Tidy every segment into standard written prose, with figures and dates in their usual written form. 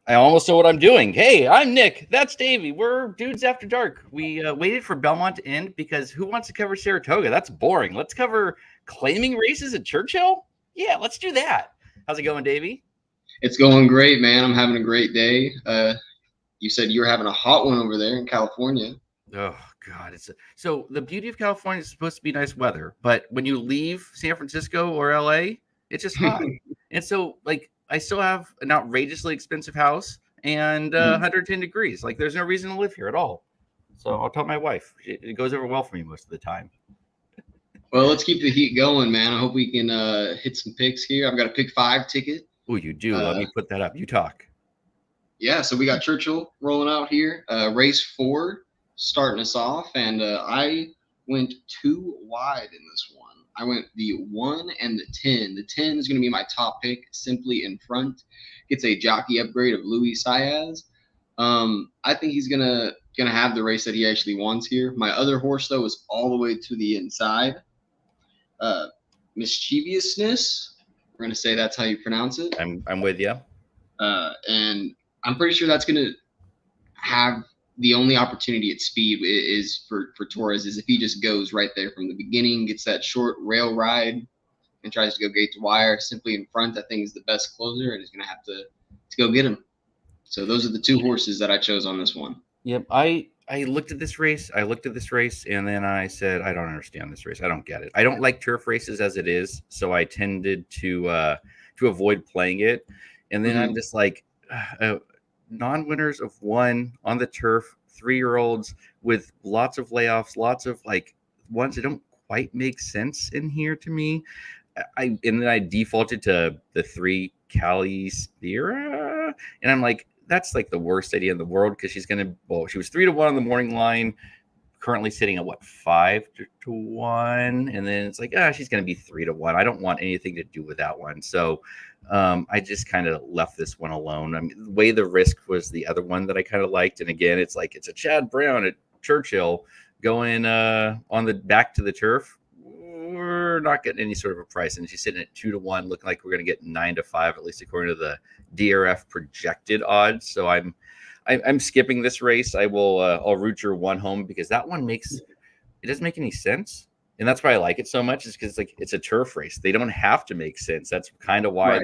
I almost know what I'm doing. Hey, I'm Nick. That's Davey. We're Dudes After Dark. We waited for Belmont to end because who wants to cover Saratoga? That's boring. Let's cover claiming races at Churchill? Yeah, let's do that. How's it going, Davey? It's going great, man. I'm having a great day. You said you were having a hot one over there in California. Oh, God. So the beauty of California is supposed to be nice weather, but when you leave San Francisco or LA, it's just hot. And so, like, I still have an outrageously expensive house and 110 degrees. Like, there's no reason to live here at all. So I'll tell my wife. It goes over well for me most of the time. Well, let's keep the heat going, man. I hope we can hit some picks here. I've got a pick 5 ticket. Oh, you do? Let me put that up. You talk. Yeah, so we got Churchill rolling out here. Race 4 starting us off, and I went 2 wide in this one. I went the 1 and the 10. The 10 is going to be my top pick, simply in front. Gets a jockey upgrade of Luis Saez. I think he's gonna have the race that he actually wants here. My other horse, though, is all the way to the inside. Mischievousness. We're gonna say that's how you pronounce it. I'm with you. And I'm pretty sure that's gonna have the only opportunity at speed is for Torres is if he just goes right there from the beginning, gets that short rail ride, and tries to go gate to wire simply in front. I think is the best closer, and is going to have to go get him. So those are the 2 horses that I chose on this one. Yep, I looked at this race. And then I said, I don't understand this race. I don't get it. I don't like turf races as it is, so I tended to avoid playing it. And then I'm just like. Non-winners of 1 on the turf, 3-year-olds with lots of layoffs, lots of like ones that don't quite make sense in here to me. And then I defaulted to the 3 Kalleward, and I'm like, that's like the worst idea in the world because she was 3-1 on the morning line, currently sitting at 5-1, and then it's like she's gonna be 3-1. I don't want anything to do with that one, so I just kind of left this one alone. I mean, the way the risk was the other one that I kind of liked, and again, it's like it's a Chad Brown at Churchill going on the back to the turf. We're not getting any sort of a price, and she's sitting at 2-1, looking like we're going to get 9-5, at least according to the DRF projected odds. So I'm skipping this race. I'll root your 1 home because that one doesn't make any sense. And that's why I like it so much, is because it's a turf race. They don't have to make sense. That's kind of why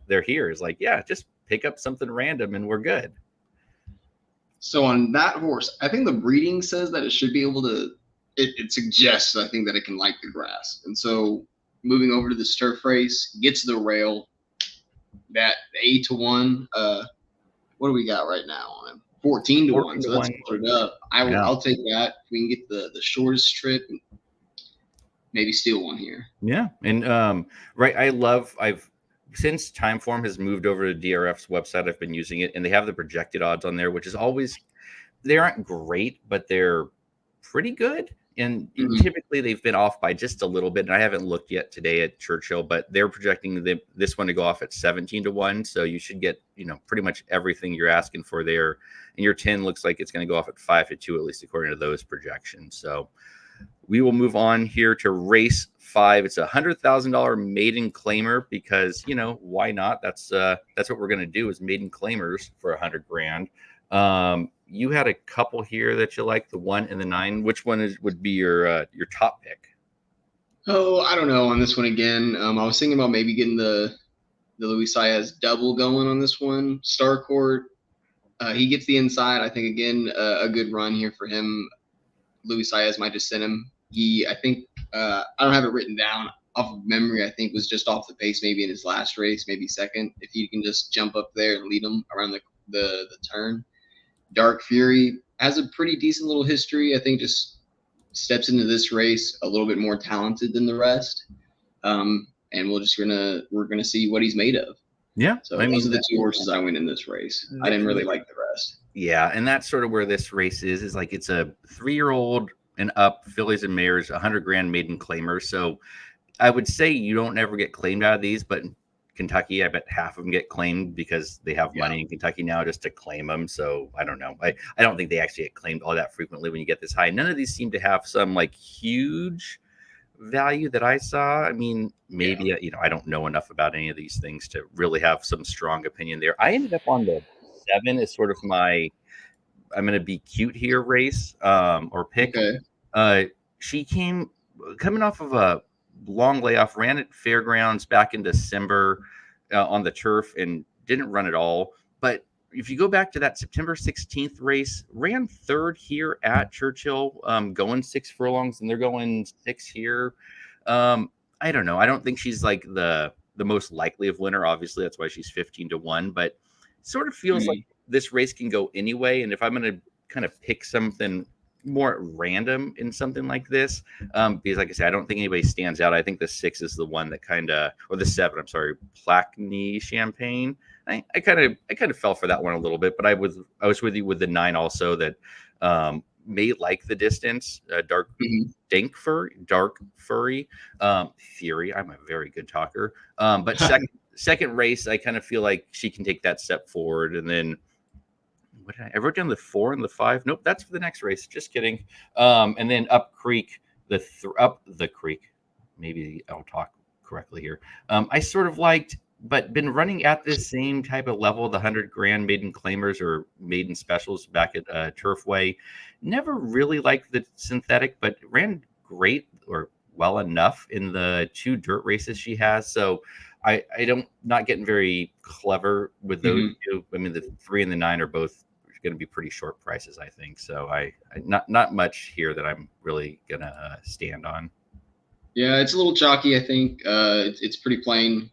they're here. Is like, yeah, just pick up something random and we're good. So on that horse, I think the breeding says that it should be able to. It suggests, I think, that it can like the grass. And so moving over to this turf race, gets the rail. That 8-1. What do we got right now on him? 14-1. So that's put it up. I'll take that. If we can get the shortest strip. And maybe steal one here. Yeah. And I've since Timeform has moved over to DRF's website, I've been using it, and they have the projected odds on there, which is always, they aren't great, but they're pretty good. And typically they've been off by just a little bit. And I haven't looked yet today at Churchill, but they're projecting this one to go off at 17-1. So you should get, pretty much everything you're asking for there. And your 10 looks like it's going to go off at 5-2, at least according to those projections. So we will move on here to race 5. It's $100,000 maiden claimer because, why not? That's what we're going to do is maiden claimers for $100,000. You had a couple here that you like, the 1 and the 9. Which one would be your top pick? Oh, I don't know on this one again. I was thinking about maybe getting the Luis Saez double going on this one. Starcourt, he gets the inside. I think again a good run here for him. Luis Saez might just send him. I think I don't have it written down off of memory. I think was just off the pace, maybe in his last race, maybe second. If he can just jump up there and lead him around the turn. Dark Fury has a pretty decent little history. I think just steps into this race a little bit more talented than the rest. And we're gonna see what he's made of. Yeah. So those are the two horses I went in this race. I didn't really like the rest. Yeah, and that's sort of where this race is like it's a 3-year-old and up fillies and mares, 100 grand maiden claimers. So I would say you don't ever get claimed out of these, but in Kentucky, I bet half of them get claimed because they have money in Kentucky now just to claim them. So I don't know. I don't think they actually get claimed all that frequently when you get this high. None of these seem to have some like huge value that I saw. I mean, maybe, I don't know enough about any of these things to really have some strong opinion there. I ended up on the 7 as sort of my I'm going to be cute here race or pick. Okay. She coming off of a long layoff, ran at Fairgrounds back in December on the turf and didn't run at all. But if you go back to that September 16th race, ran 3rd here at Churchill, going 6 furlongs, and they're going 6 here. I don't know. I don't think she's like the most likely of winner. Obviously, that's why she's 15-1, but sort of feels like this race can go anyway. And if I'm going to kind of pick something more random in something like this, because like I said, I don't think anybody stands out. I think the 6 is the one that or the 7, I'm sorry, Plaquenil Champagne. I kind of fell for that one a little bit, but I was with you with the 9 also that may like the distance. Dark Fury. Fury. I'm a very good talker. But second race, I kind of feel like she can take that step forward. And then I wrote down the 4 and the 5. Nope, that's for the next race. Just kidding. And then Up the Creek. Maybe I'll talk correctly here. I sort of liked, but been running at this same type of level, the 100 grand maiden claimers or maiden specials back at Turfway. Never really liked the synthetic, but ran great or well enough in the 2 dirt races she has. So I don't not getting very clever with those two. I mean, the 3 and the 9 are both going to be pretty short prices, I think. So I not much here that I'm really gonna stand on. Yeah, it's a little chalky. I think it's pretty plain,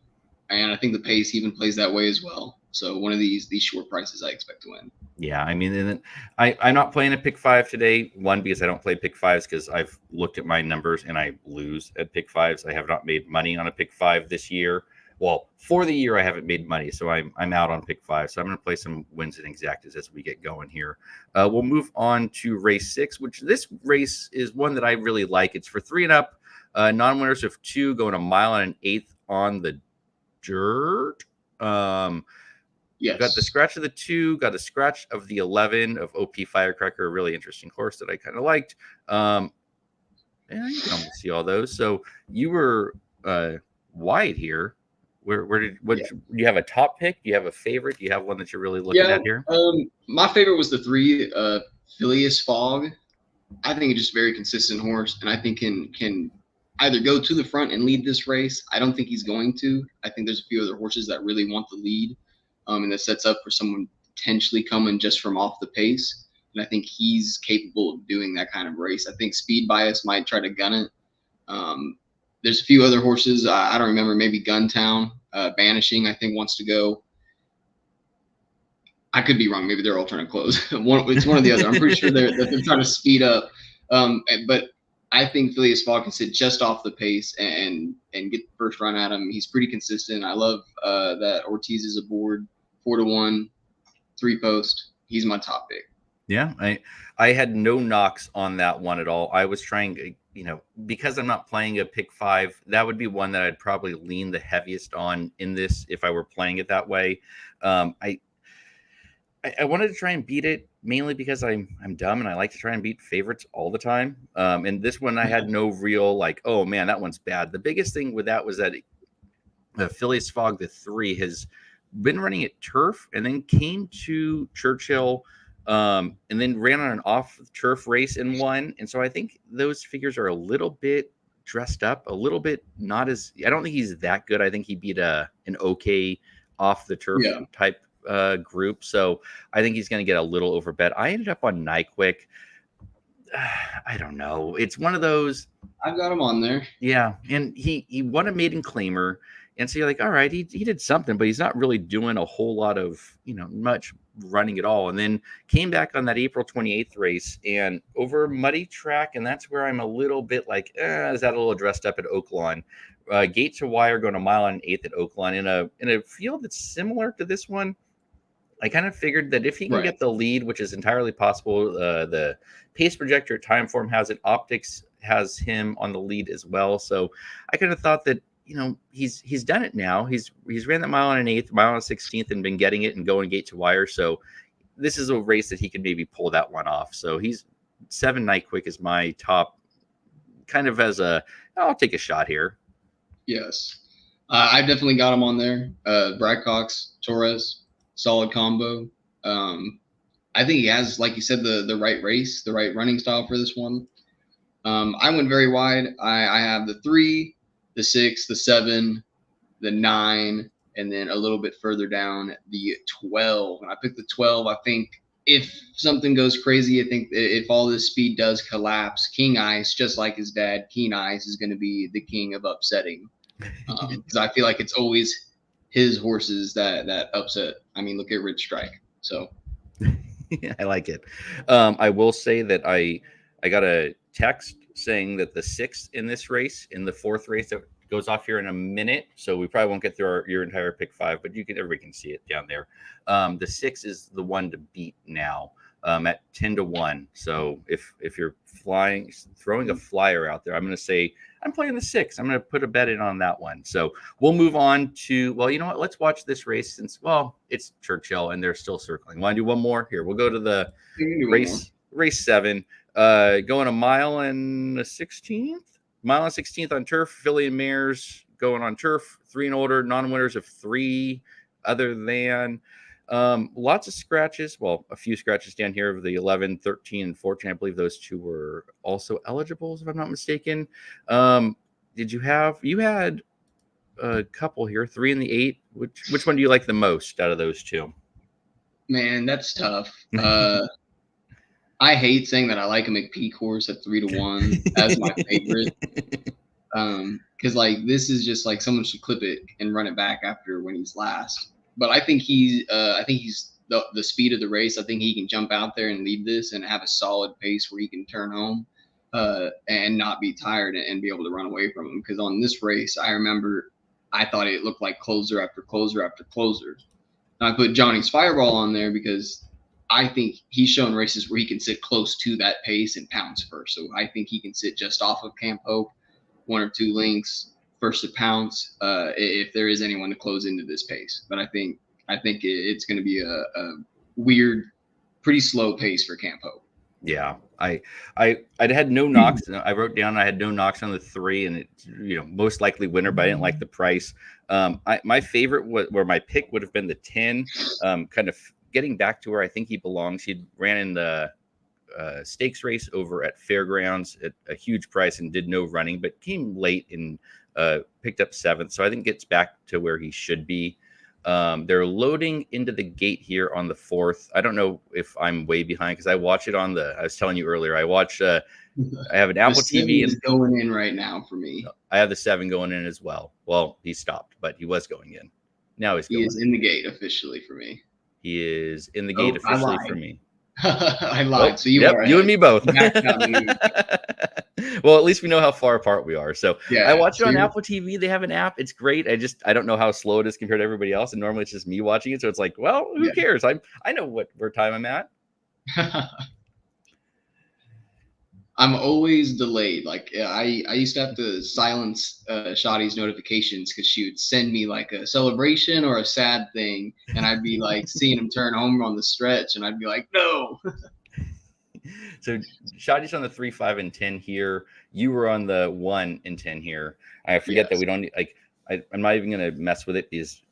and I think the pace even plays that way as well. So one of these short prices I expect to win. Yeah, I mean, and I'm not playing a pick 5 today. One, because I don't play pick 5s because I've looked at my numbers and I lose at pick 5s. I have not made money on a pick 5 this year. Well, for the year, I haven't made money, so I'm out on pick 5. So I'm going to play some wins and exactas as we get going here. We'll move on to race 6, which this race is one that I really like. It's for 3 and up, non-winners of 2 going 1 mile and 1/8 on the dirt. Yes. Got the scratch of the 2, got the scratch of the 11 of OP Firecracker, a really interesting horse that I kind of liked. And you can almost see all those. So you were wide here. Do you have a top pick? Do you have a favorite? Do you have one that you're really looking at here? My favorite was the 3, Phileas Fogg. I think it's just a very consistent horse, and I think can either go to the front and lead this race. I don't think he's going to. I think there's a few other horses that really want the lead, and that sets up for someone potentially coming just from off the pace. And I think he's capable of doing that kind of race. I think Speed Bias might try to gun it. There's a few other horses. I don't remember. Maybe Guntown, Banishing, I think wants to go. I could be wrong. Maybe they're all trying to close. It's one or the other. I'm pretty sure they're trying to speed up. But I think Phileas Fogg can sit just off the pace and get the first run at him. He's pretty consistent. I love that Ortiz is aboard, 4-1, 3 post. He's my top pick. Yeah, I had no knocks on that one at all. I was trying, because I'm not playing a pick 5, that would be one that I'd probably lean the heaviest on in this if I were playing it that way. I wanted to try and beat it mainly because I'm dumb and I like to try and beat favorites all the time. And this one I had no real like, oh man, that one's bad. The biggest thing with that was that Phileas Fogg, the 3, has been running at turf and then came to Churchill and then ran on an off turf race and won. And so I think those figures are a little bit dressed up, a little bit not as, I don't think he's that good. I think he beat an okay off the turf type group. So I think he's going to get a little overbet. I ended up on Nyquick. I don't know. It's one of those. I've got him on there. Yeah, and he won a maiden claimer, and so you're like, all right, he did something, but he's not really doing a whole lot of much running at all. And then came back on that April 28th race and over a muddy track, and that's where I'm a little bit like, is that a little dressed up at Oaklawn? Gate to wire going a mile and 1/8 at Oaklawn in a field that's similar to this one. I kind of figured that if he can get the lead, which is entirely possible, the pace projector at Timeform has it. Optics has him on the lead as well. So I kind of thought that, he's done it now. He's ran that mile and 1/8, mile and 16th, and been getting it and going gate to wire. So this is a race that he could maybe pull that one off. So he's 7 Night Quick is my top, kind of as I'll take a shot here. Yes. I've definitely got him on there. Brad Cox, Torres. Solid combo. I think he has, like you said, the right race, the right running style for this one. I went very wide. I have the 3, the 6, the 7, the 9, and then a little bit further down, the 12. And I picked the 12. I think if something goes crazy, I think if all this speed does collapse, King Ice, just like his dad, Keen Ice is going to be the king of upsetting. Because I feel like it's always his horses that upset. I mean, look at Rich Strike. So I like it. I will say that I got a text saying that the 6th in this race, in the 4th race that goes off here in a minute, so we probably won't get through your entire pick 5, but everybody can see it down there. The 6 is the one to beat now at 10-1. So if you're throwing a flyer out there, I'm going to say I'm playing the 6. I'm going to put a bet in on that one. So we'll move on to, well, you know what? Let's watch this race since, it's Churchill and they're still circling. Want to do one more? Here, we'll go to the race 7, going a mile and 16th. Mile and 16th on turf. Filly and mares going on turf. 3 and older, non-winners of 3 other than lots of scratches. Well, a few scratches down here of the 11, 13, and 14. I believe those 2 were also eligibles, if I'm not mistaken. You had a couple here, 3 and the 8. Which one do you like the most out of those 2? Man, that's tough. I hate saying that I like a McPeak horse at 3-1 as my favorite. Because this is just like someone should clip it and run it back after when he's last. But I think he's the speed of the race. I think he can jump out there and lead this and have a solid pace where he can turn home and not be tired and be able to run away from him. Because on this race, I remember I thought it looked like closer after closer after closer. And I put Johnny's Fireball on there because I think he's shown races where he can sit close to that pace and pounce first. So I think he can sit just off of Camp Hope, 1 or 2 lengths, first to pounce, if there is anyone to close into this pace. But I think it's going to be a weird, pretty slow pace for Camp Hope. Yeah, I had no knocks. I wrote down I had no knocks on the 3, and it's most likely winner, but I didn't like the price. My favorite where my pick would have been the 10. Kind of getting back to where I think he belongs. He ran in the stakes race over at Fairgrounds at a huge price and did no running, but came late and picked up 7th. So I think gets back to where he should be. They're loading into the gate here on the 4th. I don't know if I'm way behind because I watch it on I was telling you earlier, I watch, I have an Apple TV. Is going in right now for me. I have the 7 going in as well. Well, he stopped, but he was going in. Now he is in the gate officially for me. He is in the gate officially for me. I lied. So you and me both. Well, at least we know how far apart we are. So yeah, I watch it on Apple TV. They have an app. It's great. I don't know how slow it is compared to everybody else. And normally it's just me watching it. So it's like, well, who cares? I know where time I'm at. I'm always delayed. Like I used to have to silence Shadi's notifications because she would send me like a celebration or a sad thing, and I'd be like seeing him turn home on the stretch, and I'd be like, no. So Shadi's on the 3, 5, and 10 here. You were on the 1 and 10 here. I forget that we don't like. I'm not even going to mess with it because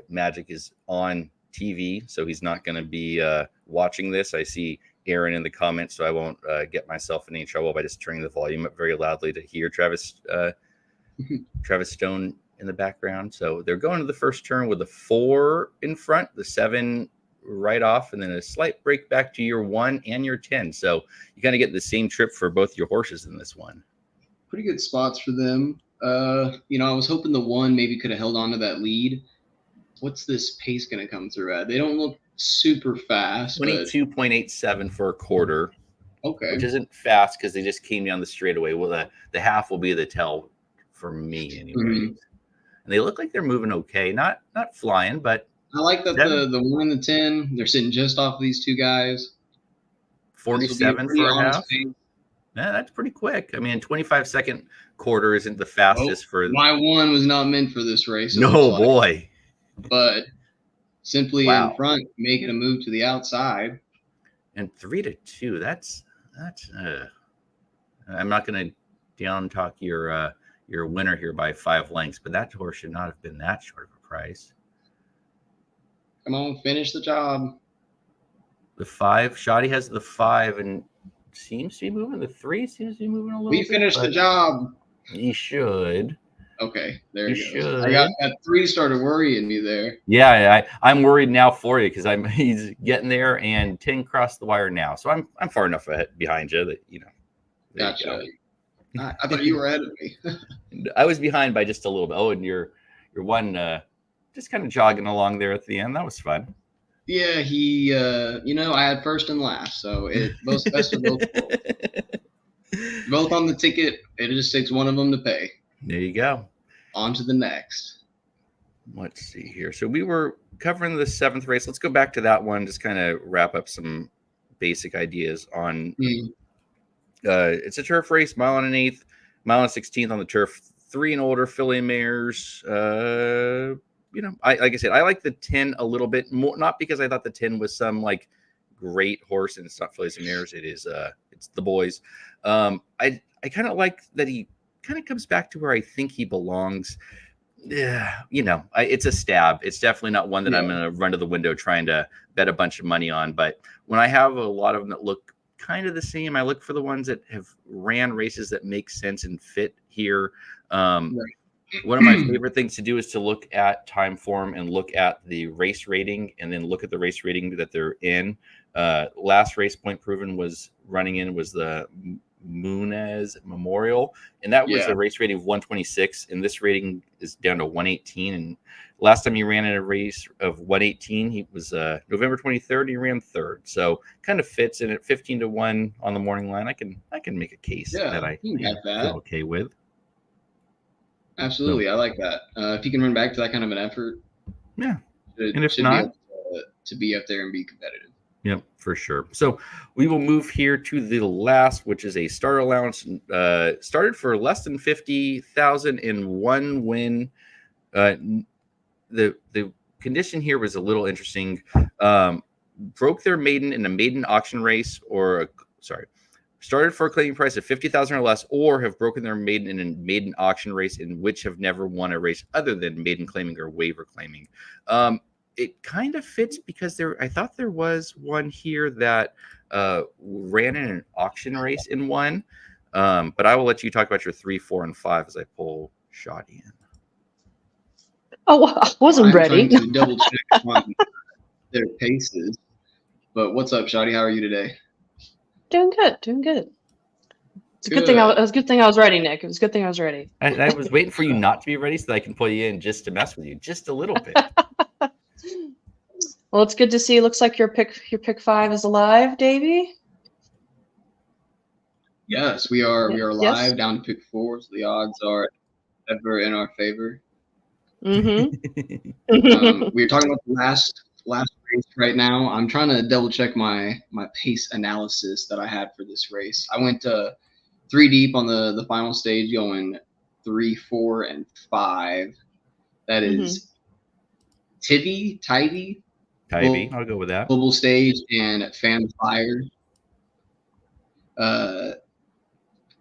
Magic is on TV, so he's not going to be watching this. I see Aaron in the comments, so I won't get myself in any trouble by just turning the volume up very loudly to hear Travis Stone in the background. So they're going to the first turn with the 4 in front. The 7 right off, and then a slight break back to your 1 and your 10. So you kind of get the same trip for both your horses in this one. Pretty good spots for them. I was hoping the 1 maybe could have held on to that lead. What's this pace going to come through at? They don't look super fast. 22.87 for a quarter. Okay. Which isn't fast because they just came down the straightaway. Well, the half will be the tell for me anyway. Mm-hmm. And they look like they're moving okay. Not flying, but I like that the 1 and the 10, they're sitting just off of these two guys. 47 for a half. Pace. Yeah, that's pretty quick. I mean, 25-second quarter isn't the fastest for. My 1 was not meant for this race. No, boy. But simply in front, making a move to the outside. And 3-2. That's. I'm not going to down talk your winner here by 5 lengths, but that horse should not have been that short of a price. Come on, finish the job. The 5. Shoddy has the 5 and seems to be moving. The 3 seems to be moving a little bit. We finished the job. He should. Okay, there you go. I got that 3 started worrying me there. Yeah, I'm worried now for you because he's getting there, and 10 crossed the wire now. So I'm far enough behind you that Gotcha. I thought you were ahead of me. I was behind by just a little bit. Oh, and your 1 just kind of jogging along there at the end. That was fun. Yeah, he I had first and last, so both best of both worlds. Both on the ticket. It just takes one of them to pay. There you go. On to the next. Let's see here. So we were covering the 7th race. Let's go back to that one. Just kind of wrap up some basic ideas on. It's a turf race, 1 1/8, 1 16th on the turf. 3 and older filly mares. Like I said, I like the 10 a little bit more. Not because I thought the 10 was some like great horse, and it's not fillies and mares. It is. It's the boys. I kind of like that he kind of comes back to where I think he belongs. Yeah, it's a stab. It's definitely not one that I'm going to run to the window trying to bet a bunch of money on. But when I have a lot of them that look kind of the same, I look for the ones that have ran races that make sense and fit here. One of my favorite things to do is to look at time form and look at the race rating, and then look at the race rating that they're in. Last race Point Proven was running in was the Munez Memorial, and that was a race rating of 126, and this rating is down to 118. And last time he ran in a race of 118, he was November 23rd. He ran 3rd, so kind of fits in at 15-1 on the morning line. I can make a case that I feel okay with. Absolutely, I like that. If you can run back to that kind of an effort, and if not, to be up there and be competitive. Yep, for sure. So we will move here to the last, which is a start allowance. Started for less than 50,000 in 1 win. The condition here was a little interesting. Broke their maiden in a maiden auction race, started for a claiming price of 50,000 or less, or have broken their maiden in a maiden auction race in which have never won a race other than maiden claiming or waiver claiming. It kind of fits because I thought there was one here that ran in an auction race in 1. But I will let you talk about your 3, 4, and 5 as I pull Shoddy in. Oh, I wasn't ready. To double check on their paces. But what's up, Shoddy? How are you today? Doing good. It's a good thing. It was a good thing I was ready, Nick. It was a good thing I was ready. I was waiting for you not to be ready so that I can pull you in just to mess with you, just a little bit. Well, it's good to see. It looks like your pick 5 is alive, Davey. Yes, we are. We are live down to pick 4, so the odds are ever in our favor. Mm-hmm. We're talking about the last race right now. I'm trying to double check my pace analysis that I had for this race. I went 3 deep on the final stage, going 3, 4, and 5. That is Tivy. I'll go with that. Global Stage and Fan Fire.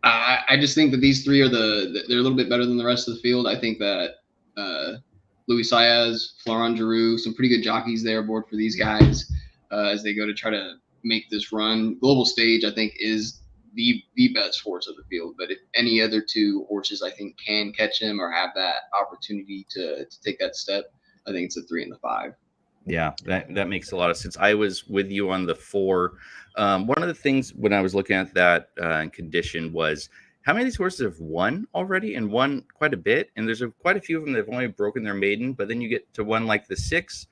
I just think that these 3 they're a little bit better than the rest of the field. I think that Luis Saez, Florent Giroux, some pretty good jockeys there aboard for these guys as they go to try to make this run. Global Stage, I think, is the best horse of the field. But if any other 2 horses, I think, can catch him or have that opportunity to take that step, I think it's the 3 and the 5. Yeah, that makes a lot of sense. I was with you on the 4. One of the things when I was looking at that condition was how many of these horses have won already and won quite a bit. And there's quite a few of them that have only broken their maiden. But then you get to one like the 6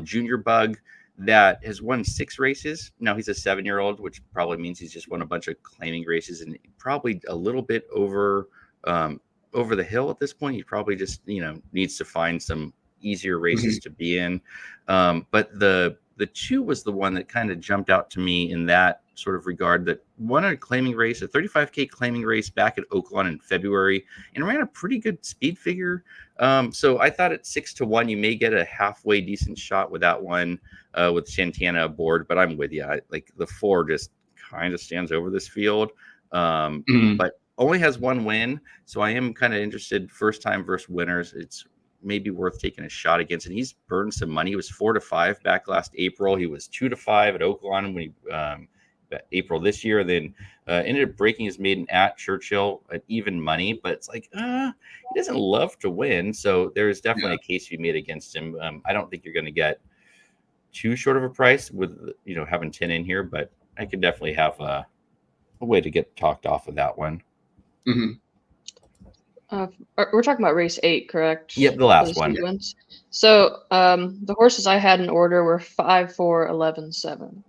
Junior Bug that has won 6 races. Now he's a 7-year-old, which probably means he's just won a bunch of claiming races and probably a little bit over the hill at this point. He probably just needs to find some easier races to be in. But the 2 was the one that kind of jumped out to me in that sort of regard, that won a claiming race, a 35K claiming race back at Oaklawn in February, and ran a pretty good speed figure. So I thought at 6-1, you may get a halfway decent shot with that one with Santana aboard, but I'm with you. Like the 4 just kind of stands over this field, but only has 1 win. So I am kind of interested, first time versus winners. It's maybe worth taking a shot against, and he's burned some money. He was 4-5 back last April. He was 2-5 at Oaklawn when he April this year. Then ended up breaking his maiden at Churchill at even money. But it's like he doesn't love to win, so there's definitely a case to be made against him. I don't think you're going to get too short of a price with having 10 in here, but I could definitely have a way to get talked off of that one. We're talking about race 8, correct? Yep, the last one. So the horses I had in order were 5, 4, 11, 7.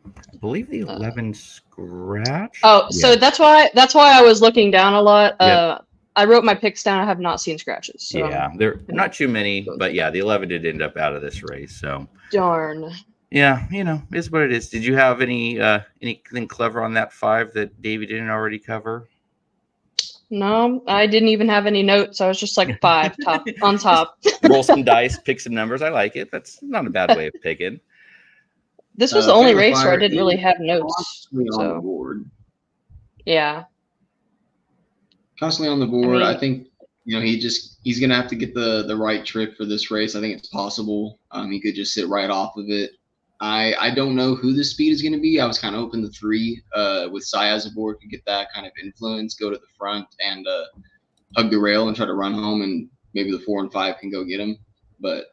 I believe the 11 scratch. Oh, so that's why I was looking down a lot. I wrote my picks down. I have not seen scratches. So yeah, there are not too many, but yeah, the 11 did end up out of this race. So darn. Yeah, it's what it is. Did you have anything clever on that 5 that Davey didn't already cover? No, I didn't even have any notes. I was just like 5 on top. Roll some dice, pick some numbers. I like it. That's not a bad way of picking. This was the only race where I didn't really have notes. On the board. Yeah. Constantly on the board. I think he's gonna have to get the right trip for this race. I think it's possible. He could just sit right off of it. I don't know who the speed is going to be. I was kind of hoping the 3 with Sayaz aboard could get that kind of influence, go to the front and hug the rail and try to run home, and maybe the 4 and 5 can go get him. But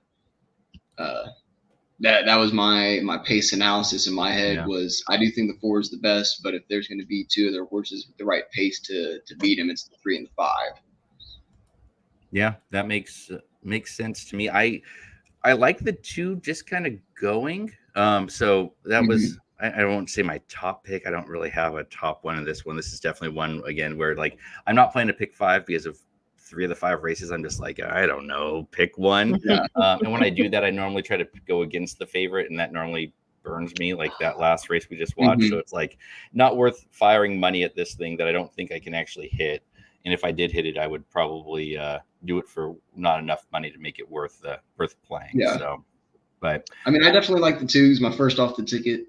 that was my pace analysis in my head. Was I do think the 4 is the best, but if there's going to be 2 other horses with the right pace to beat him, it's the 3 and the 5. Yeah, that makes sense to me. I like the 2 just kind of going. So that was, I won't say my top pick. I don't really have a top one in this one. This is definitely one, again, where like I'm not planning to pick 5 because of 3 of the 5 races. I'm just like, I don't know, pick one. And when I do that, I normally try to go against the favorite, and that normally burns me, like that last race we just watched. So it's like not worth firing money at this thing that I don't think I can actually hit. And if I did hit it, I would probably do it for not enough money to make it worth playing. Yeah. So, but I mean, I definitely like the 2s. My first off the ticket.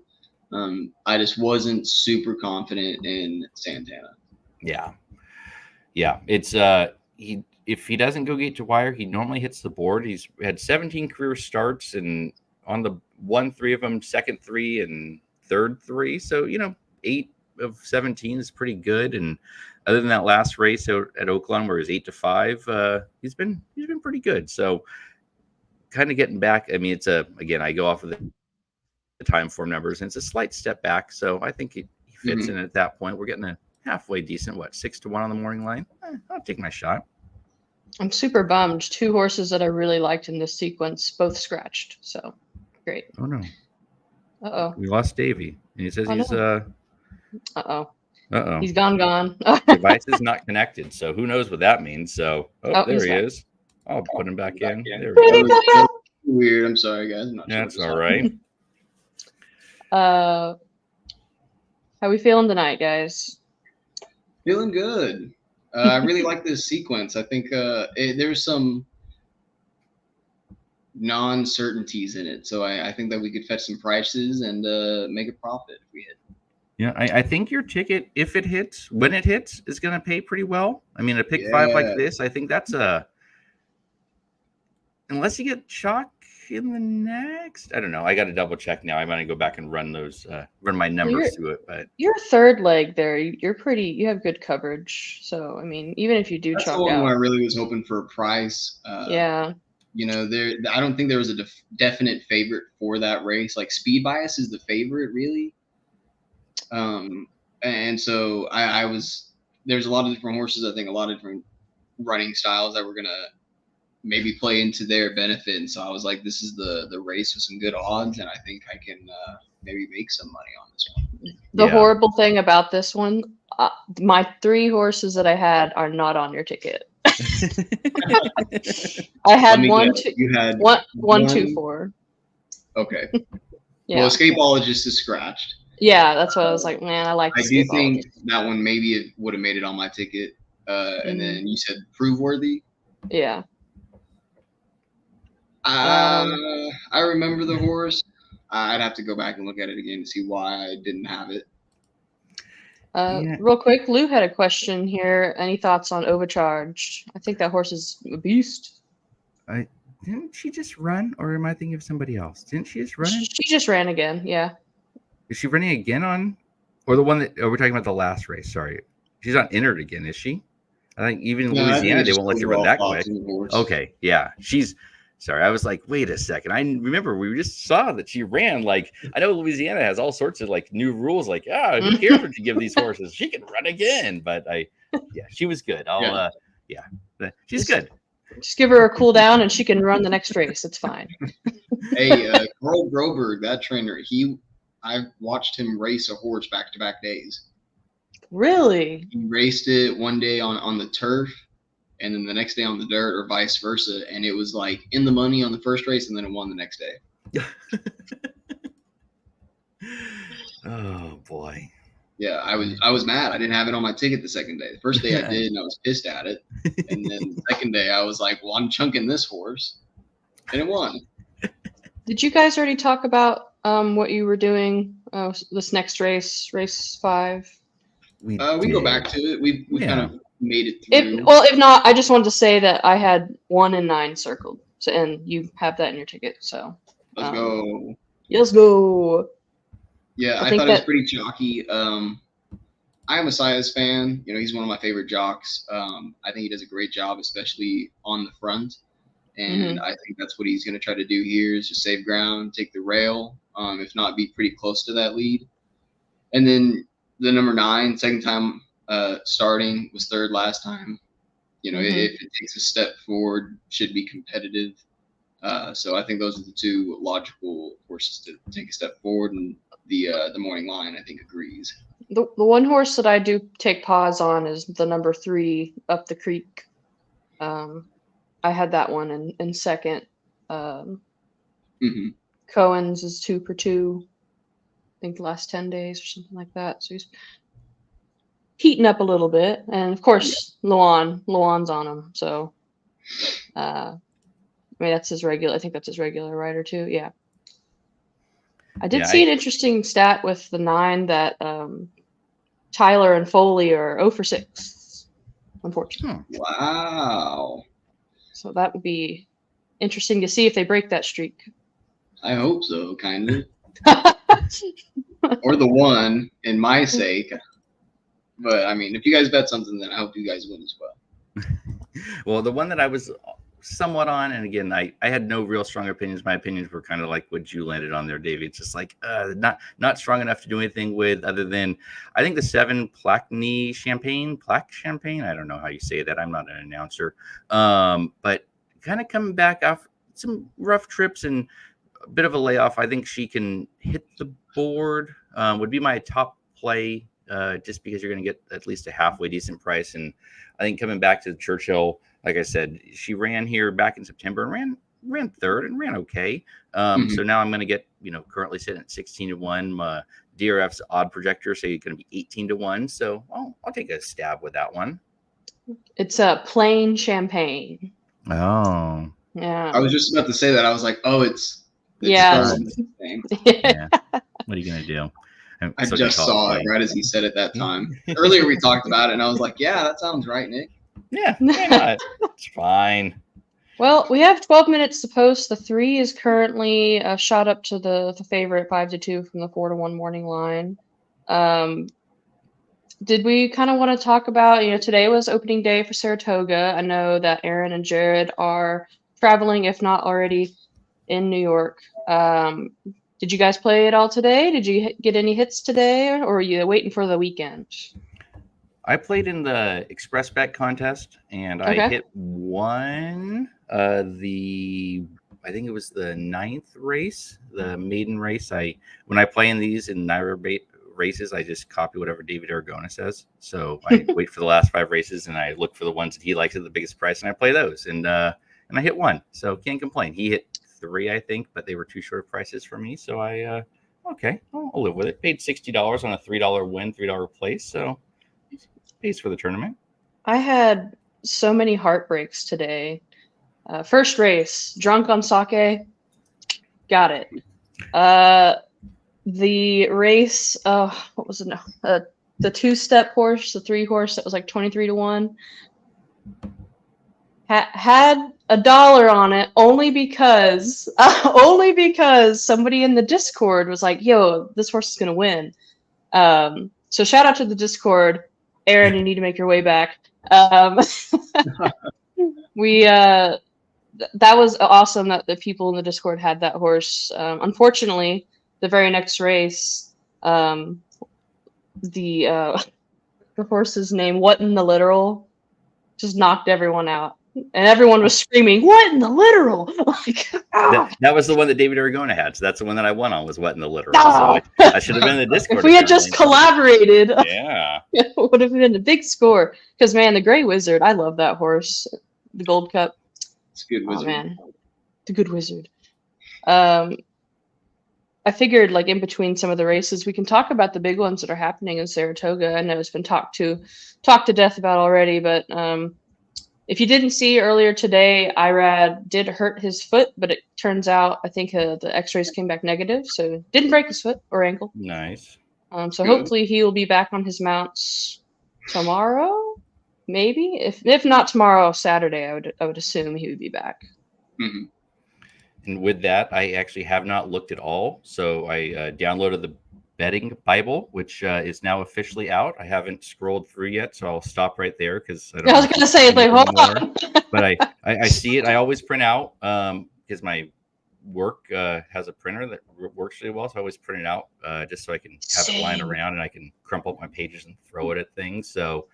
I just wasn't super confident in Santana. Yeah. It's if he doesn't go gate to wire, he normally hits the board. He's had 17 career starts, and on the 3 of them, second 3 and third 3. So 8 of 17 is pretty good. And other than that last race at Oaklawn where he was 8-5, he's been pretty good. So kind of getting back. I mean, it's again, I go off of the time form numbers, and it's a slight step back. So I think he fits in at that point. We're getting a halfway decent, 6-1 on the morning line. I'll take my shot. I'm super bummed. 2 horses that I really liked in this sequence, both scratched. So great. Oh no. Uh-oh. We lost Davey. And he says he's Uh-oh. Uh-oh. He's gone. Device is not connected, so who knows what that means. So, there he is. I'll put him back in. There we go. Weird. I'm sorry, guys. I'm not sure. That's all right. How we feeling tonight, guys? Feeling good. I really like this sequence. I think there's some non-certainties in it, so I think that we could fetch some prices and make a profit if we hit. Yeah, I think your ticket, if it hits, when it hits, is going to pay pretty well. I mean, a pick 5 like this, I think that's unless you get chalk in the next, I don't know. I got to double check now. I'm going to go back and run my numbers through it. But your third leg there, you have good coverage. So I mean, even if you do that's chalk the one out, where I really was hoping for a price. yeah. I don't think there was a definite favorite for that race. Like Speed Bias is the favorite, really. And so there's a lot of different horses. I think a lot of different running styles that were gonna maybe play into their benefit. And so I was like, this is the race with some good odds, and I think I can maybe make some money on this one. The horrible thing about this one, my 3 horses that I had are not on your ticket. I had one, 2, 4. Okay. Yeah. Well, Escapologist is scratched. Yeah, that's what I was like, man, I like I do think that one maybe it would have made it on my ticket. And then you said Prove Worthy. Yeah. I remember the horse. I'd have to go back and look at it again to see why I didn't have it. Real quick, Lou had a question here. Any thoughts on Overcharged? I think that horse is a beast. Didn't she just run, or am I thinking of somebody else? Didn't she just run? She just ran again, yeah. Is she running again on, or the one that we're talking about the last race? Sorry, she's not entered again, is she? I think even in Louisiana they won't let you run that quick. Okay, yeah, she's. Sorry, I was like, wait a second. I remember we just saw that she ran. Like, I know Louisiana has all sorts of like new rules. Like, who cares what you give these horses? She can run again. But she was good. She's good. Just give her a cool down and she can run the next race. It's fine. Hey, Carl Groberg, that trainer, I've watched him race a horse back-to-back days. Really? He raced it one day on the turf, and then the next day on the dirt, or vice versa. And it was like in the money on the first race, and then it won the next day. Oh boy. Yeah, I was mad. I didn't have it on my ticket the second day. The first day I did, and I was pissed at it. And then the second day I was like, well, I'm chunking this horse. And it won. Did you guys already talk about what you were doing this next race 5? We go back to it. We kind of made it through. If not, I just wanted to say that I had 1 and 9 circled. So, and you have that in your ticket. So let's go. Let's go. Yeah, I thought it was pretty chalky. I'm a Sias fan. He's one of my favorite jocks. I think he does a great job, especially on the front. And I think that's what he's going to try to do here is just save ground, take the rail, if not be pretty close to that lead. And then the number 9, second time starting, was 3rd last time. If it takes a step forward, should be competitive. So I think those are the 2 logical horses to take a step forward, and the morning line, I think, agrees. The one horse that I do take pause on is the number 3, Up the Creek. I had that one in second. Cohen's is 2 for 2. I think the last 10 days or something like that. So he's heating up a little bit, and of course, Luan's on him. So, that's his regular. I think that's his regular rider too. Yeah. I did see an interesting stat with the 9 that Tyler and Foley are 0 for 6, unfortunately. Wow. So that would be interesting to see if they break that streak. I hope so, kind of. Or the 1, in my sake. But, if you guys bet something, then I hope you guys win as well. Well, the one that I was somewhat on, and again, I had no real strong opinions. My opinions were kind of like what you landed on there, Davey. It's just like not strong enough to do anything with, other than I think the 7 Plaque Champagne. I don't know how you say that. I'm not an announcer. But kind of coming back off some rough trips and a bit of a layoff. I think she can hit the board. Would be my top play, just because you're going to get at least a halfway decent price. And I think coming back to the Churchill, like I said, she ran here back in September and ran 3rd and ran okay. So now I'm going to get, currently sitting at 16-1. DRF's odd projector, so you're going to be 18-1. So I'll take a stab with that one. It's a plain champagne. Oh. Yeah. I was just about to say that. I was like, it's yeah. Yeah. What are you going to do? I just saw it right as he said it that time. Earlier we talked about it, and I was like, yeah, that sounds right, Nick. Yeah, why not? It's fine. Well, we have 12 minutes to post. The 3 is currently shot up to the favorite 5-2 from the 4-1 morning line. Did we kind of want to talk about, today was opening day for Saratoga. I know that Aaron and Jared are traveling, if not already in New York. Did you guys play it all today? Did you get any hits today, or are you waiting for the weekend? I played in the Express Bet contest, and I hit one. I think it was the 9th race, the maiden race. When I play in these in Naira races, I just copy whatever David Aragona says. So I wait for the last 5 races, and I look for the ones that he likes at the biggest price, and I play those. And I hit one, so can't complain. He hit 3, I think, but they were too short prices for me. So I'll live with it. Paid $60 on a $3 win, $3 place. So pays for the tournament. I had so many heartbreaks today. First race, drunk on sake, got it. The race, what was it? The 2-step horse, the 3 horse that was like 23-1, had $1 on it only because somebody in the Discord was like, "Yo, this horse is gonna win." So shout out to the Discord, Aaron. You need to make your way back. That was awesome that the people in the Discord had that horse. Unfortunately, the very next race, the horse's name, What in the Literal, just knocked everyone out. And everyone was screaming, "What in the Literal?" Like, that was the one that David Aragona had. So that's the one that I won on, was What in the Literal. So I should have been in the Discord. If we had just collaborated, yeah, it would have been a big score. Because, man, the Gray Wizard, I love that horse. The Gold Cup. It's a good wizard. Oh, man. The Good Wizard. I figured, like, in between some of the races, we can talk about the big ones that are happening in Saratoga. I know it's been talked to death about already, but if you didn't see earlier today, Irad did hurt his foot, but it turns out, I think the x-rays came back negative, so didn't break his foot or ankle. Nice. So hopefully he will be back on his mounts tomorrow, maybe. If not tomorrow, Saturday, I would assume he would be back. Mm-hmm. And with that, I actually have not looked at all. So I downloaded the betting Bible, which is now officially out. I haven't scrolled through yet, so I'll stop right there because I was going to say, like, hold on. But I see it. I always print out because my work has a printer that works really well, so I always print it out just so I can have it lying around and I can crumple up my pages and throw it at things. So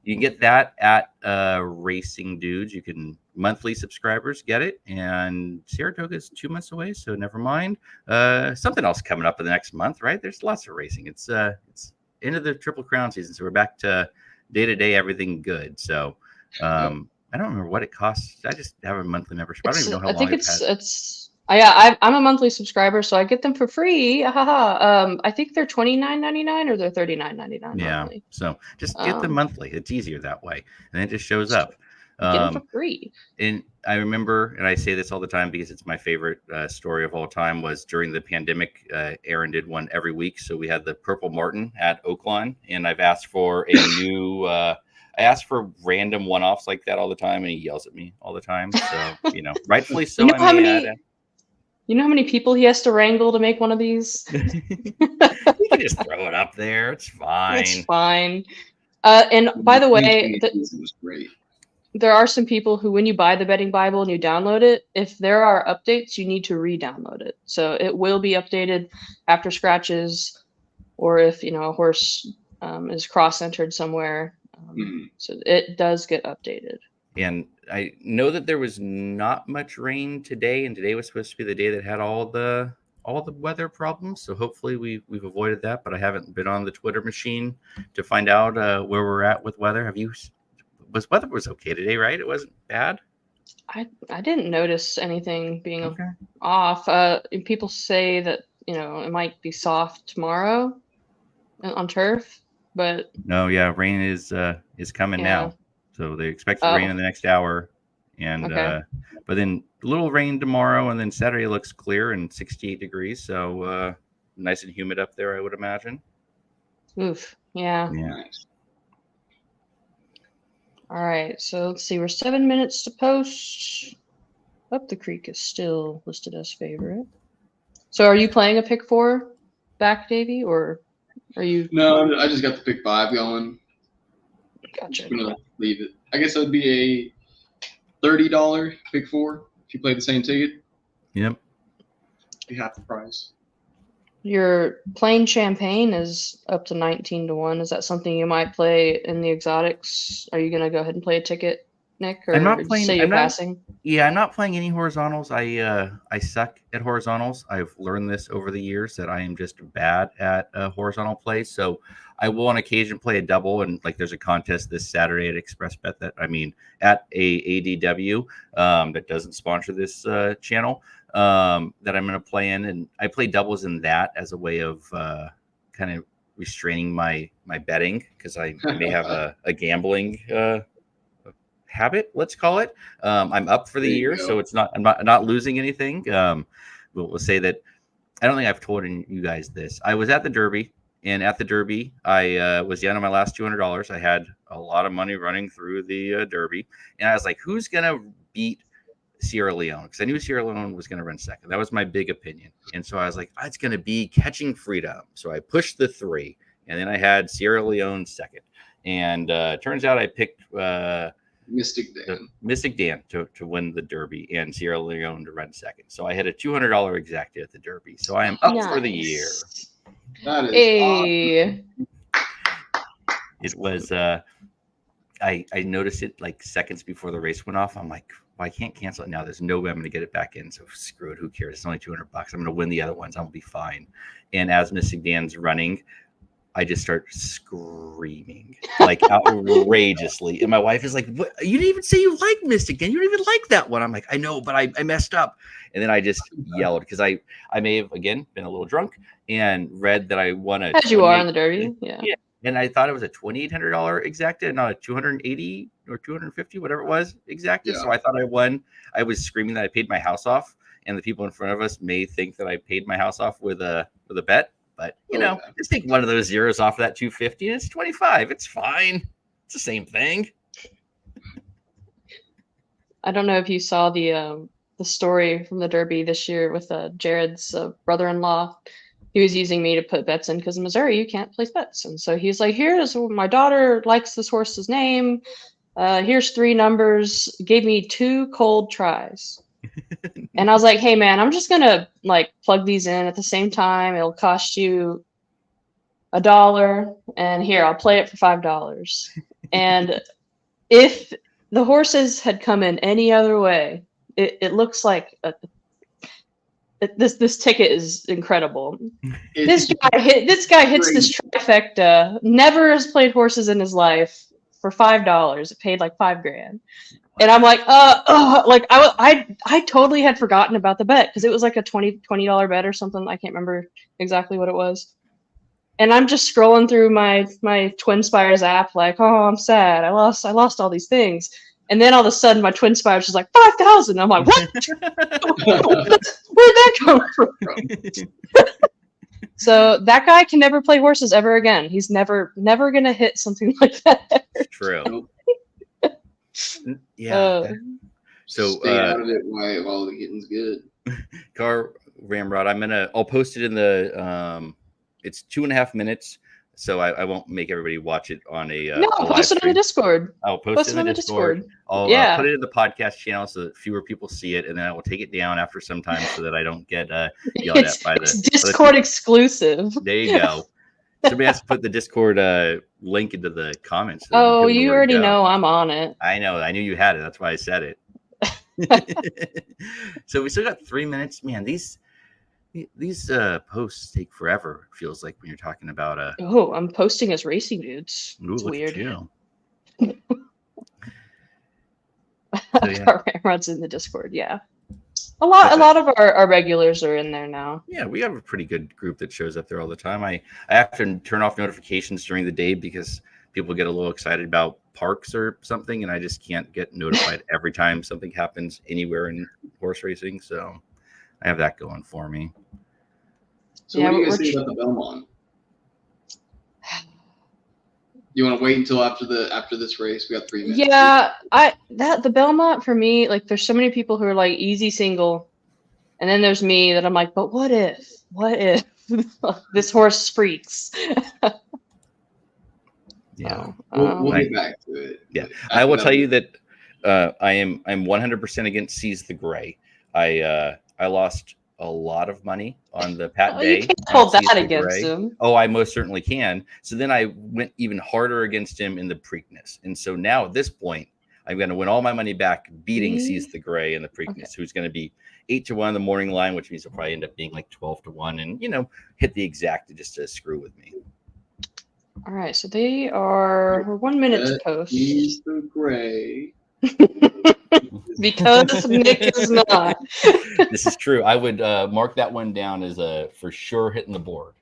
you can get that at Racing Dudes. You can monthly subscribers get it, and Saratoga is 2 months away, so never mind. Something else coming up in the next month, right? There's lots of racing. It's into the Triple Crown season, so we're back to day-to-day everything good. So I don't remember what it costs. I just have a monthly membership. I don't even know how long it's I'm a monthly subscriber, so I get them for free. I think they're $29.99 or they're $39.99. Yeah, monthly. So just get them monthly. It's easier that way, and it just shows up. Get them for free. And I remember, and I say this all the time because it's my favorite story of all time, was during the pandemic, Aaron did one every week. So we had the Purple Martin at Oaklawn, and I've asked for a new. I ask for random one-offs like that all the time, and he yells at me all the time. So rightfully so. You know how many people he has to wrangle to make one of these? You can just throw it up there. It's fine. It's fine. And by the way, there are some people who, when you buy the betting Bible and you download it, if there are updates, you need to re-download it. So it will be updated after scratches, or if a horse is cross-entered somewhere. So it does get updated. And I know that there was not much rain today, and today was supposed to be the day that had all the weather problems. So hopefully we've avoided that. But I haven't been on the Twitter machine to find out where we're at with weather. Weather was okay today, right? It wasn't bad. I didn't notice anything being off. People say that it might be soft tomorrow on turf, but no, yeah, rain is coming now. So they expect rain in the next hour, and but then a little rain tomorrow, and then Saturday looks clear and 68 degrees. So nice and humid up there, I would imagine. Oof, yeah. Nice. All right, so let's see. We're 7 minutes to post. Up the Creek is still listed as favorite. So are you playing a pick 4 back, Davey, or are you? No, I just got the pick 5 going. Gotcha. I'm gonna leave it. I guess it would be a $30 pick 4 if you play the same ticket. Yep. Be half the price. Your plain champagne is up to 19-1. Is that something you might play in the exotics? Are you gonna go ahead and play a ticket, Nick, or I'm not did you playing. say you're passing? Yeah, I'm not playing any horizontals. I suck at horizontals. I've learned this over the years that I am just bad at horizontal play. So I will on occasion play a double, and like there's a contest this Saturday at ExpressBet at a ADW that doesn't sponsor this channel that I'm going to play in, and I play doubles in that as a way of kind of restraining my betting because I may have a gambling habit, let's call it. I'm up for the year, so it's I'm not losing anything. We'll say that I don't think I've told you guys this. I was at the Derby, and at the Derby, I was down on my last $200. I had a lot of money running through the Derby, and I was like, "Who's gonna beat Sierra Leone?" Because I knew Sierra Leone was going to run second. That was my big opinion, and so I was like, "It's going to be Catching Freedom." So I pushed the 3, and then I had Sierra Leone second, and turns out I picked. Mystic Dan to win the Derby and Sierra Leone to run second. So I had a $200 exacted at the Derby. So I am up for the year. That is awesome. It was I noticed it like seconds before the race went off. I'm like, well, I can't cancel it now. There's no way I'm going to get it back in. So screw it. Who cares? It's only $200. I'm going to win the other ones. I'll be fine. And as Mystic Dan's running, I just start screaming like outrageously. And my wife is like, "What? You didn't even say you like Mystic Dan. You don't even like that one." I'm like, "I know, but I messed up." And then I just yelled because I may have, again, been a little drunk and read that I won a... As you are in the Derby, yeah. And I thought it was a $2,800 exacted, not a $280 or $250, whatever it was exacted. Yeah. So I thought I won. I was screaming that I paid my house off. And the people in front of us may think that I paid my house off with a bet. But, just take one of those zeros off of that 250 and it's 25. It's fine. It's the same thing. I don't know if you saw the story from the Derby this year with Jared's brother-in-law. He was using me to put bets in because in Missouri, you can't place bets. And so he's like, here's my daughter likes this horse's name. Here's 3 numbers. Gave me 2 cold tries. And I was like, hey, man, I'm just going to like plug these in at the same time. It'll cost you $1. And here, I'll play it for $5. And if the horses had come in any other way, it looks like this ticket is incredible. This guy hits this trifecta, never has played horses in his life for $5. It paid like $5,000. And I'm like, like I totally had forgotten about the bet because it was like a $20 bet or something. I can't remember exactly what it was. And I'm just scrolling through my Twin Spires app, like, oh, I'm sad. I lost all these things. And then all of a sudden, my Twin Spires is like 5,000. I'm like, what? Where'd that come from? So that guy can never play horses ever again. He's never gonna hit something like that. True. Yeah. So stay out of it while the getting's good. Car Ramrod, I'll post it in the it's 2.5 minutes, so I won't make everybody watch it on a post it on the Discord. I'll post it on the Discord. I'll put it in the podcast channel so that fewer people see it, and then I will take it down after some time so that I don't get yelled at by the Discord exclusive. There you go. Somebody has to put the Discord link into the comments. Oh, you already know I'm on it. I know. I knew you had it. That's why I said it. So we still got 3 minutes. Man, these posts take forever. It feels like when you're talking about I'm posting as racing dudes. Ooh, it's weird. So, yeah. Ramrod's in the Discord. Yeah. A lot of our regulars are in there now. Yeah, we have a pretty good group that shows up there all the time. I have to turn off notifications during the day because people get a little excited about parks or something, and I just can't get notified every time something happens anywhere in horse racing. So I have that going for me. So what do you guys think about the Belmont? You want to wait until after this race? We got 3 minutes. Yeah, the Belmont for me, like there's so many people who are like easy single, and then there's me that I'm like, but what if this horse freaks? Yeah, we'll get back to it. Yeah, I will tell you that I'm 100% against Seize the Gray. I lost a lot of money on the Pat Day. You can't hold that against him. Oh, I most certainly can. So then I went even harder against him in the Preakness. And so now at this point, I'm going to win all my money back beating Seize the Gray in the Preakness, who's going to be 8-1 in the morning line, which means he'll probably end up being like 12-1 and, hit the exact just to screw with me. All right. So we're 1 minute to post. Seize the Gray. Because Nick is not. This is true. I would mark that one down as for sure hitting the board.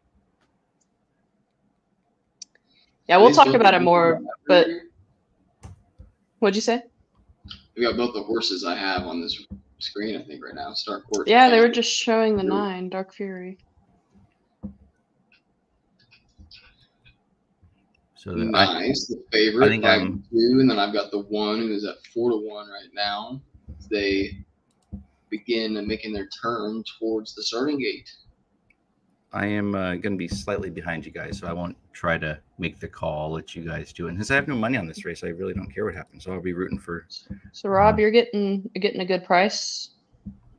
Yeah, we'll talk about it more. But what'd you say? We got both the horses I have on this screen, I think, right now. Starcourt. Yeah, they were just showing the 9, Dark Fury. So nice, the favorite. I think I'm 2, and then I've got the 1 who is at 4-1 right now. They begin making their turn towards the starting gate. I am going to be slightly behind you guys, so I won't try to make the call. I'll let you guys do it. And since I have no money on this race, I really don't care what happens. So I'll be rooting for. So Rob, you're getting a good price.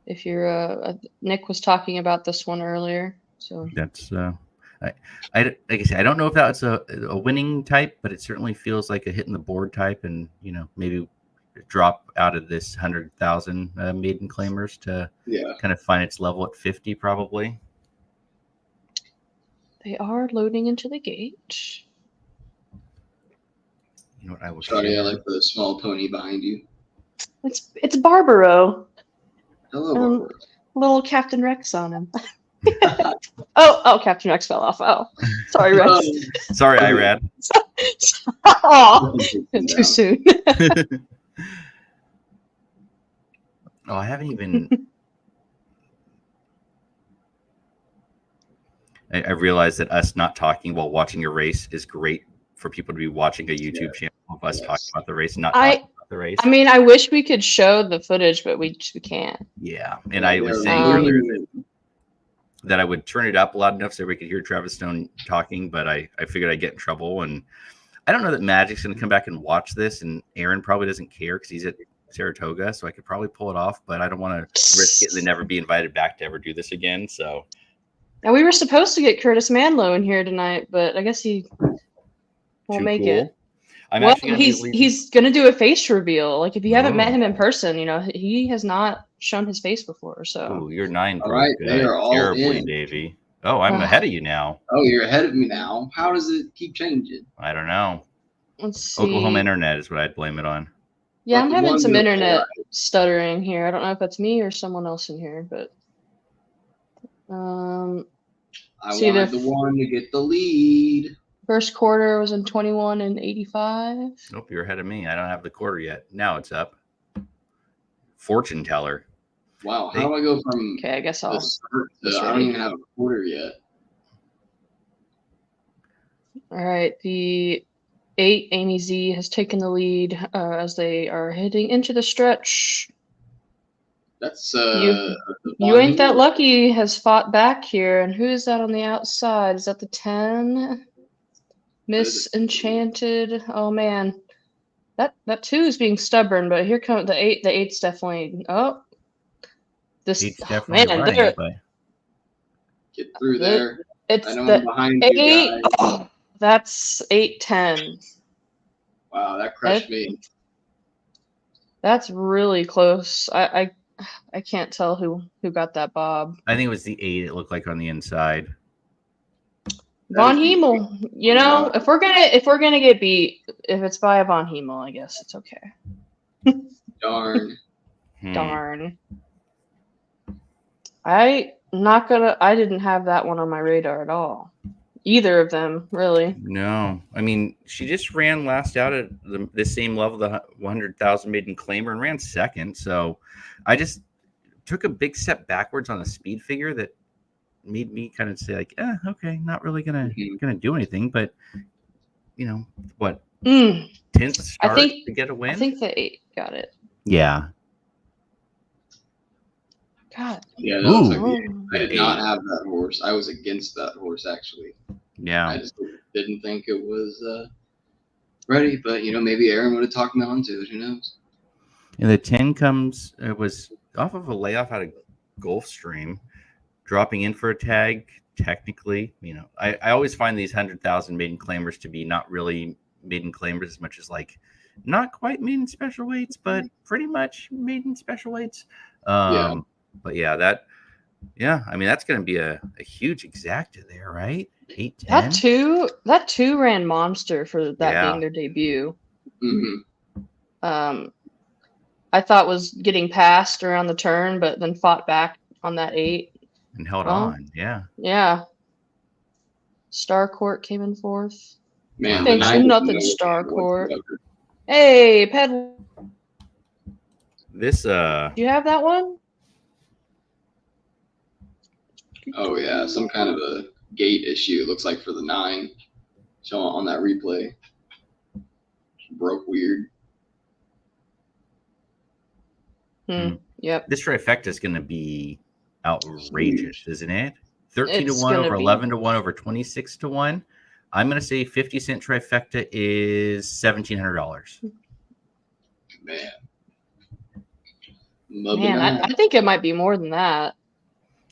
If you're Nick was talking about this one earlier, so that's. Like I said, I don't know if that's a winning type, but it certainly feels like a hitting the board type, and maybe drop out of this 100,000 maiden claimers to kind of find its level at 50 probably. They are loading into the gate. You know what I will. Sorry, I like the small pony behind you. It's Barbaro. Hello, Barbaro. Little Captain Rex on him. Oh, Captain Rex fell off. Oh, sorry, Rex. Sorry, Irad. Oh, too soon. I haven't even. I realized that us not talking while watching a race is great for people to be watching a YouTube channel of us talking about the race and not talking about the race. I mean, I wish we could show the footage, but we can't. Yeah, and I was saying earlier that I would turn it up loud enough so we could hear Travis Stone talking, but I figured I'd get in trouble. And I don't know that Magic's going to come back and watch this, and Aaron probably doesn't care because he's at Saratoga, so I could probably pull it off, but I don't want to risk it and then never be invited back to ever do this again. So. And we were supposed to get Curtis Manlow in here tonight, but I guess he won't make it. He's going to do a face reveal. Like, if you haven't met him in person, he has not shown his face before. So. Ooh, you're 9. All right, they are all terribly, in. Davey. Oh, I'm ahead of you now. Oh, you're ahead of me now. How does it keep changing? I don't know. Let's see. Oklahoma internet is what I'd blame it on. Yeah, I'm having some internet stuttering here. I don't know if that's me or someone else in here, but I wanted the 1 to get the lead. First quarter was in 21 and 85. Nope, you're ahead of me. I don't have the quarter yet. Now it's up. Fortune teller. Wow, how do I go from I guess I'll start to I don't even have a quarter yet. All right, the 8 Amy Z has taken the lead as they are heading into the stretch. That's you ain't that lucky has fought back here, and who is that on the outside? Is that the 10? Miss Enchanted. Oh man, that 2 is being stubborn, but here comes the 8. The 8's definitely. Oh, this man, running, get through there. It's I know the I'm behind 8. You guys. Oh, that's 8-10. Wow, that crushed me. That's really close. I can't tell who got that bob. I think it was the 8. It looked like on the inside. Von Hemel, if we're gonna get beat, if it's by a Von Hemel, I guess it's okay. Darn. Darn. I didn't have that one on my radar at all. Either of them, really. No, I mean, she just ran last out at the same level, the 100,000 maiden claimer, and ran second. So I just took a big step backwards on a speed figure that made me kind of say like, okay, not really gonna do anything, but what 10th start to get a win. I think the 8 got it. Yeah. God. Yeah, I did not have that horse. I was against that horse actually. Yeah. I just didn't think it was ready, but maybe Aaron would have talked me onto it. Who knows? And the 10 comes, it was off of a layoff out of Gulfstream, dropping in for a tag. Technically, I always find these 100,000 maiden claimers to be not really maiden claimers as much as like not quite maiden special weights, but pretty much maiden special weights. But yeah, I mean, that's going to be a huge exacta there, right? 8-10. That two ran monster for that being their debut. Mm-hmm. I thought was getting passed around the turn, but then fought back on that 8 and held on. Yeah. Starcourt came in fourth. Man, thanks for nothing, Starcourt. Hey, Pedal. This Do you have that one? Oh yeah, some kind of a gate issue. It looks like for the 9. Show on that replay. Broke weird. Yep. This trifecta is going to be outrageous, isn't it? 13-1 over 11-1 over 26-1. I'm going to say 50-cent trifecta is $1,700. Man, I think it might be more than that.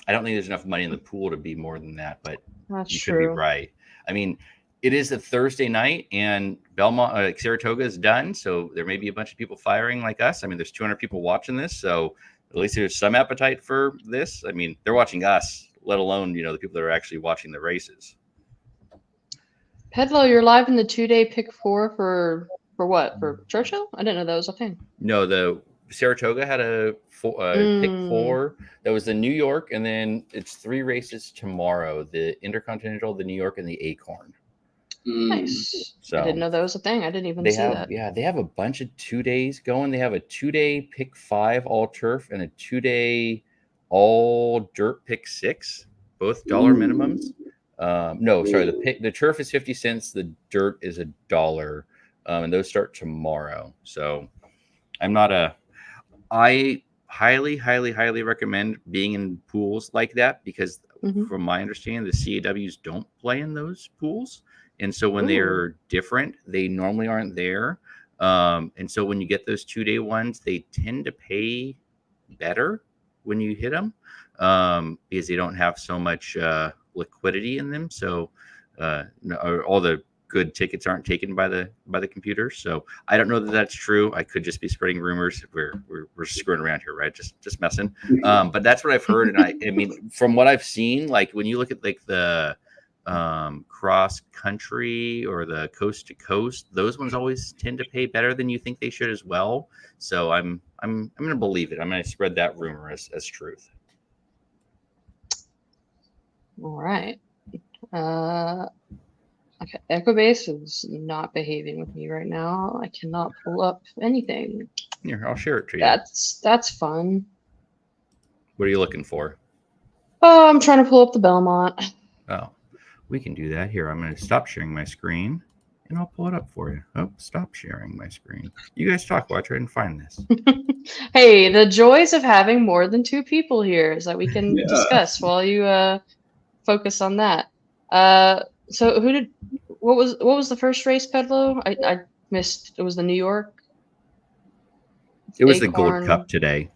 I don't think there's enough money in the pool to be more than that, but that's you true. Could be right. I mean, it is a Thursday night, and Belmont, Saratoga is done, so there may be a bunch of people firing like us. I mean, there's 200 people watching this, so at least there's some appetite for this. I mean, they're watching us, let alone the people that are actually watching the races. Pedlo, you're live in the 2-day pick 4 for what? For Churchill? I didn't know that was a thing. No, the Saratoga had a pick 4. That was the New York, and then it's 3 races tomorrow: the Intercontinental, the New York, and the Acorn. Nice. So I didn't know that was a thing. I didn't even see that. Yeah, they have a bunch of 2 days going. They have a 2-day pick 5 all turf and a 2-day all dirt pick 6, both dollar minimums. No, sorry, the turf is 50 cents, the dirt is $1, and those start tomorrow. So I highly recommend being in pools like that, because from my understanding, the CAWs don't play in those pools. And so when they're different, they normally aren't there. And so when you get those 2-day ones, they tend to pay better when you hit them, because they don't have so much liquidity in them. So all the good tickets aren't taken by the computer. So I don't know that that's true. I could just be spreading rumors. We're screwing around here, right? Just messing. But that's what I've heard. And I mean, from what I've seen, like when you look at like the cross country or the coast to coast, those ones always tend to pay better than you think they should as well. So I'm going to believe it. I'm going to spread that rumor as truth. All right. Okay, Equibase is not behaving with me right now. I cannot pull up anything. Here, I'll share it to you. That's fun. What are you looking for? Oh, I'm trying to pull up the Belmont. Oh, we can do that. Here, I'm going to stop sharing my screen, and I'll pull it up for you. Oh, stop sharing my screen. You guys talk while I try and find this. Hey, the joys of having more than 2 people here is that we can discuss while you focus on that. So what was the first race, Pedlo? I missed. It was the New York. It was the Gold Cup today.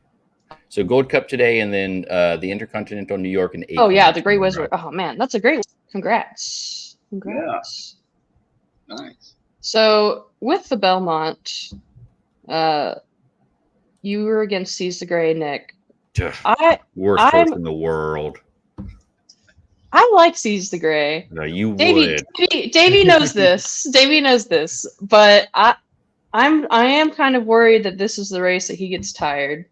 So Gold Cup today, and then the Intercontinental New York and Acorn. Oh yeah, the Great Wizard. Oh man, that's a great. Congrats. Yeah. Nice. So with the Belmont, you were against Seize the Gray, Nick. Worst horse in the world. I like Seize the Gray. No, you would. Davey knows this. Davey knows this, but I am kind of worried that this is the race that he gets tired.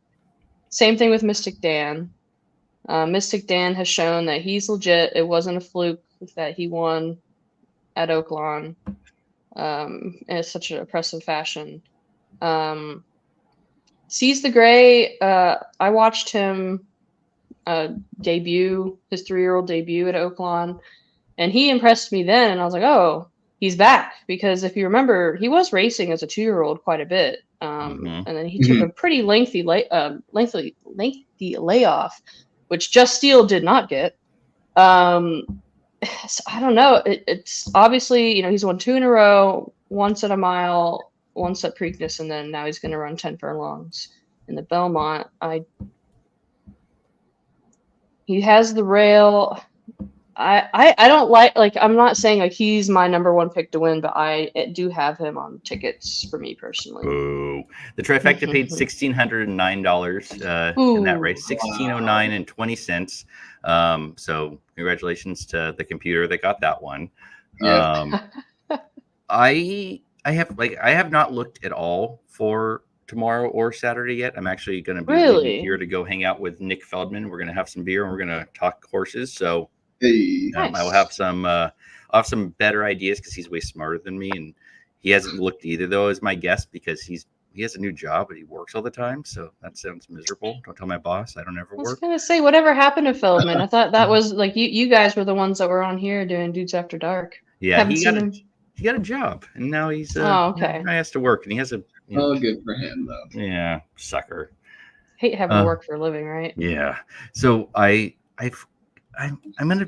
Same thing with Mystic Dan. Mystic Dan has shown that he's legit. It wasn't a fluke that he won at Oaklawn in such an impressive fashion. Seize the Gray, I watched him debut, his 3-year-old debut at Oaklawn, and he impressed me then, and I was like, oh, he's back, because if you remember, he was racing as a 2-year-old quite a bit, and then he took a pretty lengthy layoff, which Just Steel did not get. So I don't know. It's obviously, he's won 2 in a row, once at a mile. one-step Preakness, and then now he's going to run 10 furlongs. In the Belmont, he has the rail. I don't like I'm not saying like he's my number one pick to win, but I do have him on tickets for me personally. Ooh. The trifecta paid $1,609 in that race, $16.09 and 20 cents. So congratulations to the computer that got that one. Yeah. I have not looked at all for tomorrow or Saturday yet. I'm actually going to be leaving here to go hang out with Nick Feldman. We're going to have some beer and we're going to talk horses. So Nice. I will have some better ideas because he's way smarter than me, and he hasn't looked either though as my guest because he has a new job but he works all the time. So that sounds miserable. Don't tell my boss I don't ever work. I was gonna say whatever happened to Feldman. I thought that was like you guys were the ones that were on here doing Dudes After Dark. Yeah, he got a job and now he's okay. He has to work and he has a good for him though. Yeah, sucker. Hate having to work for a living, right? Yeah. So I'm gonna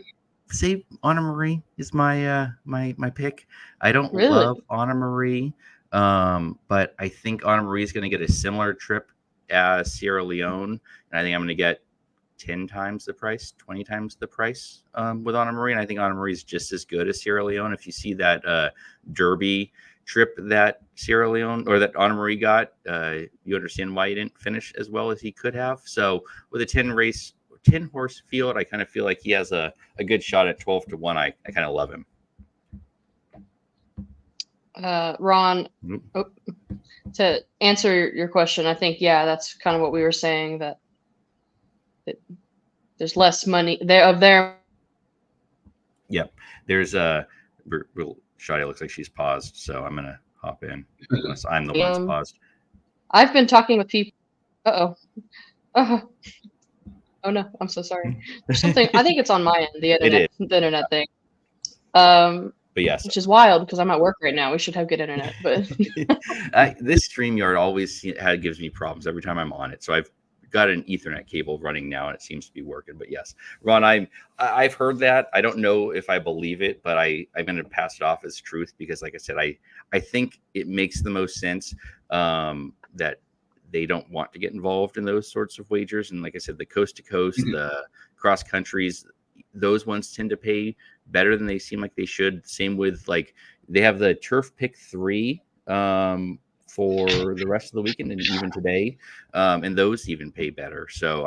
say Anna Marie is my my pick. I don't love Anna Marie, but I think Anna Marie is gonna get a similar trip as Sierra Leone, and I think I'm gonna get 10 times the price, 20 times the price with Anna Marie, and I think Anna Marie is just as good as Sierra Leone. If you see that Derby trip that Sierra Leone or that Anna Marie got, you understand why he didn't finish as well as he could have. So with a 10 horse field, I kind of feel like he has a good shot at 12-1. I kind of love him. Ron, to answer your question, I think, that's kind of what we were saying, that there's less money there. Yep. There's Shadi looks like she's paused, so I'm going to hop in unless I'm the one that's paused. I've been talking with people. Oh no, I'm so sorry. There's something. I think it's on my end, the internet thing. But yes, which is wild because I'm at work right now. We should have good internet, but this StreamYard always gives me problems every time I'm on it. So I've got an Ethernet cable running now, and it seems to be working. But yes, Ron, I've heard that. I don't know if I believe it, but I'm going to pass it off as truth because, like I said, I think it makes the most sense that they don't want to get involved in those sorts of wagers. And like I said, the coast to coast, the cross countries, those ones tend to pay better than they seem like they should. Same with like they have the Turf Pick 3 for the rest of the weekend and even today. And those even pay better. So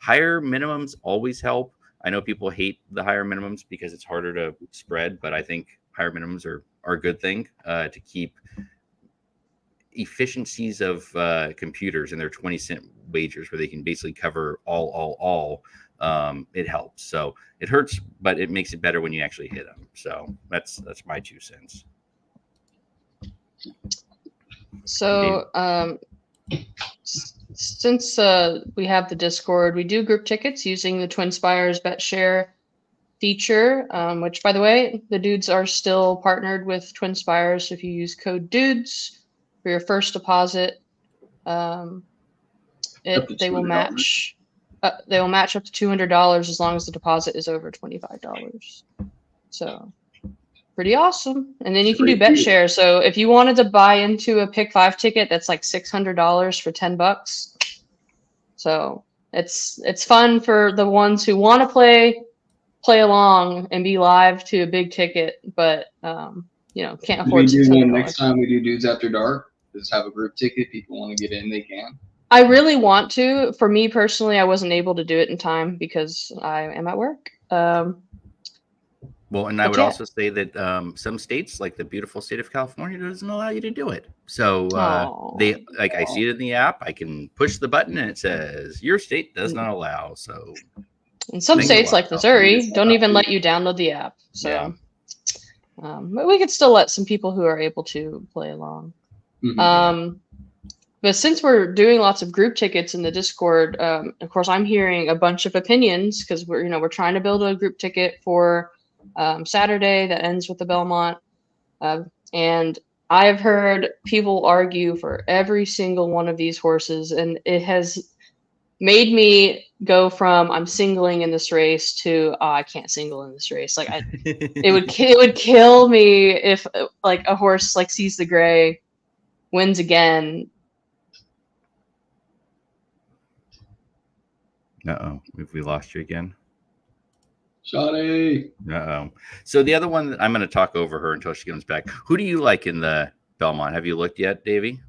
higher minimums always help. I know people hate the higher minimums because it's harder to spread, but I think higher minimums are a good thing to keep efficiencies of computers and their 20-cent wagers where they can basically cover all. It helps. So it hurts, but it makes it better when you actually hit them. So that's my 2 cents. So since we have the Discord, we do group tickets using the Twin Spires Bet Share feature, which, by the way, the Dudes are still partnered with Twin Spires. If you use code DUDES for your first deposit, they will match. They will match up to $200 as long as the deposit is over $25. So pretty awesome. And then you can do bet share. So if you wanted to buy into a pick 5 ticket, that's like $600 for $10. So it's fun for the ones who want to play along and be live to a big ticket, but can't afford $600. Next time we do Dudes After Dark, just have a group ticket. People want to get in, they can. I really want to. For me personally, I wasn't able to do it in time because I am at work. Well, and I would also say that some states, like the beautiful state of California, doesn't allow you to do it. So I see it in the app. I can push the button and it says your state does not allow. So in some states like Missouri don't even let you download the app. So but we could still let some people who are able to play along. Mm-hmm. But since we're doing lots of group tickets in the Discord, of course, I'm hearing a bunch of opinions because we're trying to build a group ticket for Saturday that ends with the Belmont. And I've heard people argue for every single one of these horses, and it has made me go from I'm singling in this race to I can't single in this race. Like it would kill me if like a horse like Seize the Gray wins again. Uh-oh. Have we lost you again? Shawty. Uh-oh. So the other one, I'm going to talk over her until she comes back. Who do you like in the Belmont? Have you looked yet, Davey?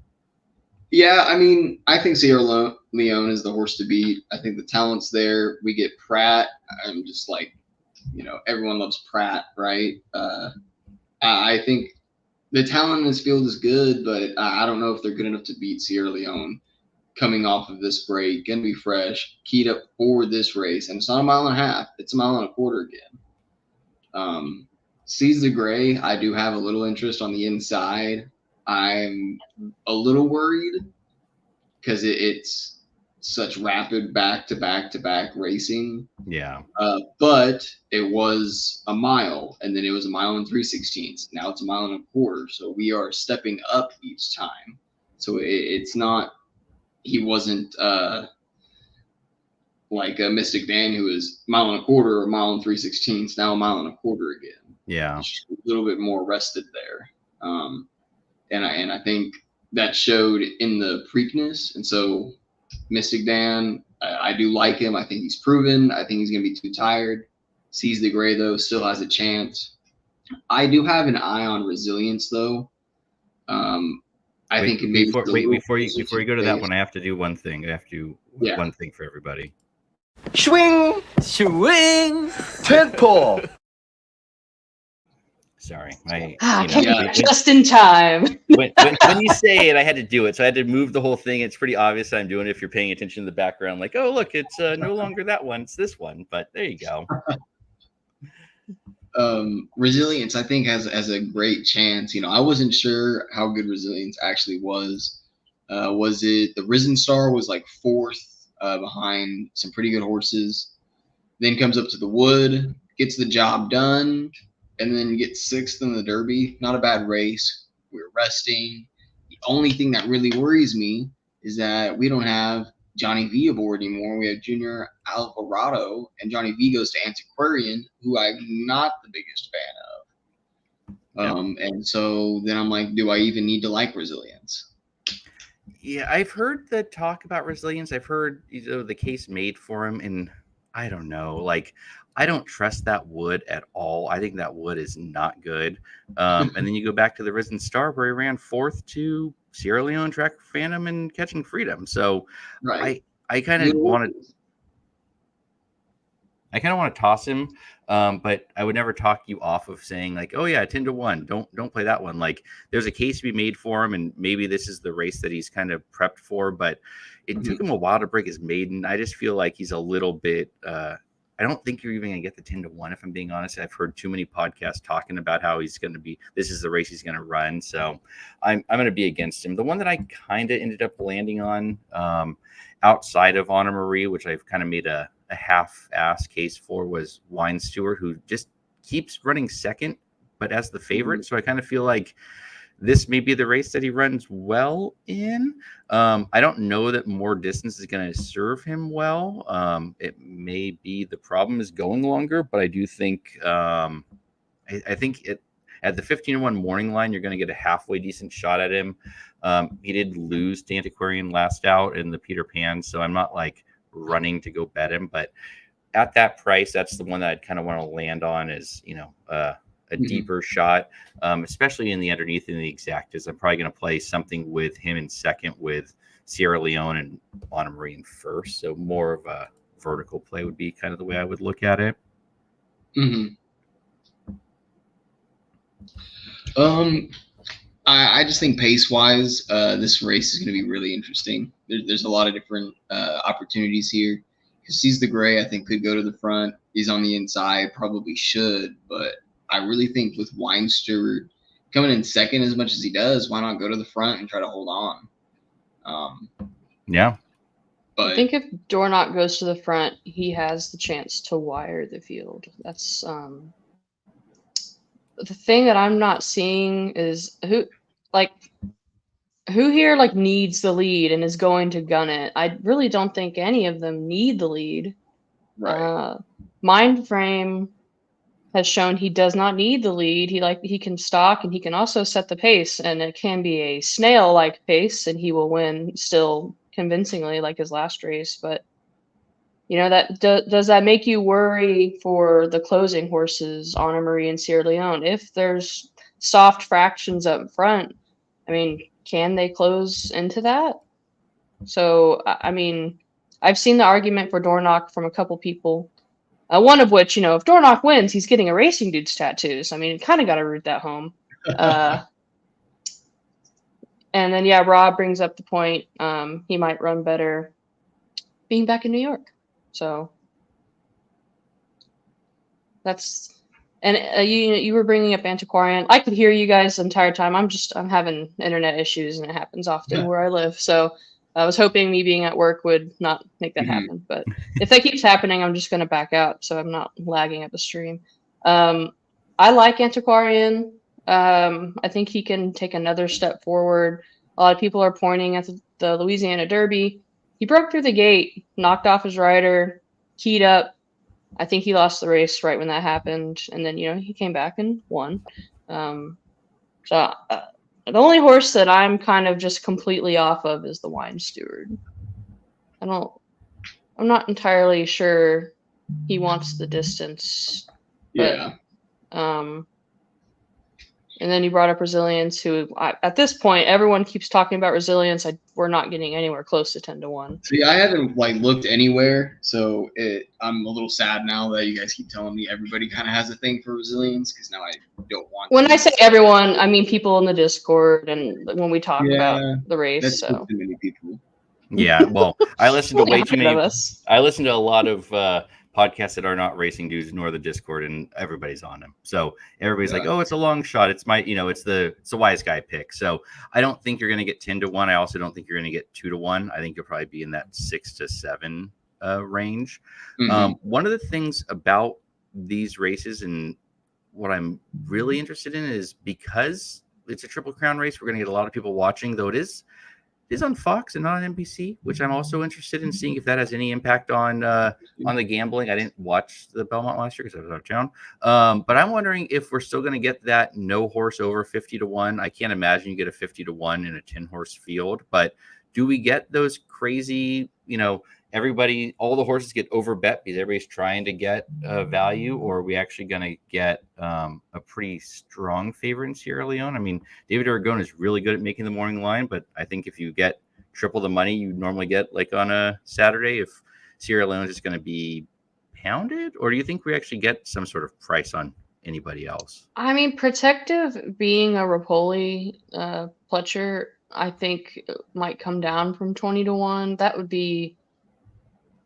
Yeah, I mean, I think Sierra Leone is the horse to beat. I think the talent's there. We get Pratt. I'm just like, everyone loves Pratt, right? I think the talent in this field is good, but I don't know if they're good enough to beat Sierra Leone coming off of this break. Going to be fresh, keyed up for this race. And it's not a mile and a half. It's a mile and a quarter again. Seize the Gray, I do have a little interest on the inside. I'm a little worried because it's such rapid back-to-back-to-back racing. Yeah. But it was a mile, and then it was a mile and 3/16. Now it's a mile and a quarter. So we are stepping up each time. So it's not – he wasn't like a Mystic Dan who was mile and a quarter or a mile and 3/16. Now a mile and a quarter again. Yeah. Just a little bit more rested there. And I think that showed in the Preakness. And so Mystic Dan, I do like him. I think he's proven. I think he's going to be too tired. Seize the Gray, though, still has a chance. I do have an eye on Resilience, though. I think maybe before you go to that one, I have to do one thing. I have to do one thing for everybody. Swing, swing, temple. Sorry, just in time. when you say it, I had to do it, so I had to move the whole thing. It's pretty obvious I'm doing it if you're paying attention to the background. Like, oh look, it's no longer that one; it's this one. But there you go. Resilience, I think, has a great chance. I wasn't sure how good Resilience actually was. Was it the Risen Star was like fourth behind some pretty good horses, then comes up to the Wood, gets the job done, and then gets sixth in the Derby. Not a bad race. We're resting. The only thing that really worries me is that we don't have Johnny V aboard anymore. We have Junior Alvarado, and Johnny V goes to Antiquarian, who I'm not the biggest fan of. And so then I'm like, do I even need to like Resilience? Yeah, I've heard the talk about Resilience. I've heard the case made for him, and I don't know. Like, I don't trust that Wood at all. I think that Wood is not good. And then you go back to the Risen Star where he ran fourth to Sierra Leone, Track Phantom, and Catching Freedom. So I kind of want to toss him, but I would never talk you off of saying like, oh yeah, 10-1. Don't play that one. Like, there's a case to be made for him, and maybe this is the race that he's kind of prepped for. But it took him a while to break his maiden. I just feel like he's a little bit. I don't think you're even going to get the 10-1, if I'm being honest. I've heard too many podcasts talking about how he's going to be, this is the race he's going to run. So I'm going to be against him. The one that I kind of ended up landing on outside of Anna Marie, which I've kind of made a half-ass case for, was Wine Stewart, who just keeps running second, but as the favorite. So I kind of feel like this may be the race that he runs well in. I don't know that more distance is going to serve him well. It may be the problem is going longer, but I do think I think at the 15-1 morning line, you're going to get a halfway decent shot at him. He did lose to Antiquarian last out in the Peter Pan, so I'm not like running to go bet him, but at that price, that's the one that I'd kind of want to land on is, a deeper shot, especially in the underneath in the exactas. I'm probably going to play something with him in second with Sierra Leone and Anna Marie in first. So more of a vertical play would be kind of the way I would look at it. I just think pace-wise, this race is going to be really interesting. There's a lot of different opportunities here. Seize the Gray, I think, could go to the front. He's on the inside, probably should, but I really think with Wine Stewart coming in second as much as he does, why not go to the front and try to hold on? But I think if Dornoch goes to the front, he has the chance to wire the field. That's the thing that I'm not seeing is who here like needs the lead and is going to gun it. I really don't think any of them need the lead. Right. Mind Frame has shown he does not need the lead. He can stalk, and he can also set the pace, and it can be a snail-like pace, and he will win still convincingly, like his last race. But that does that make you worry for the closing horses, Honor Marie and Sierra Leone? If there's soft fractions up front, I mean, can they close into that? So, I mean, I've seen the argument for Dornoch from a couple people. One of which, if Dornoch wins, he's getting a Racing Dudes tattoos. I mean, kind of got to root that home. And then, yeah, Rob brings up the point. He might run better being back in New York. So that's, and you were bringing up Antiquarian. I could hear you guys the entire time. I'm having internet issues, and it happens often where I live. So I was hoping me being at work would not make that happen. But if that keeps happening, I'm just going to back out so I'm not lagging at the stream. I like Antiquarian. I think he can take another step forward. A lot of people are pointing at the Louisiana Derby. He broke through the gate, knocked off his rider, keyed up. I think he lost the race right when that happened. And then, he came back and won. The only horse that I'm kind of just completely off of is the Wine Steward. I'm not entirely sure he wants the distance. Yeah. But, and then you brought up Resilience, who at this point everyone keeps talking about Resilience. We're not getting anywhere close to 10-1. See, I haven't looked anywhere, so I'm a little sad now that you guys keep telling me everybody kind of has a thing for Resilience, because now I don't want. When I say everyone, I mean people in the Discord and when we talk about the race. That's so too many people. Yeah, well, I listen to way too many. Of us. I listen to a lot of podcasts that are not Racing Dudes nor the Discord, and everybody's on them. So everybody's like, "Oh, it's a long shot. It's my, it's the wise guy pick." So I don't think you're going to get 10-1. I also don't think you're going to get 2-1. I think you'll probably be in that 6-7 range. One of the things about these races, and what I'm really interested in, is because it's a Triple Crown race, we're going to get a lot of people watching, though it is on Fox and not on NBC, which I'm also interested in seeing if that has any impact on the gambling. I didn't watch the Belmont last year because I was out of town. But I'm wondering if we're still going to get that no horse over 50-1. I can't imagine you get a 50-1 in a 10-horse field, but do we get those crazy, all the horses get over bet because everybody's trying to get value, or are we actually going to get a pretty strong favorite in Sierra Leone? I mean, David Aragon is really good at making the morning line, but I think if you get triple the money you normally get like on a Saturday, if Sierra Leone is just going to be pounded, or do you think we actually get some sort of price on anybody else? I mean, Protective being a Rapoli Pletcher, I think might come down from 20-1. That would be.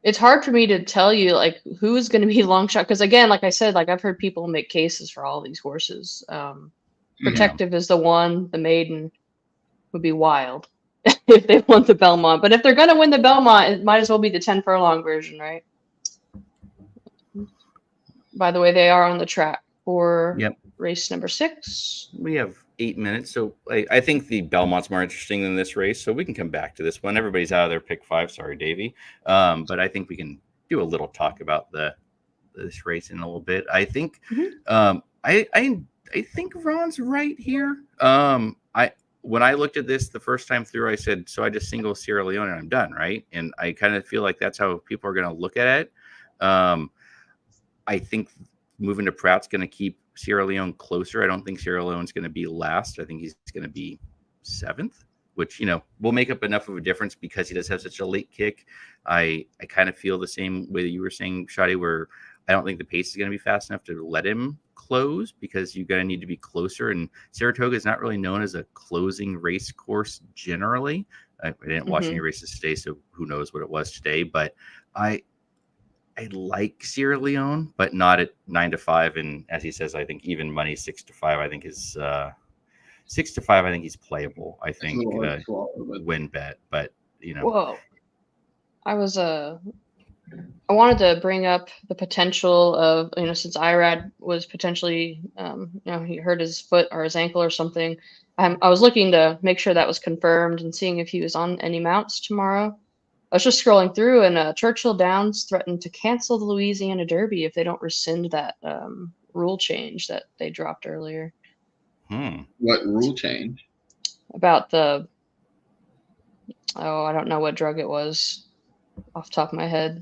It's hard for me to tell you who's going to be long shot, because again, like I said, I've heard people make cases for all these horses. Protective is the one. The Maiden would be wild if they won the Belmont. But if they're going to win the Belmont, it might as well be the 10 furlong version, right? By the way, they are on the track for race number 6. We have 8 minutes, so I think the Belmont's more interesting than this race, so we can come back to this one. Everybody's out of their pick 5. Sorry, Davey. But I think we can do a little talk about this race in a little bit. I think I think Ron's right here. When I looked at this the first time through, I said, so I just single Sierra Leone and I'm done, right? And I kind of feel like that's how people are going to look at it. I think moving to Pratt's going to keep Sierra Leone closer. I don't think Sierra Leone's going to be last. I think he's going to be 7th, which, will make up enough of a difference because he does have such a late kick. I kind of feel the same way that you were saying, Shadi, where I don't think the pace is going to be fast enough to let him close, because you're going to need to be closer. And Saratoga is not really known as a closing race course generally. I didn't watch any races today, so who knows what it was today. But I like Sierra Leone, but not at 9-5. And as he says, I think even money 6-5, I think is 6-5. I think he's playable. I think win bet, but Whoa. I wanted to bring up the potential of, since Irad was potentially, he hurt his foot or his ankle or something. I was looking to make sure that was confirmed and seeing if he was on any mounts tomorrow. I was just scrolling through, and Churchill Downs threatened to cancel the Louisiana Derby if they don't rescind that rule change that they dropped earlier. What rule change? About I don't know what drug it was off the top of my head.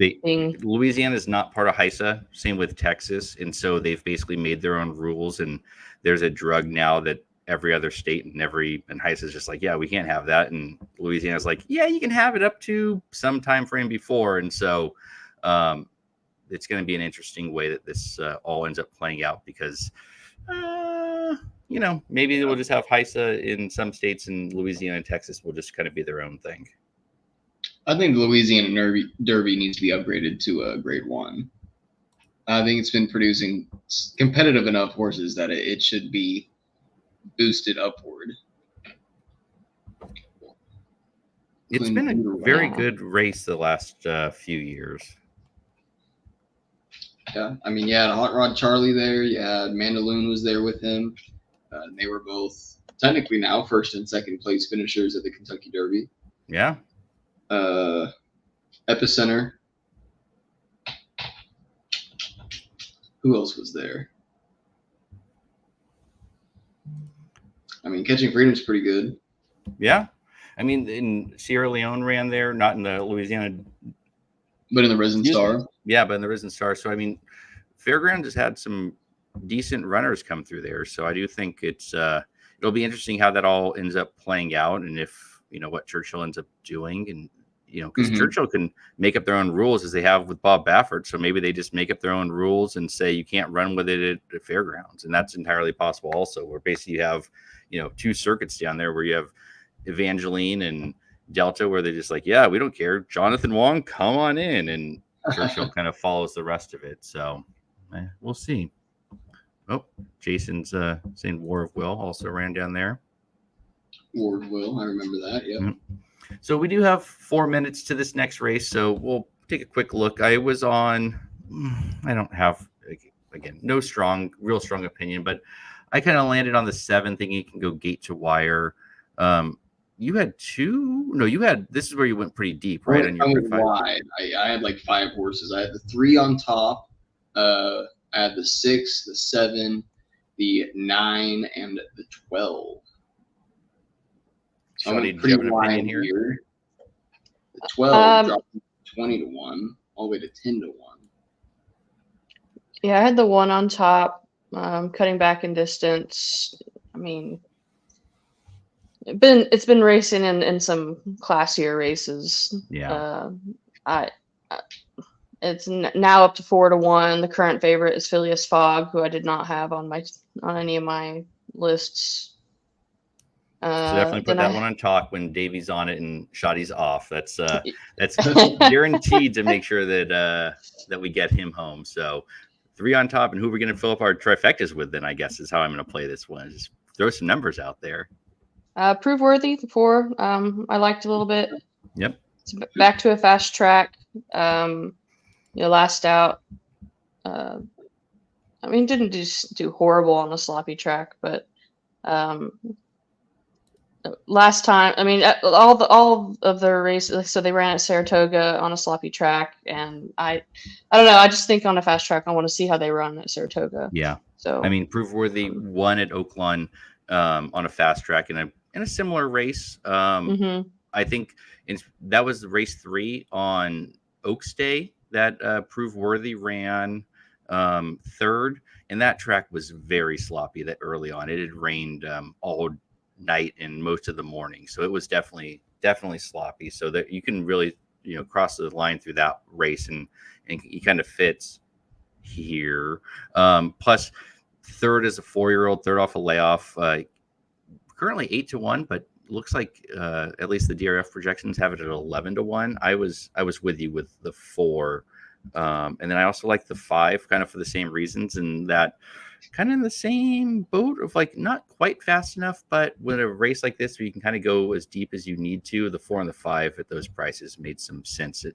Louisiana is not part of HISA, same with Texas. And so they've basically made their own rules. And there's a drug now that every other state and HISA is just like, yeah, we can't have that. And Louisiana's like, yeah, you can have it up to some time frame before. And so it's going to be an interesting way that this all ends up playing out because, maybe we'll just have HISA in some states and Louisiana and Texas will just kind of be their own thing. I think the Louisiana Derby needs to be upgraded to a grade 1. I think it's been producing competitive enough horses that it should be boosted upward. It's been a very good race the last few years. Yeah, I mean, you had Hot Rod Charlie there. You had Mandaloon was there with him. They were both technically now first and second place finishers at the Kentucky Derby. Yeah. Epicenter. Who else was there? I mean, Catching Freedom's pretty good. Yeah. I mean, in Sierra Leone ran there, not in the Louisiana. But in the Risen Star. Yeah, but in the Risen Star. So, I mean, Fairgrounds has had some decent runners come through there. So I do think it'll be interesting how that all ends up playing out and if, what Churchill ends up doing. And, because Churchill can make up their own rules as they have with Bob Baffert. So maybe they just make up their own rules and say you can't run with it at Fairgrounds. And that's entirely possible also, where basically you have, 2 circuits down there where you have Evangeline and Delta, where they're just like, yeah, we don't care. Jonathan Wong, come on in. And Churchill kind of follows the rest of it. So we'll see. Oh, Jason's saying War of Will also ran down there. War of Will, I remember that, yeah. Mm-hmm. So we do have 4 minutes to this next race, so we'll take a quick look. I don't have, again, no real strong opinion, but I kind of landed on the 7, thinking you can go gate to wire. You had 2? No, this is where you went pretty deep, right? I went wide. I had like 5 horses. I had the 3 on top. I had the 6, the 7, the 9, and the 12. So Shawty, do you have an opinion here? The 12 dropped 20 to 1, all the way to 10 to 1. Yeah, I had the 1 on top, cutting back in distance. I mean, it's been racing in some classier races. Yeah. It's now up to 4 to 1. The current favorite is Phileas Fogg, who I did not have on any of my lists. So definitely put that one on top when Davy's on it and Shotty's off. That's guaranteed to make sure that we get him home. So 3 on top, and who we're going to fill up our trifectas with, then I guess is how I'm going to play this one. Just throw some numbers out there. Prove Worthy, the 4. I liked a little bit. Yep. It's back to a fast track. Last out. Didn't just do horrible on a sloppy track, but last time, all of the races, so they ran at Saratoga on a sloppy track, and I don't know. I just think on a fast track, I want to see how they run at Saratoga. Yeah. So Prove Worthy won at Oaklawn on a fast track in a similar race. I think that was race 3 on Oaks Day that Prove Worthy ran 3rd, and that track was very sloppy that early on. It had rained all night and most of the morning, so it was definitely sloppy, so that you can really cross the line through that race, and he kind of fits here. Plus 3rd is a 4-year-old, 3rd off a layoff, currently 8 to 1, but looks like at least the DRF projections have it at 11 to 1. I was with you with the 4, and then I also like the 5 kind of for the same reasons, and that kind of in the same boat of like not quite fast enough, but with a race like this where you can kind of go as deep as you need to, the 4 and the 5 at those prices made some sense,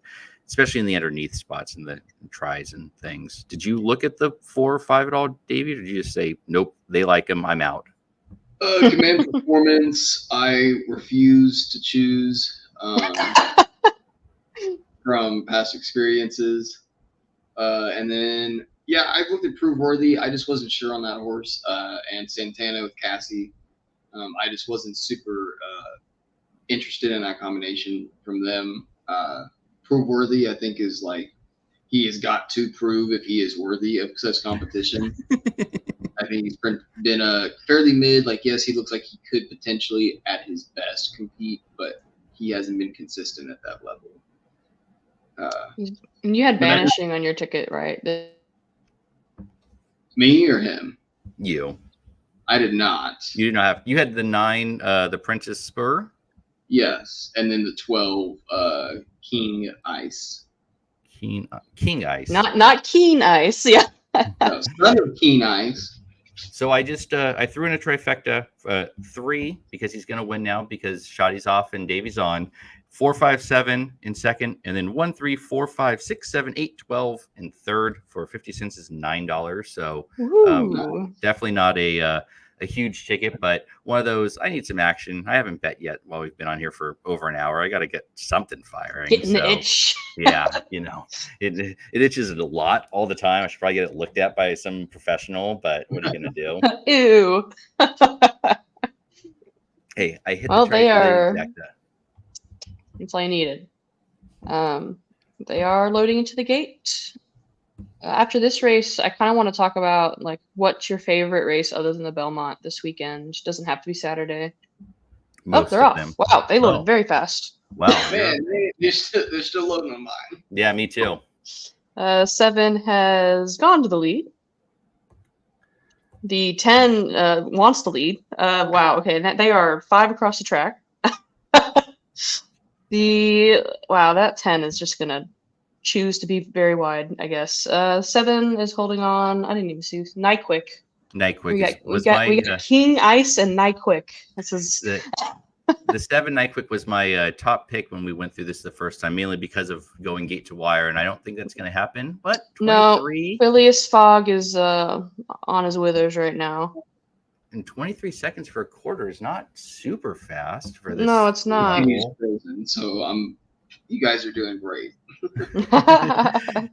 especially in the underneath spots and the tries and things. Did you look at the 4 or 5 at all, Davey, or did you just say, nope, they like them, I'm out? Command Performance, I refuse to choose from past experiences. And then Yeah, I've looked at Prove Worthy. I just wasn't sure on that horse. And Santana with Cassie. I just wasn't super interested in that combination from them. Prove Worthy, I think, is like he has got to prove if he is worthy of such competition. I think he's been a fairly mid. Like, yes, he looks like he could potentially, at his best, compete, but he hasn't been consistent at that level. And you had Vanishing on your ticket, right? Me or him? You. I did not. You did not have. You had the 9, the Princess Spur. Yes, and then the 12, King Ice. King Ice. Not Keen Ice. Yeah. No, son of Keen Ice. So I just I threw in a trifecta 3 because he's going to win now because Shoddy's off and Davey's on. 4, 5, 7 in second, and then 1, 3, 4, 5, 6, 7, 8, 12 in third for 50 cents is $9. So definitely not a huge ticket, but one of those. I need some action. I haven't bet yet while we've been on here for over an hour. I got to get something firing. Getting the itch. Yeah, it itches a lot all the time. I should probably get it looked at by some professional, but what are you gonna do? Ew. Hey, I hit Well, the they are. trifecta. That's all I needed. They are loading into the gate. After this race, I kind of want to talk about like what's your favorite race other than the Belmont this weekend. Doesn't have to be Saturday. Most they're of off. them. Wow, they loaded very fast. Wow. Man, they're still loading on mine. Yeah, me too. 7 has gone to the lead. The 10 wants to lead. Wow, okay, they are 5 across the track. That 10 is just gonna choose to be very wide, I guess. 7 is holding on. I didn't even see Nyquick. Nyquick We got King Ice and Nyquick. This is the 7 Nyquick was my top pick when we went through this the first time, mainly because of going gate to wire, and I don't think that's going to happen. But 23, no, Phileas Fogg is on his withers right now. And 23 seconds for a quarter is not super fast for this. No, it's not. So you guys are doing great.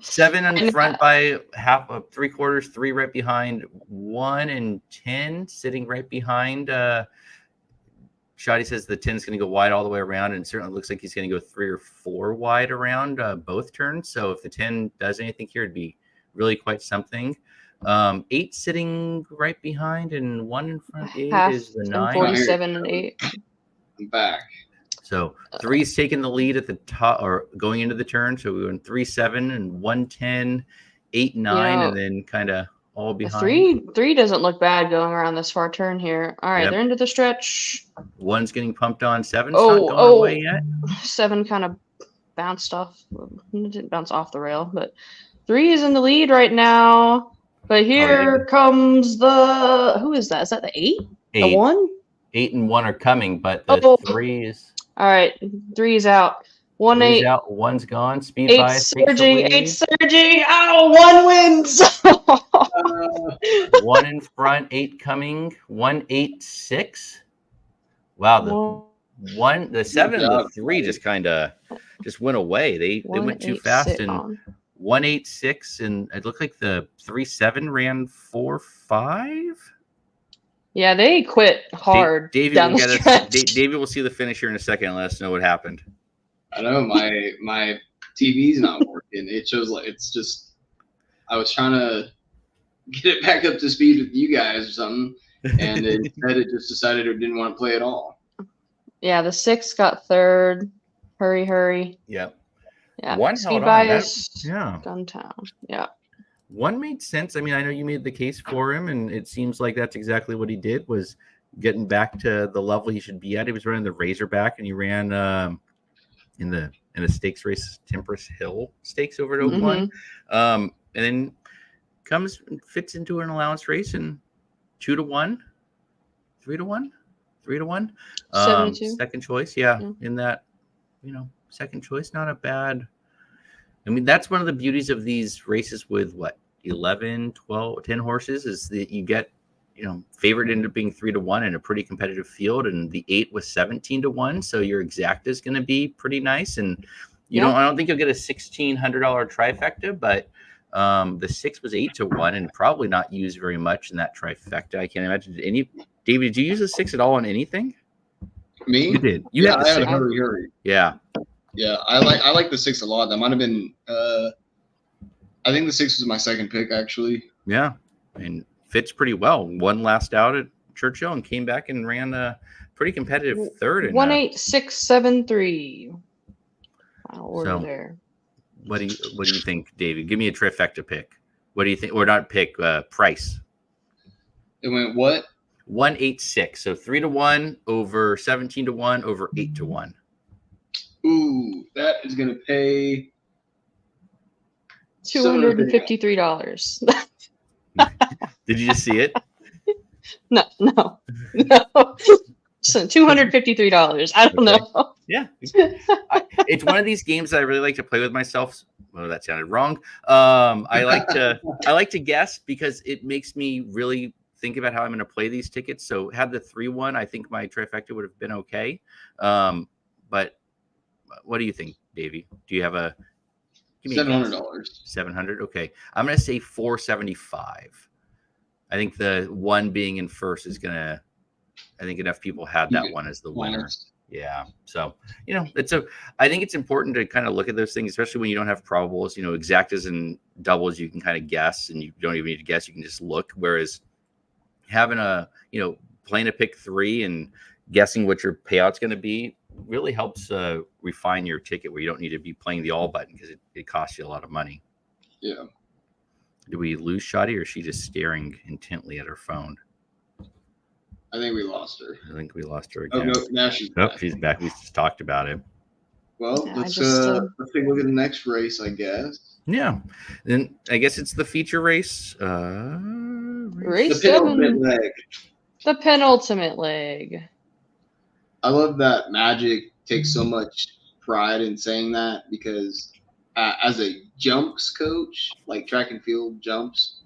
7 in front by half of 3/4, 3 right behind, 1 and 10 sitting right behind. Shoddy says the 10 is going to go wide all the way around, and it certainly looks like he's going to go 3 or 4 wide around both turns. So if the 10 does anything here, it'd be really quite something. 8 sitting right behind, and 1 in front. 8 is the 9. 47 and 8. I'm back. So 3's taking the lead at the top or going into the turn. So we went 3, 7 and 1, 10, 8, 9, and then kind of all behind. 3 doesn't look bad going around this far turn here. All right, they're into the stretch. 1's getting pumped on. 7's not going away yet. 7 kind of bounced off. It didn't bounce off the rail, but 3 is in the lead right now. But here comes the who is that? Is that the 8? 8. The 1? 8 and 1 are coming, but the 3 is. All right, 3 is out. 1, 8. Out. 1's gone. Speed 8 bias. surging. 8 surging. Oh, 1 wins. 1 in front. 8 coming. 1, 8, 6. Wow. The 7 and the 3 just kind of went away. They went too fast. And 1, 8, 6, and it looked like the 3, 7 ran 4, 5. Yeah, they quit hard. Davey will get us. Davey will see the finish here in a second and let us know what happened. I know my TV's not working. It shows like it's just. I was trying to get it back up to speed with you guys or something, and instead it just decided it didn't want to play at all. Yeah, the 6 got 3rd. Hurry. Yep. Yeah. One speed bias. Gun town. Yeah. 1 made sense. I mean, I know you made the case for him, and it seems like that's exactly what he did, was getting back to the level he should be at. He was running the Razorback, and he ran in a stakes race, Temperance Hill Stakes over at Oak One. And then fits into an allowance race and 2 to 1, 3 to 1, 3 to 1. 72. Second choice. Yeah. In that, second choice, not a bad. I mean, that's one of the beauties of these races with 11, 12, 10 horses is that you get, favored into being 3 to 1 in a pretty competitive field. And the 8 was 17 to 1. So your exacta is going to be pretty nice. And I don't think you'll get a $1,600 trifecta, but The 6 was 8-1 and probably not used very much in that trifecta. I can't imagine David, did you use the 6 at all on anything? Me? You did. You had the I had 6. a hurry. Yeah. Yeah, I like the 6 a lot. That might have been I think the 6 was my second pick actually. Yeah. And fits pretty well. Won last out at Churchill and came back and ran a pretty competitive third. 18673. Final order there. What do you think, David? Give me a trifecta pick. What do you think? Or not pick, price. It went what? 186. So 3-1 over 17-1 over 8-1. Ooh, that is gonna pay $253. Did you just see it? No. So $253. I don't know. Yeah. It's one of these games that I really like to play with myself. Oh, that sounded wrong. I like to guess because it makes me really think about how I'm going to play these tickets. So had the 3-1, I think my trifecta would have been okay. But what do you think, Davey? Do you have a $700? $700. Okay. I'm going to say 475. I think the 1 being in first is going to, I think enough people had that one as the winner. Yeah. So, I think it's important to kind of look at those things, especially when you don't have probables, exactas and doubles, you can kind of guess and you don't even need to guess. You can just look. Whereas having playing a pick 3 and guessing what your payout's going to be really helps refine your ticket where you don't need to be playing the all button because it costs you a lot of money. Yeah. Did we lose Shotty or is she just staring intently at her phone? I think we lost her. I think we lost her again. Oh, no, now she's back. She's back. We just talked about it. Well, Yeah, let's take a look at the next race, I guess. Yeah. Then I guess it's the feature race. Race The penultimate 7. leg. The penultimate leg. I love that Magic takes so much pride in saying that because as a jumps coach, like track and field jumps,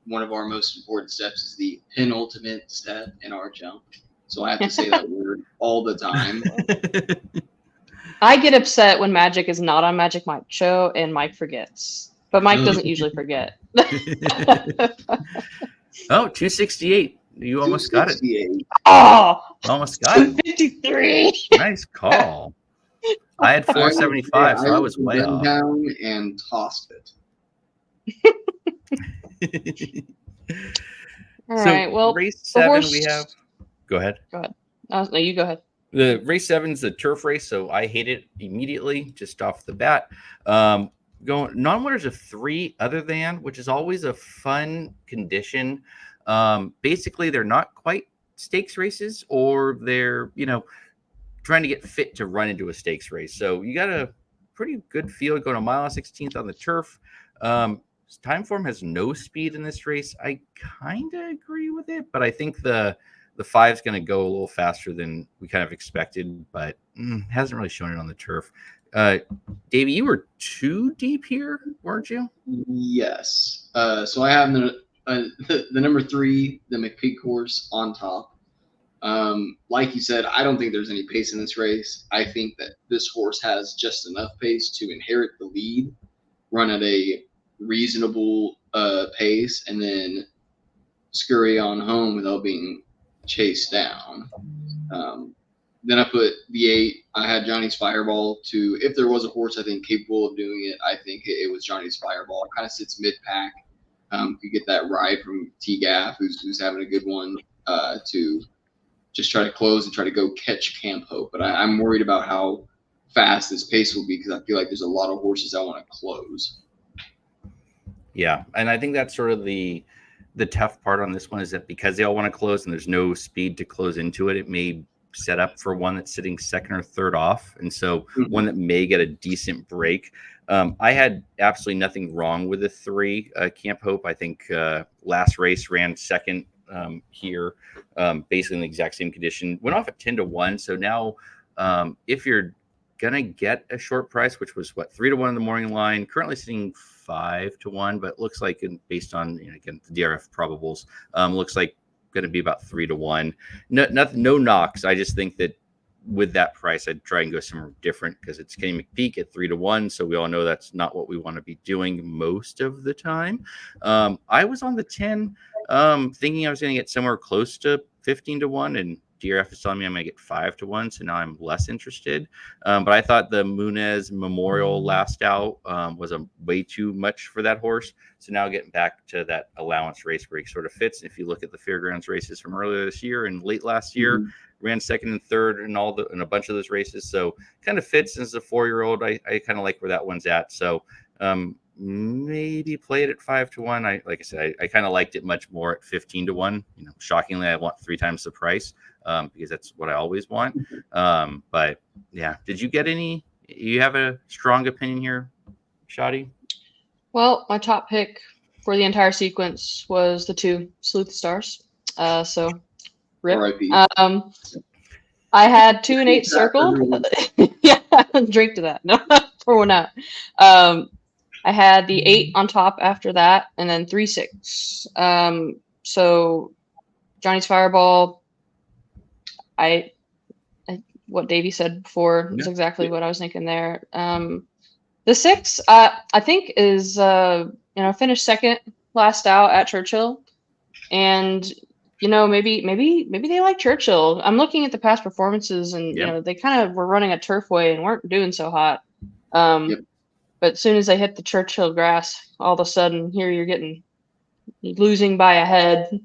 one of our most important steps is the penultimate step in our jump. So I have to say that word all the time. I get upset when Magic is not on Magic Mike's show and Mike forgets. But Mike doesn't usually forget. Oh, 268. You almost got it. Oh, Almost got it. 53. Nice call. I had 475, so I was way off. Down and tossed it. All right. Well, race 7 we have. Go ahead. No, you go ahead. The race 7 is the turf race, so I hate it immediately just off the bat. Going non-winners of 3 other than, which is always a fun condition. Basically, they're not quite stakes races, or they're trying to get fit to run into a stakes race. So you got a pretty good field going a mile and 16th on the turf. Time form has no speed in this race. I kind of agree with it, but I think the 5 is going to go a little faster than we kind of expected, but hasn't really shown it on the turf. Davey, you were 2 deep here, weren't you? Yes. So I have the number 3, the McPeak horse, on top. Like you said, I don't think there's any pace in this race. I think that this horse has just enough pace to inherit the lead, run at a reasonable pace, and then scurry on home without being chased down. Then I put the 8. I had Johnny's Fireball to, if there was a horse I think capable of doing it, I think it was Johnny's Fireball. It kind of sits mid-pack. Could get that ride from T-Gaff, who's having a good one, to just try to close and try to go catch Camp Hope. But I'm worried about how fast this pace will be because I feel like there's a lot of horses I want to close. Yeah, and I think that's sort of the tough part on this one is that because they all want to close and there's no speed to close into it, it may set up for one that's sitting second or third off. And so one that may get a decent break. I had absolutely nothing wrong with the 3 Camp Hope. I think last race ran second here, basically in the exact same condition. Went off at 10-1. So now if you're going to get a short price, which was 3-1 in the morning line, currently sitting 5-1, but looks like based on, again, the DRF probables, looks like going to be about 3-1. No knocks. I just think that with that price, I'd try and go somewhere different because it's Kenny McPeak at 3-1. So we all know that's not what we want to be doing most of the time. I was on the 10, thinking I was going to get somewhere close to 15-1, and DRF is telling me I'm going to get 5-1. So now I'm less interested. But I thought the Munez Memorial last out was a way too much for that horse. So now getting back to that allowance race where he sort of fits. If you look at the fairgrounds races from earlier this year and late last year, ran second and third in a bunch of those races. So kind of fits as a 4-year-old. I kind of like where that one's at. So maybe play it at 5-1. Like I said, I kind of liked it much more at 15-1. Shockingly, I want 3 times the price because that's what I always want. But yeah, did you get any? You have a strong opinion here, Shadi? Well, my top pick for the entire sequence was the 2 Salute the Stars. So rip. I had 2 and 8 circled. Yeah, drink to that. No, pour one out. I had the 8 on top after that, and then 3-6. So Johnny's Fireball. What Davey said before is exactly what I was thinking there. The 6, I think, is finished second last out at Churchill, and maybe they like Churchill. I'm looking at the past performances, and they kind of were running a Turfway and weren't doing so hot. But as soon as they hit the Churchill grass, all of a sudden here you're losing by a head.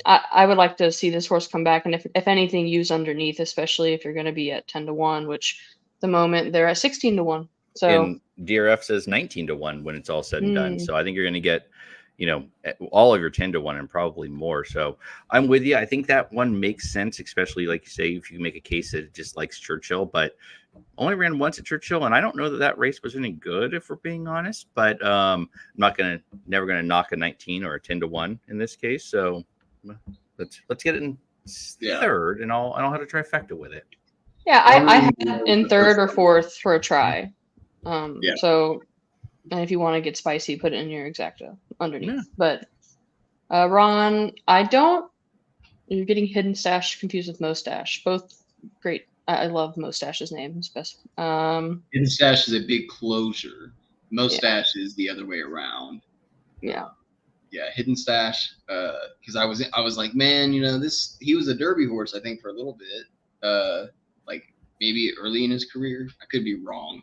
I would like to see this horse come back, and if anything, use underneath, especially if you're going to be at 10-1, which the moment they're at 16-1. So and DRF says 19-1 when it's all said and done. So I think you're going to get, all of your 10-1 and probably more. So I'm with you. I think that one makes sense, especially like you say, if you make a case that it just likes Churchill, but only ran once at Churchill. And I don't know that race was any good, if we're being honest, but I'm never going to knock a 19 or a 10-1 in this case. So let's get it in third, and I'll have to trifecta with it. Yeah, I had in third or fourth for a try. So, and if you want to get spicy, put it in your exacta underneath. Yeah. But Ron, you're getting Hidden Stash confused with Mostache. Both great. I love Mostache's name. It's best. Hidden Stash is a big closure. Mostache is the other way around. Yeah. Yeah, Hidden Stash. Because I was like, man, he was a Derby horse, I think, for a little bit. Like maybe early in his career. I could be wrong,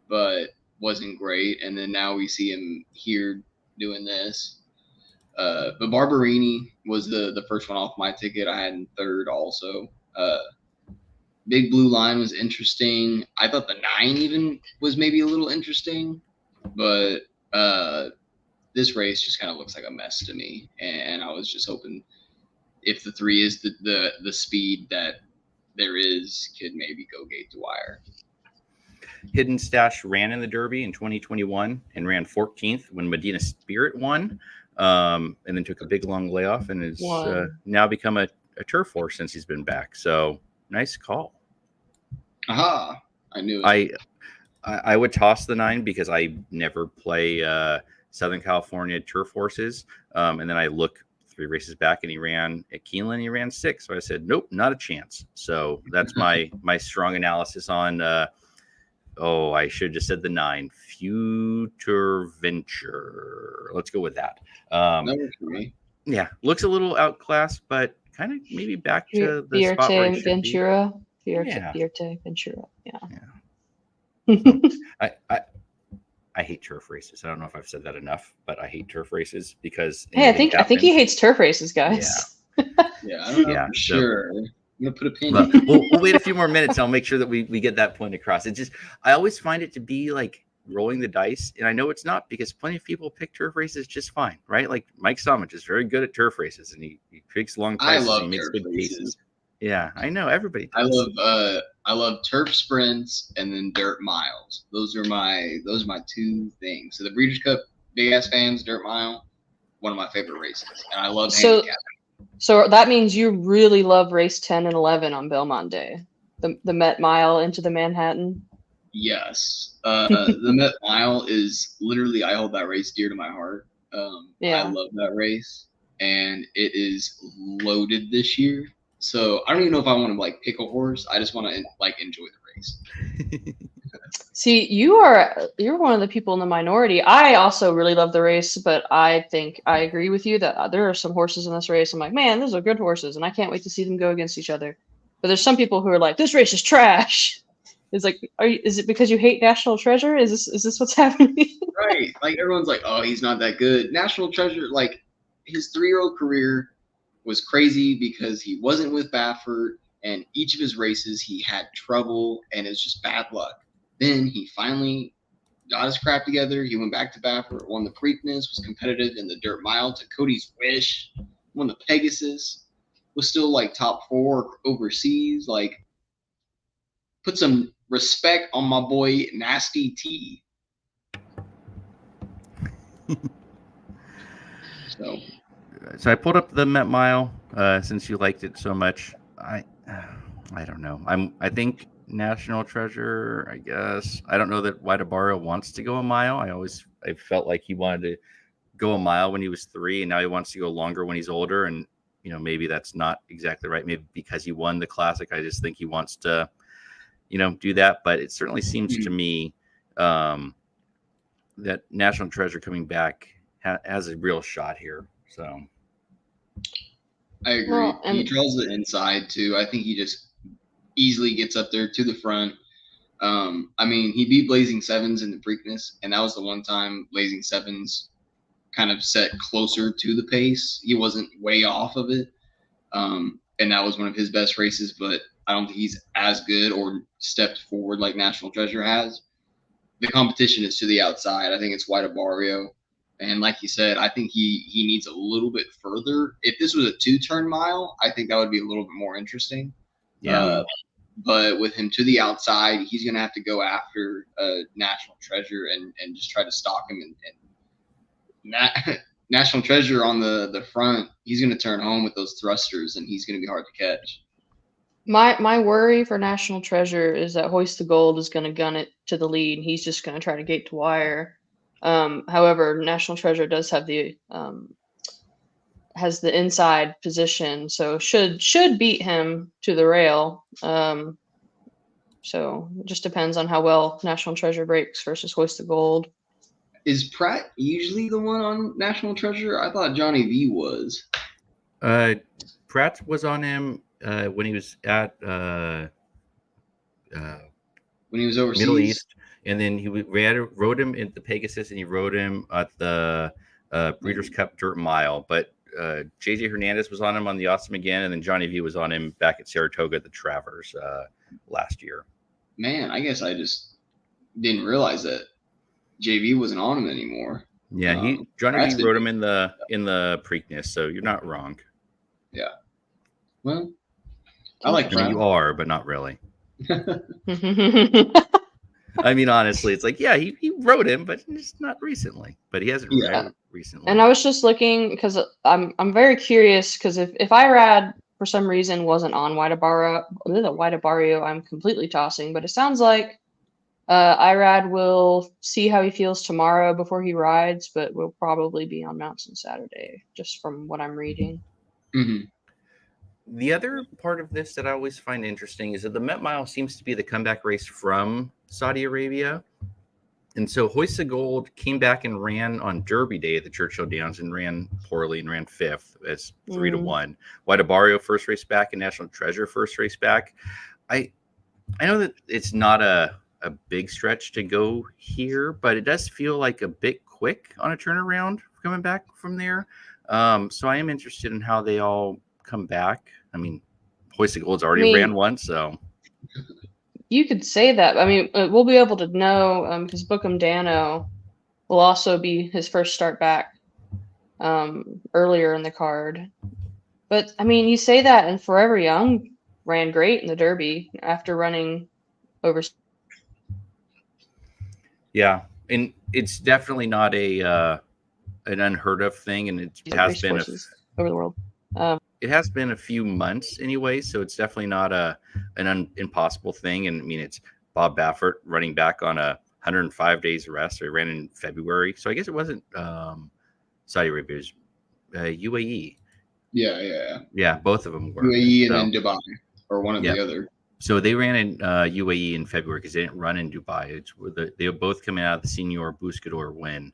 but wasn't great. And then now we see him here doing this. But Barberini was the first one off my ticket. I had in third also. Big Blue Line was interesting. I thought the 9 even was maybe a little interesting, but this race just kind of looks like a mess to me. And I was just hoping if the 3 is the speed that there is, could maybe go gate to wire. Hidden Stash ran in the Derby in 2021 and ran 14th when Medina Spirit won, and then took a big long layoff and has now become a turf horse since he's been back. So nice call. Aha! I knew it. I would toss the 9 because I never play Southern California turf horses, and then I look 3 races back and he ran at Keeneland. He ran 6, so I said nope, not a chance. So that's my strong analysis on. I should have just said the 9. Future Venture. Let's go with that. That works for me. Yeah, looks a little outclassed, but kind of maybe back to the spot where it should Ventura. be. Fierte Ventura. Yeah. So, I hate turf races. I don't know if I've said that enough, but I hate turf races because I think he hates turf races, guys. Yeah, I don't know for sure. I'm gonna put a pin. We'll wait a few more minutes. I'll make sure that we get that point across. I always find it to be like rolling the dice, and I know it's not because plenty of people pick turf races just fine, right? Like Mike Somich is very good at turf races, and he picks long prices. I love and he makes turf good races. cases. Yeah, I know everybody does. I love turf sprints and then dirt miles. Those are my 2 things. So the Breeders' Cup, big ass fans, dirt mile, one of my favorite races, and I love handicapping. So that means you really love race 10 and 11 on Belmont Day, the Met Mile into the Manhattan. Yes, the Met Mile is literally, I hold that race dear to my heart. I love that race, and it is loaded this year. So I don't even know if I want to like pick a horse. I just want to like enjoy the race. See, you're one of the people in the minority. I also really love the race, but I think I agree with you that there are some horses in this race. I'm like, man, those are good horses, and I can't wait to see them go against each other. But there's some people who are like, this race is trash. It's like, is it because you hate National Treasure? Is this what's happening? Right. Like everyone's like, oh, he's not that good. National Treasure, like his 3-year-old career was crazy because he wasn't with Baffert, and each of his races he had trouble, and it was just bad luck. Then he finally got his crap together. He went back to Baffert, won the Preakness, was competitive in the Dirt Mile to Cody's Wish, won the Pegasus, was still like top 4 overseas. Like, put some respect on my boy Nasty T. So I pulled up the Met Mile since you liked it so much. I don't know. I think National Treasure, I guess. I don't know that Waitabaro wants to go a mile. I felt like he wanted to go a mile when he was 3, and now he wants to go longer when he's older. And maybe that's not exactly right. Maybe because he won the Classic, I just think he wants to, do that. But it certainly seems to me that National Treasure coming back has a real shot here. So I agree. Well, he draws the inside too. I think he just easily gets up there to the front. I mean, he beat Blazing Sevens in the Preakness, and that was the one time Blazing Sevens kind of set closer to the pace. He wasn't way off of it, and that was one of his best races. But I don't think he's as good or stepped forward like National Treasure has. The competition is to the outside. I think it's Waitabaro. And like you said, I think he needs a little bit further. If this was a 2-turn mile, I think that would be a little bit more interesting. yeah. But with him to the outside, he's going to have to go after National Treasure and just try to stalk him. And National Treasure on the front, he's going to turn home with those thrusters, and he's going to be hard to catch. My worry for National Treasure is that Hoist the Gold is going to gun it to the lead. And he's just going to try to gate to wire. However, National Treasure does have the inside position, so should beat him to the rail. So it just depends on how well National Treasure breaks versus Hoist the Gold. Is Pratt usually the one on National Treasure? I thought Johnny V was. Pratt was on him when he was at When he was overseas. Middle East. And then he rode him in the Pegasus, and he rode him at the Breeders' Cup Dirt Mile. But JJ Hernandez was on him on the Awesome again, and then Johnny V was on him back at Saratoga at the Travers last year. Man, I guess I just didn't realize that JV wasn't on him anymore. Yeah, Johnny V rode him in the Preakness, so you're not wrong. Yeah. Well, I like I mean, you are, but not really. I mean, honestly, it's like, yeah, he wrote him, but just not recently. But he hasn't read recently. And I was just looking because I'm very curious because if Irad for some reason wasn't on Waitabaro, I'm completely tossing. But it sounds like Irad will see how he feels tomorrow before he rides, but will probably be on Mountain Saturday, just from what I'm reading. Mm-hmm. The other part of this that I always find interesting is that the Met Mile seems to be the comeback race from Saudi Arabia. And so Hoist the Gold came back and ran on Derby Day at the Churchill Downs and ran poorly and ran 5th as 3-1. Waitabaro first race back and National Treasure first race back. I know that it's not a big stretch to go here, but it does feel like a bit quick on a turnaround coming back from there. So I am interested in how they all come back. I mean, Hoist the Gold's already ran one, so you could say that. I mean, we'll be able to know because Bookham Dano will also be his first start back earlier in the card. But I mean, you say that, and Forever Young ran great in the Derby after running over. Yeah, and it's definitely not an unheard of thing, and it has been over the world. It has been a few months anyway, so it's definitely not an impossible thing. And I mean, it's Bob Baffert running back on 105 days rest. So he ran in February, so I guess it wasn't Saudi Arabia, it was UAE. Yeah. Both of them were. UAE So, and then Dubai, or one of yeah. the other. So they ran in UAE in February because they didn't run in Dubai. They were both coming out of the Senior Buscador win,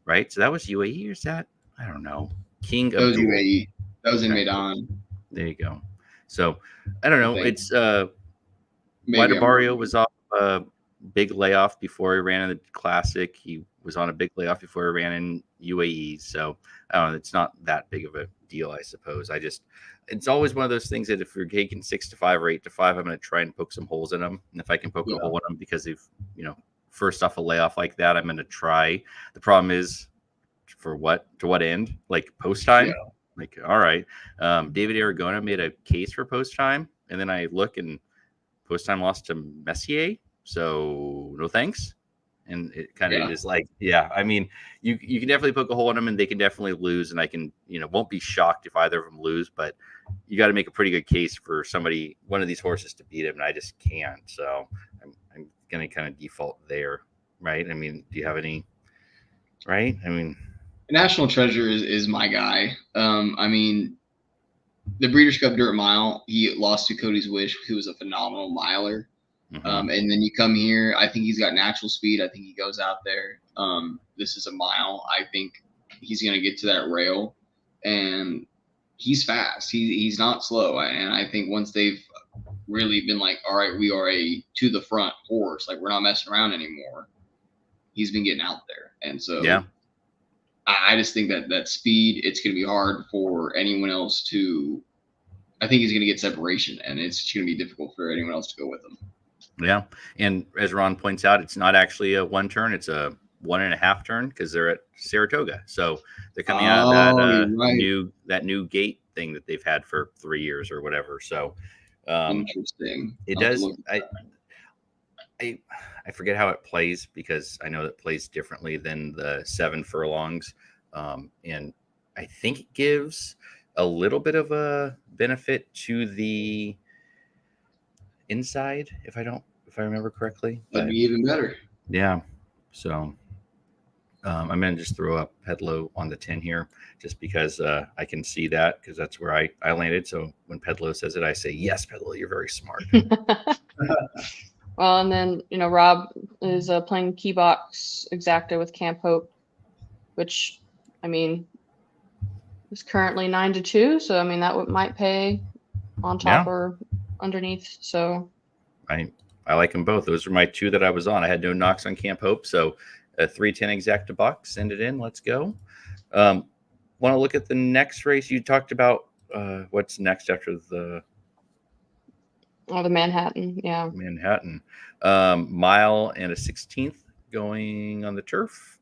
right? So that was UAE, or is that, I don't know, King That was Abdul. UAE. That was in Okay. Maidan. There you go. So I don't know. think. It's Maybe I'm Barrio wrong. was off a big layoff before he ran in the Classic. He was on a big layoff before he ran in UAE. So I don't know. It's not that big of a deal, I suppose. It's always one of those things that if you're taking 6-5 or 8-5, I'm going to try and poke some holes in them. And if I can poke a hole in them because they've, first off a layoff like that, I'm going to try. The problem is, to what end? Like post time? Yeah. Like, all right. David Aragona made a case for post time, and then I look and post time lost to Messier, so no thanks. And it kind of is like, I mean, you can definitely poke a hole in them, and they can definitely lose, and I can, won't be shocked if either of them lose, but you got to make a pretty good case for one of these horses to beat him, and I just can't. So I'm going to kind of default there, right? I mean, do you have any? Right? I mean, National Treasure is my guy. I mean, the Breeders' Cup Dirt Mile, he lost to Cody's Wish, who was a phenomenal miler. mhm. And then you come here, I think he's got natural speed. I think he goes out there. This is a mile. I think he's going to get to that rail, and he's fast. He's not slow. And I think once they've really been like, all right, we are a to the front horse, like we're not messing around anymore, he's been getting out there. And so I just think that speed, it's going to be hard for anyone else to. I think he's going to get separation, and it's going to be difficult for anyone else to go with him. Yeah, and as Ron points out, it's not actually a one turn; it's a 1.5 turn because they're at Saratoga, so they're coming out of that new gate thing that they've had for 3 years or whatever. So interesting. It does. I forget how it plays because I know that plays differently than the 7 furlongs, and I think it gives a little bit of a benefit to the inside, if I remember correctly. That'd be even better. Yeah. So I'm going to just throw up Pedlo on the 10 here just because I can see that because that's where I landed. So when Pedlo says it, I say, yes, Pedlo, you're very smart. Well, and then, Rob is playing key box exacta with Camp Hope, which, I mean, is currently 9-2. So, I mean, that might pay on top or underneath. So I like them both. Those are my 2 that I was on. I had no knocks on Camp Hope. So a 310 exacta box, send it in. Let's go. Want to look at the next race? You talked about what's next after the Manhattan. Yeah. Manhattan. Mile and a 16th going on the turf.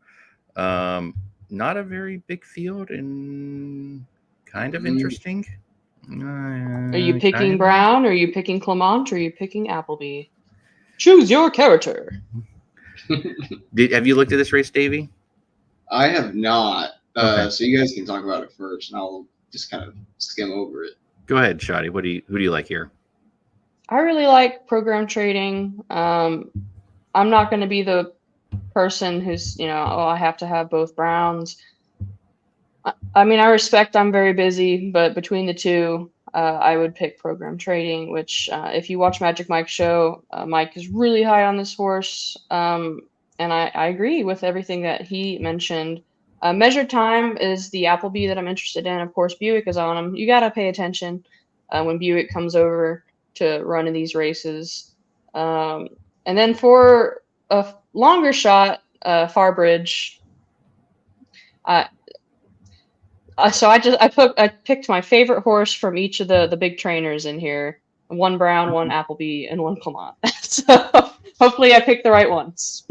Not a very big field and kind of interesting. Are you picking Brown? Or are you picking Clement? Or are you picking Appleby? Choose your character. Have you looked at this race, Davey? I have not. Okay. So you guys can talk about it first, and I'll just kind of skim over it. Go ahead, Shoddy. Who do you like here? I really like program trading. I'm not going to be the person who's, I have to have both Browns. I mean, I respect I'm very busy, but between the two, I would pick program trading, which if you watch Magic Mike's show, Mike is really high on this horse. And I agree with everything that he mentioned. Measured Time is the Appleby that I'm interested in. Of course, Buick is on him. You got to pay attention when Buick comes over to run in these races. And then for a longer shot, Farbridge. So I picked my favorite horse from each of the big trainers in here. 1 Brown, 1 Appleby, and 1 Clement. So hopefully I picked the right ones.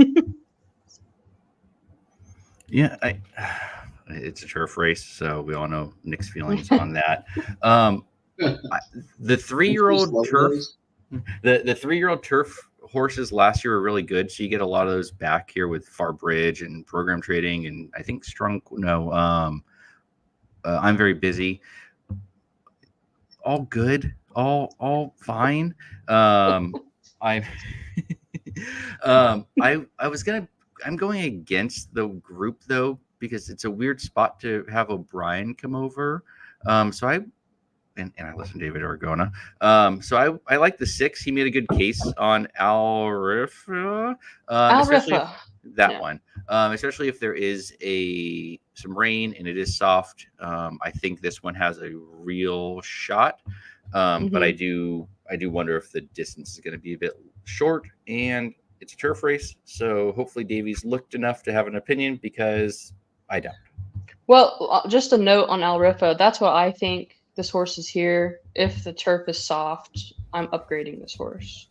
Yeah, it's a turf race, so we all know Nick's feelings on that. The 3-year-old turf, the 3-year-old turf horses last year were really good, so you get a lot of those back here with Farbridge and program trading, and I think I'm very busy. All good, all fine. I'm going against the group though because it's a weird spot to have O'Brien come over. So I listen to David Orgona. So I like the 6. He made a good case on Alrifa, especially if, Alrifa. that Yeah. one, especially if there is some rain and it is soft. I think this one has a real shot. But I do wonder if the distance is going to be a bit short, and it's a turf race. So hopefully Davies looked enough to have an opinion, because I don't. Well, just a note on Alrifa. That's what I think this horse is here. If the turf is soft, I'm upgrading this horse.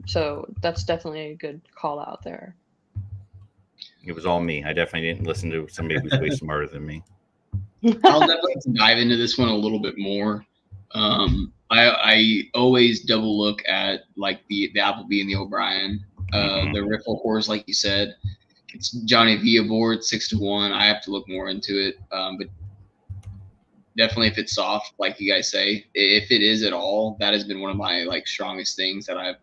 So that's definitely a good call out there. It was all me. I definitely didn't listen to somebody who's way smarter than me. I'll definitely dive into this one a little bit more. I always double look at like the Appleby and the O'Brien, the Riffle horse, like you said. It's Johnny V aboard 6-1. I have to look more into it, but definitely if it's soft, like you guys say, if it is at all, that has been one of my like strongest things that I've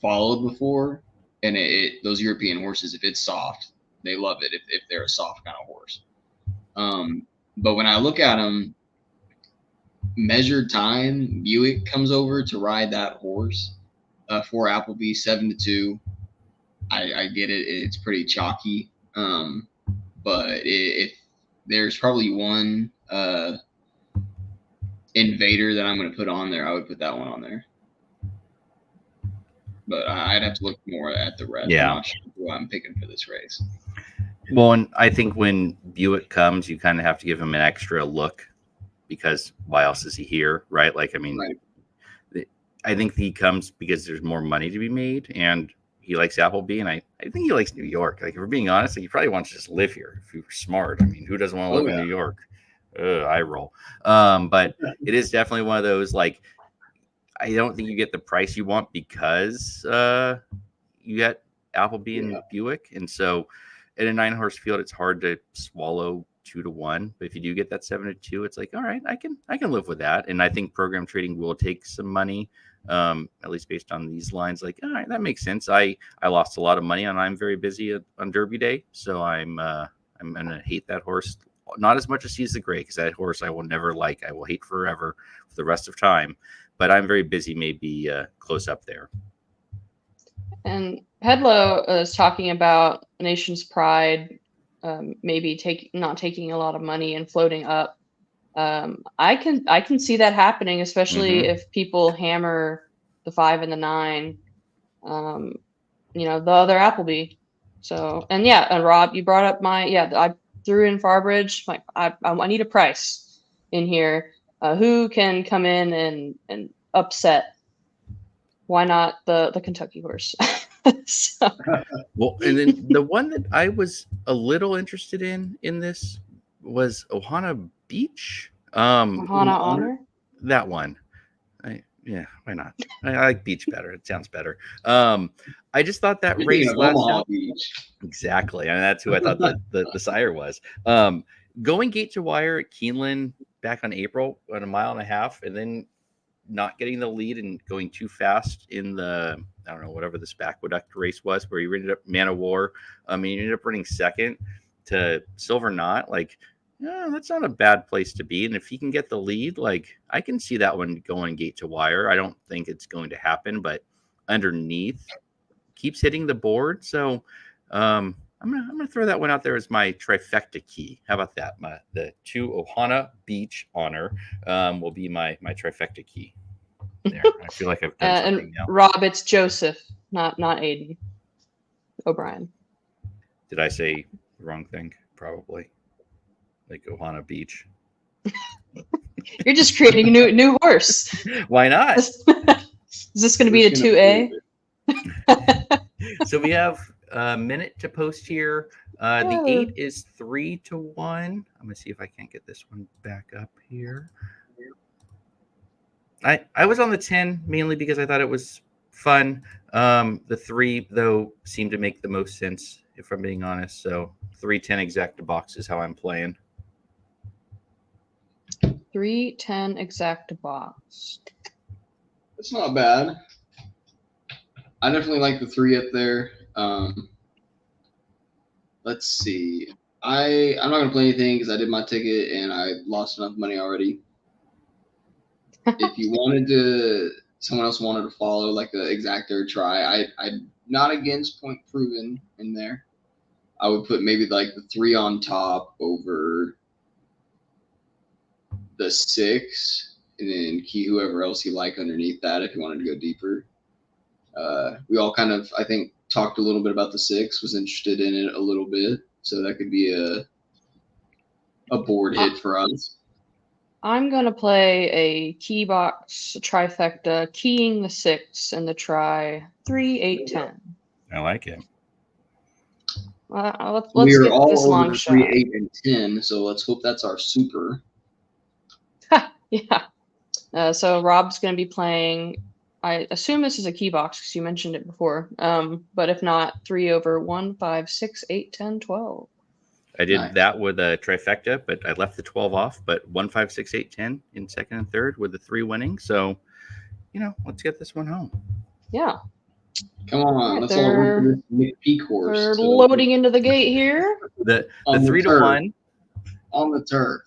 followed before. And those European horses, if it's soft, they love it. If they're a soft kind of horse. But when I look at them, measured time, Buick comes over to ride that horse for Appleby 7-2. I get it. It's pretty chalky. But if there's probably one invader that I'm going to put on there, I would put that one on there. But I'd have to look more at the rest. Yeah. I'm not sure who I'm picking for this race. Well, and I think when Buick comes, you kind of have to give him an extra look, because why else is he here, right? Like, I mean, Right. I think he comes because there's more money to be made, and he likes Appleby, and I think he likes New York. Like, if we're being honest, like, he probably wants to just live here if he were smart. I mean, who doesn't want to live in New York? I roll. But it is definitely one of those, like, I don't think you get the price you want because you get Appleby and Buick. And so in a 9-horse field, it's hard to swallow 2-1. But if you do get that 7-2, it's like, all right, I can live with that. And I think program trading will take some money, at least based on these lines. Like, all right, that makes sense. I lost a lot of money, and I'm very busy on Derby Day, so I'm gonna hate that horse. Not as much as He's the Gray, because that horse I will never like. I will hate forever for the rest of time. But I'm very busy, maybe close up there. And Hedlow is talking about Nation's Pride, maybe not taking a lot of money and floating up. I can see that happening, especially if people hammer the 5 and the 9. The other Appleby. So, and Rob, you brought up I threw in Farbridge. Like, I need a price in here. Who can come in and upset? Why not the Kentucky horse? So. Well, and then the one that I was a little interested in this was Ohana Beach. Ohana Honor? That one. Why not? I like Beach better. It sounds better. I just thought that race last out. Exactly. And that's who I thought the sire was. Going gate to wire at Keeneland back on April on 1.5 miles, and then not getting the lead and going too fast in the, I don't know, whatever this aqueduct race was, where you ended up Man of War. I mean, you ended up running second to Silver Knot. Like, that's not a bad place to be. And if he can get the lead, like, I can see that one going gate to wire. I don't think it's going to happen, but underneath keeps hitting the board. So I'm gonna throw that one out there as my trifecta key. How about that? The 2 Ohana Beach honor will be my trifecta key. There, I feel like I've done something now. Rob, it's Joseph, not Aiden O'Brien. Did I say the wrong thing? Probably. Like Ohana Beach. You're just creating a new horse. Why not? Is this going to be the 2A? So we have a minute to post here. The 8 is 3-1. I'm gonna see if I can't get this one back up here. I was on the 10 mainly because I thought it was fun. The 3 though seemed to make the most sense, if I'm being honest. So 3-10 exacta box is how I'm playing. 3-10 exacta box. It's not bad. I definitely like the 3 up there. Let's see. I'm not gonna play anything because I did my ticket and I lost enough money already. If you wanted to, someone else wanted to follow like the exactor try. I'm not against point proven in there. I would put maybe like the 3 on top over the 6, and then key whoever else you like underneath that if you wanted to go deeper. We all kind of, I think, talked a little bit about the 6, was interested in it a little bit, so that could be a board hit for us. I'm going to play a key box trifecta, keying the 6 and the try 3, 8, 10. I like it. Let's We are get all this over long 3, shot. 8, and 10, so let's hope that's our super. Yeah. So Rob's going to be playing, I assume this is a key box because you mentioned it before. But if not, 3 over 1, 5, 6, 8, 10, 12. I did Nice. that with a trifecta, but I left the 12 off. But 1, 5, 6, 8, 10 in second and third with the 3 winning. So, let's get this one home. Yeah. Come on, Right, let's all root for this McPeak horse. We're loading into the gate here. The On the 3 to turf. 1. On the turf.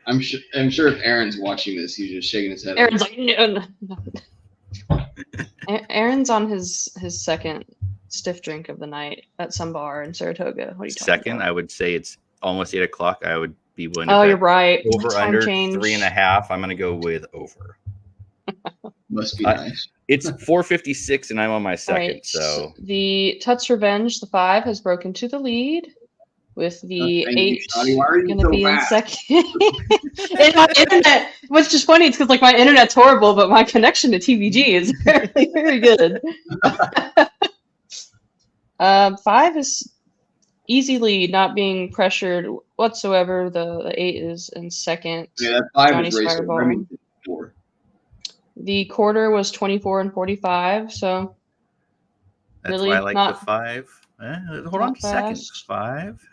I'm sure if Aaron's watching this, he's just shaking his head. Aaron's like, no. Aaron's on his second stiff drink of the night at some bar in Saratoga. What are you talking Second, about? I would say it's almost 8 o'clock. I would be willing Oh, to you're bet right. over Time under change. 3.5. I'm going to go with over. Must be nice. It's 4:56 and I'm on my second. Right. So The Tuts Revenge, the 5, has broken to the lead with the Thank you, 8 Shotty. Why are you going to so be in fast? second. And my internet, what's just funny, it's because like my internet's horrible, but my connection to TVG is very, very good. 5 is easily not being pressured whatsoever. The 8 is in second. Yeah, that 5 Johnny's is racing Fireball. Remington 4. The quarter was 24 and 45, so that's really why I like not- the 5. Hold on not a second. fast. 5.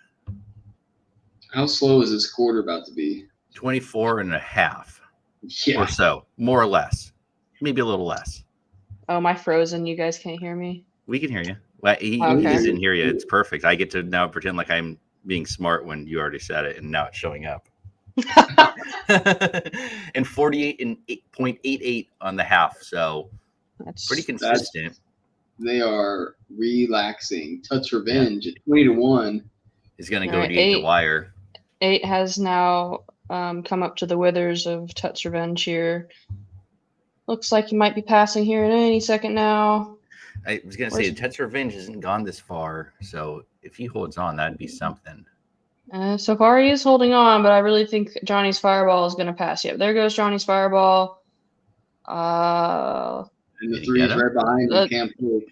How slow is this quarter about to be? 24.5 Yeah. or so, more or less. Maybe a little less. Oh, my frozen. You guys can't hear me. We can hear you. Well, he Okay. just didn't hear you. It's perfect. I get to now pretend like I'm being smart when you already said it, and now it's showing up. And 48 and 8.88 on the half, so That's pretty consistent. They are relaxing. Touch Revenge at 20 to 1. Is going to go Alright, to 8 to 8. wire. 8 has now come up to the withers of Tuts Revenge here. Looks like he might be passing here in any second now. I was going to say, Tet's Revenge hasn't gone this far, so if he holds on, that'd be something. So far he is holding on, but I really think Johnny's Fireball is going to pass. Yep, there goes Johnny's Fireball. And the Did he 3 get is him? right behind him. Can't pull.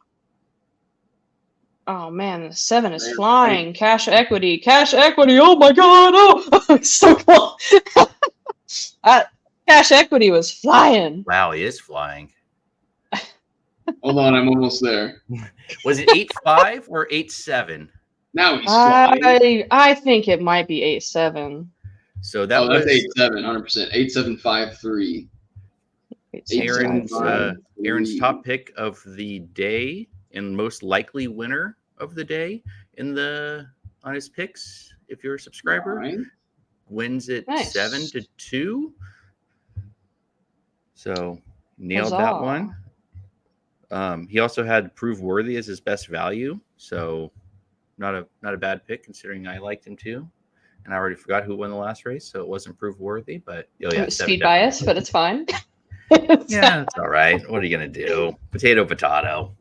Oh man, the 7 is There's flying. Cash equity. Cash equity. Oh my god. Oh, it's so cool. Cash equity was flying. Wow, he is flying. Hold on, I'm almost there. Was it 8.5 or 8.7? Now he's flying. I think it might be 8-7. So that That's was 8-7, 100%. 8-7-5-3. Aaron's top pick of the day and most likely winner of the day on his picks. If you're a subscriber, Fine. wins it Nice. 7-2. So nailed Huzzah. that one. He also had Prove Worthy as his best value, so not a bad pick considering I liked him too. And I already forgot who won the last race, so it wasn't Prove Worthy. But Speed bias, but it's fine. Yeah, it's all right. What are you gonna do? Potato. Potato.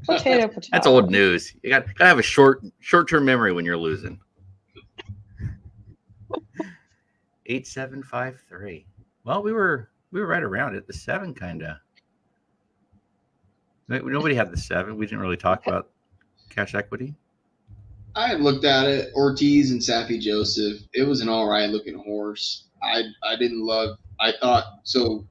That's old news. You gotta have a short-term memory when you're losing. 8-7-5-3. Well, we were right around it. The 7 kind of. Nobody had the 7. We didn't really talk about cash equity. I looked at it. Ortiz and Safi Joseph. It was an all right looking horse. I didn't love. I thought so.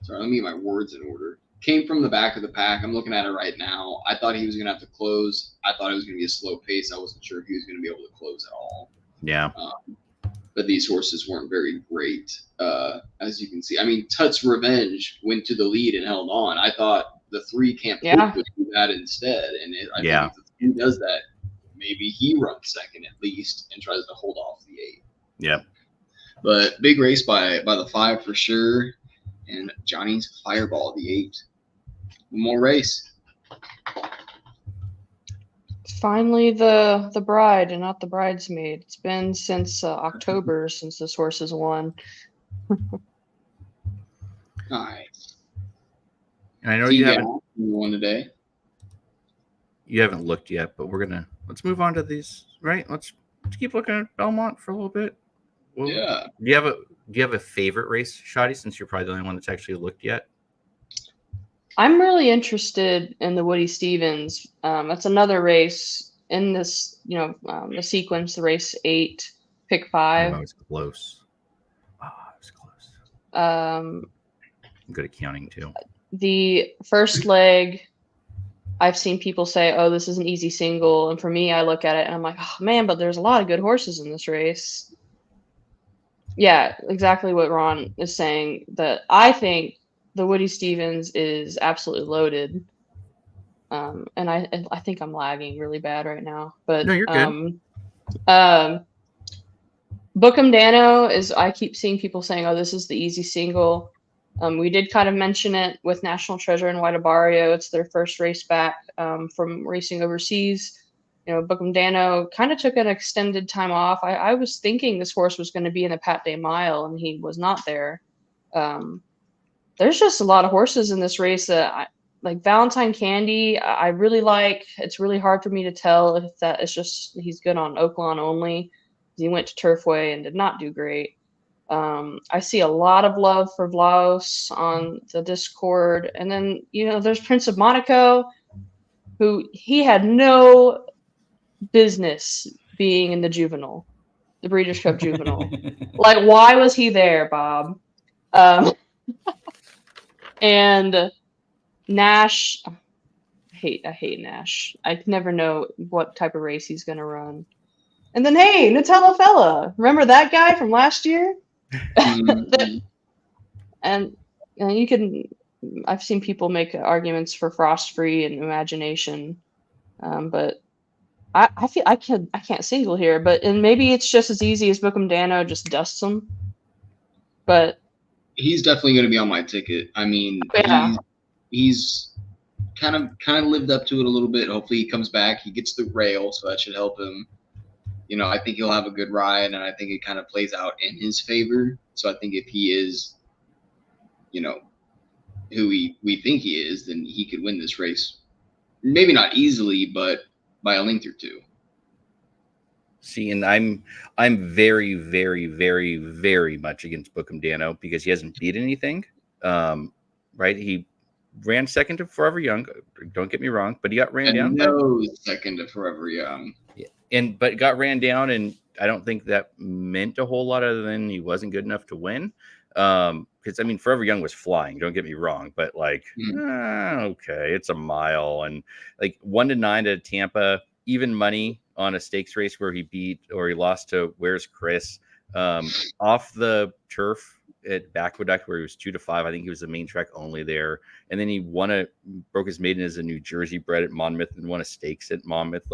Sorry, let me get my words in order. Came from the back of the pack. I'm looking at it right now. I thought he was going to have to close. I thought it was going to be a slow pace. I wasn't sure if he was going to be able to close at all. Yeah. But these horses weren't very great, as you can see. I mean, Tut's Revenge went to the lead and held on. I thought the 3 Camp Yeah. would do that instead. And I Yeah. think if the 2 does that, maybe he runs second at least and tries to hold off the 8. Yeah. But big race by the 5 for sure. And Johnny's Fireball, the 8. One more race. Finally, the bride and not the bridesmaid. It's been since October since this horse has won. Nice. And I know you haven't won today. You haven't looked yet, but let's move on to these. Right? Let's keep looking at Belmont for a little bit. Well, yeah. Do you have a favorite race, Shoddy? Since you're probably the only one that's actually looked yet. I'm really interested in the Woody Stevens. That's another race in this, the sequence, the race 8, pick 5. Oh, it was close. Oh, it was close. I'm good at counting too. The first leg, I've seen people say, "Oh, this is an easy single," and for me, I look at it and I'm like, "Oh man, but there's a lot of good horses in this race." Yeah, exactly what Ron is saying. That I think the Woody Stevens is absolutely loaded, and I think I'm lagging really bad right now. But no, you're good. Bookham Dano is. I keep seeing people saying, "Oh, this is the easy single." We did kind of mention it with National Treasure and White Barrio. It's their first race back from racing overseas. Bookham Dano kind of took an extended time off. I was thinking this horse was going to be in the Pat Day Mile, and he was not there. There's just a lot of horses in this race that like Valentine Candy. I really like. It's really hard for me to tell if that is just he's good on Oaklawn only. He went to Turfway and did not do great. I see a lot of love for Vlaos on the Discord. And then, there's Prince of Monaco, who he had no business being in the juvenile, the Breeders' Cup juvenile. Like, why was he there, Bob? And Nash, I hate Nash. I never know what type of race he's going to run. And then, hey, Nutella Fella. Remember that guy from last year? and you can, I've seen people make arguments for Frost Free and Imagination, but I feel I can't single here, and maybe it's just as easy as Bookham Dano just dusts them, but he's definitely going to be on my ticket. I mean, yeah. he's kind of lived up to it a little bit. Hopefully he comes back, he gets the rail, so that should help him. I think he'll have a good ride, and I think it kind of plays out in his favor. So I think if he is, who we think he is, then he could win this race. Maybe not easily, but by a length or two. See, and I'm very, very, very, very much against Bookham Dano because he hasn't beat anything. Right? He ran second to Forever Young. Don't get me wrong, but he got ran down. No, second to Forever Young. Yeah. But got ran down, and I don't think that meant a whole lot other than he wasn't good enough to win. Because Forever Young was flying. Don't get me wrong, but okay, it's a mile, and 1-9 to Tampa, even money on a stakes race where he lost to Where's Chris off the turf at Aqueduct where he was 2-5. I think he was the main track only there, and then he broke his maiden as a New Jersey bred at Monmouth and won a stakes at Monmouth.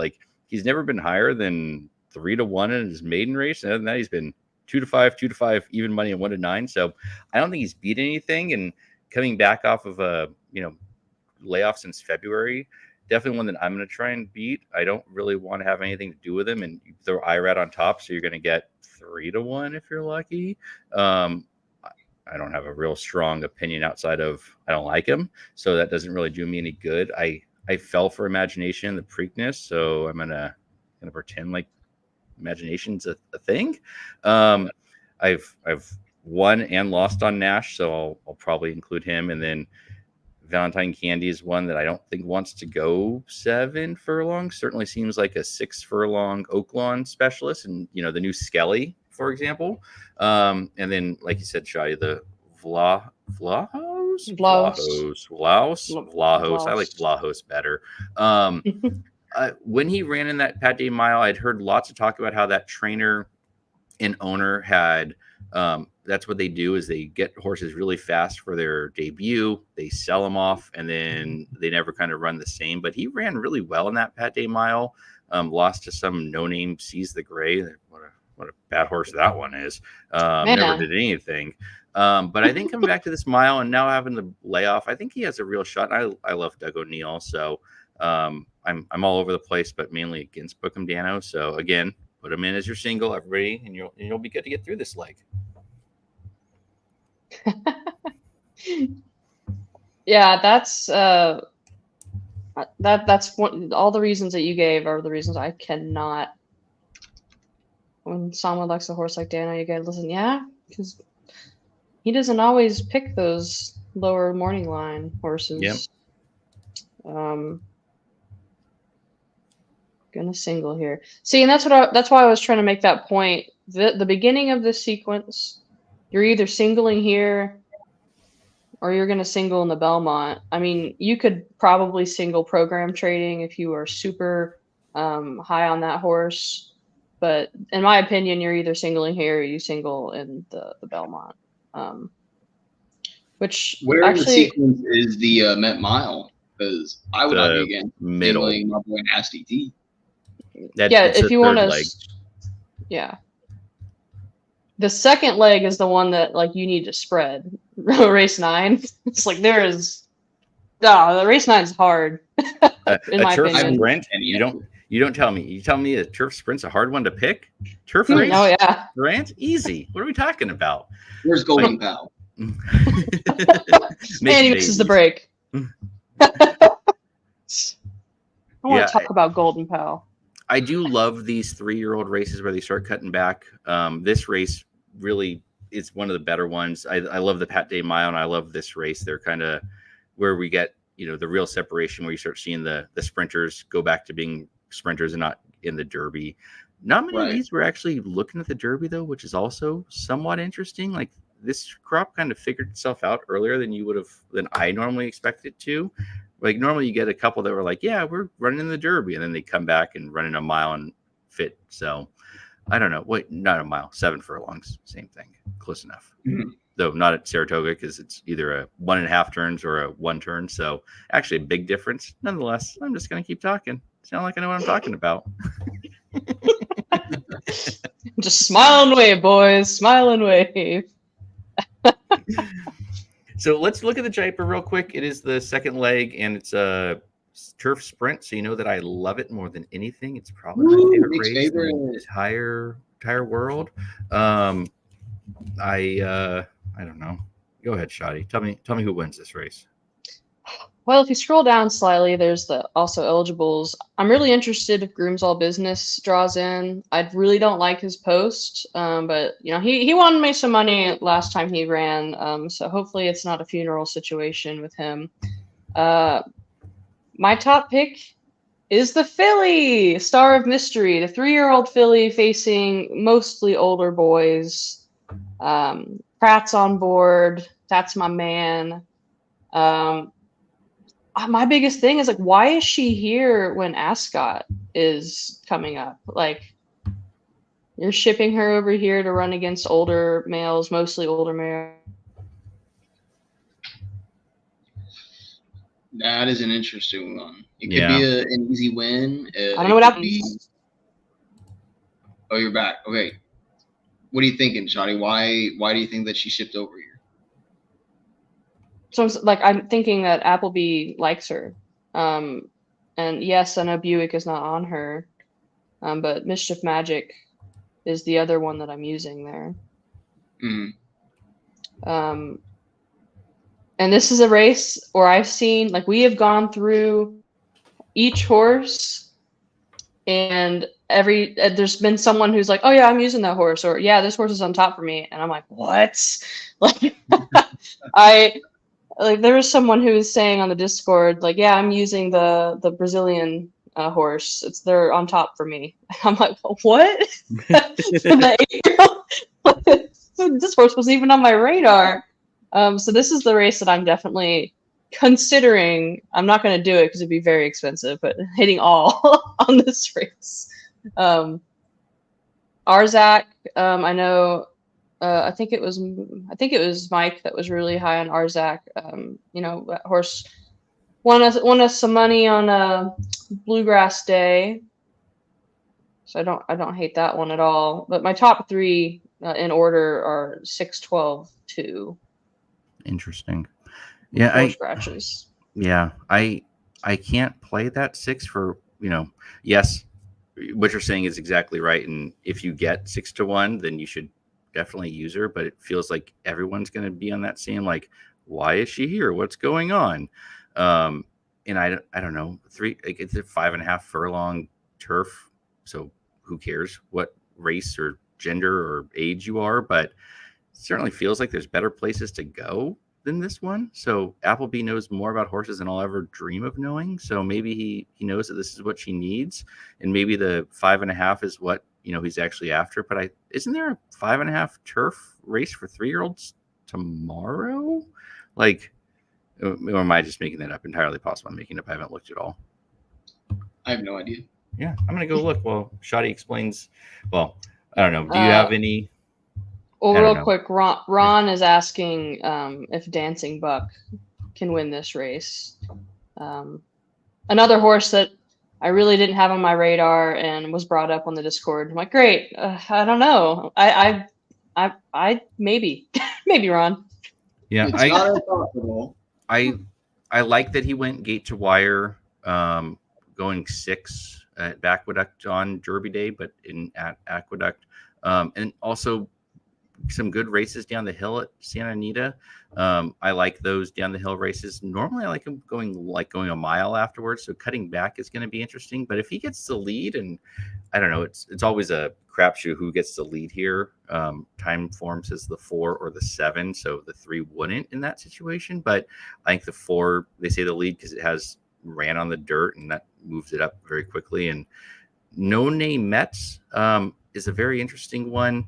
He's never been higher than 3-1 in his maiden race. And other than that, he's been 2-5, 2-5, even money, and 1-9. So I don't think he's beat anything. And coming back off of a layoff since February, definitely one that I'm going to try and beat. I don't really want to have anything to do with him, and you throw IRAD on top, so you're going to get 3-1 if you're lucky. I don't have a real strong opinion outside of I don't like him, so that doesn't really do me any good. I fell for Imagination, the Preakness, so I'm gonna pretend like Imagination's a thing. I've won and lost on Nash, so I'll probably include him. And then Valentine Candy is one that I don't think wants to go 7 furlongs. Certainly seems like a 6 furlong Oaklawn specialist, and the new Skelly, for example. And then, like you said, Shai, the Vlahos. I like Vlahos better. When he ran in that Pat Day Mile, I'd heard lots of talk about how that trainer and owner had that's what they do is they get horses really fast for their debut, they sell them off, and then they never kind of run the same. But he ran really well in that Pat Day Mile. Lost to some no-name Seize the Gray. What a bad horse that one is. Man. Never did anything. But I think coming back to this mile and now having the layoff, I think he has a real shot. I love Doug O'Neill, so I'm all over the place, but mainly against Bookham Dano. So again, put him in as your single, everybody, and you'll be good to get through this leg. Yeah, that's one. All the reasons that you gave are the reasons I cannot. When someone likes a horse like Dano, you gotta listen. Yeah, because he doesn't always pick those lower morning line horses. Yep. Gonna single here. See, and that's why I was trying to make that point. The beginning of this sequence, you're either singling here or you're going to single in the Belmont. I mean, you could probably single program trading if you were super high on that horse. But in my opinion, you're either singling here or you single in the Belmont. Which Where actually, in the sequence is the Met Mile? Because I would argue again, middle. singling my boy Nasty T. if you want to, leg. yeah. The second leg is the one that like you need to spread. Race 9. It's like the race 9 is hard. In my turf opinion. sprint, and you don't tell me. You tell me a turf sprint's a hard one to pick. Turf race, Oh yeah. sprint, easy. What are we talking about? Where's Golden Pal? And he misses the break. I want to talk about Golden Pal. I do love these 3-year-old races where they start cutting back. This race really is one of the better ones. I love the Pat Day Mile, and I love this race. They're kind of where we get, the real separation, where you start seeing the sprinters go back to being sprinters and not in the Derby. Not many of these were actually looking at the Derby, though, which is also somewhat interesting. Like, this crop kind of figured itself out earlier than I normally expect it to. Like, normally you get a couple that were like, yeah, we're running in the Derby, and then they come back and run in a mile and fit. So I don't know. Wait, not a mile, 7 furlongs, same thing, close enough. Mm-hmm. Though not at Saratoga, because it's either a 1.5 turns or a 1 turn. So actually a big difference. Nonetheless, I'm just going to keep talking. Sound like I know what I'm talking about. Just smile and wave, boys. Smile and wave. So let's look at the Jaipur real quick. It is the second leg, and it's a turf sprint. So you know that I love it more than anything. It's probably my favorite race in the entire world. I don't know. Go ahead, Shoddy. Tell me who wins this race. Well, if you scroll down slightly, there's the also eligibles. I'm really interested if Grooms All Business draws in. I really don't like his post, but he won me some money last time he ran. So hopefully it's not a funeral situation with him. My top pick is the filly, Star of Mystery, the 3-year-old filly facing mostly older boys. Pratt's on board. That's my man. My biggest thing is, like, why is she here when Ascot is coming up? Like, you're shipping her over here to run against older males, mostly older males. That is an interesting one. It could be an easy win. I don't know what happens. Oh, you're back. Okay. What are you thinking, Shotty? Why do you think that she shipped over here? So I'm thinking that Appleby likes her. And yes, I know Buick is not on her. But Mischief Magic is the other one that I'm using there. Mm-hmm. And this is a race where I've seen, like, we have gone through each horse, and there's been someone who's like, oh yeah, I'm using that horse, or yeah, this horse is on top for me, and I'm like, what? Like, there was someone who was saying on the Discord, like, yeah, I'm using the Brazilian horse. They're on top for me. I'm like, what? This horse wasn't even on my radar. So this is the race that I'm definitely considering. I'm not going to do it because it'd be very expensive, but hitting all on this race. Arzak, I know. I think it was Mike that was really high on Arzak. That horse won us some money on a Bluegrass Day. So I don't hate that one at all. But my top 3 in order are 6, 12, 2. Interesting. Yeah, 4 scratches. Yeah, I can't play that 6 for, yes, what you're saying is exactly right. And if you get 6 to 1, then you should definitely use her. But it feels like everyone's going to be on that same, like, why is she here? What's going on? And I don't know, it's a 5.5 furlong turf. So who cares what race or gender or age you are? But it certainly feels like there's better places to go than this one. So Appleby knows more about horses than I'll ever dream of knowing. So maybe he knows that this is what she needs, and maybe the 5.5 is what he's actually after. But isn't there a 5.5 turf race for 3-year-olds tomorrow? Like, or am I just making that up? Entirely possible. I'm making it up. I haven't looked at all. I have no idea. Yeah, I'm gonna go look while Shadi explains. Well, I don't know. Do you have any? Well, real quick, Ron is asking if Dancing Buck can win this race. Another horse that I really didn't have on my radar and was brought up on the Discord. I'm like, great. I don't know. I maybe Ron. Yeah, it's not impossible. I like that he went gate to wire, going 6 at Aqueduct on Derby Day, but at Aqueduct, and also some good races down the hill at Santa Anita. I like those down the hill races. Normally I like him going a mile afterwards. So cutting back is going to be interesting, but if he gets the lead, and I don't know, it's always a crapshoot who gets the lead here. Time form says the 4 or the 7. So the 3 wouldn't in that situation, but I think the 4, they say the lead because it ran on the dirt and that moves it up very quickly. And No Name Mets is a very interesting one.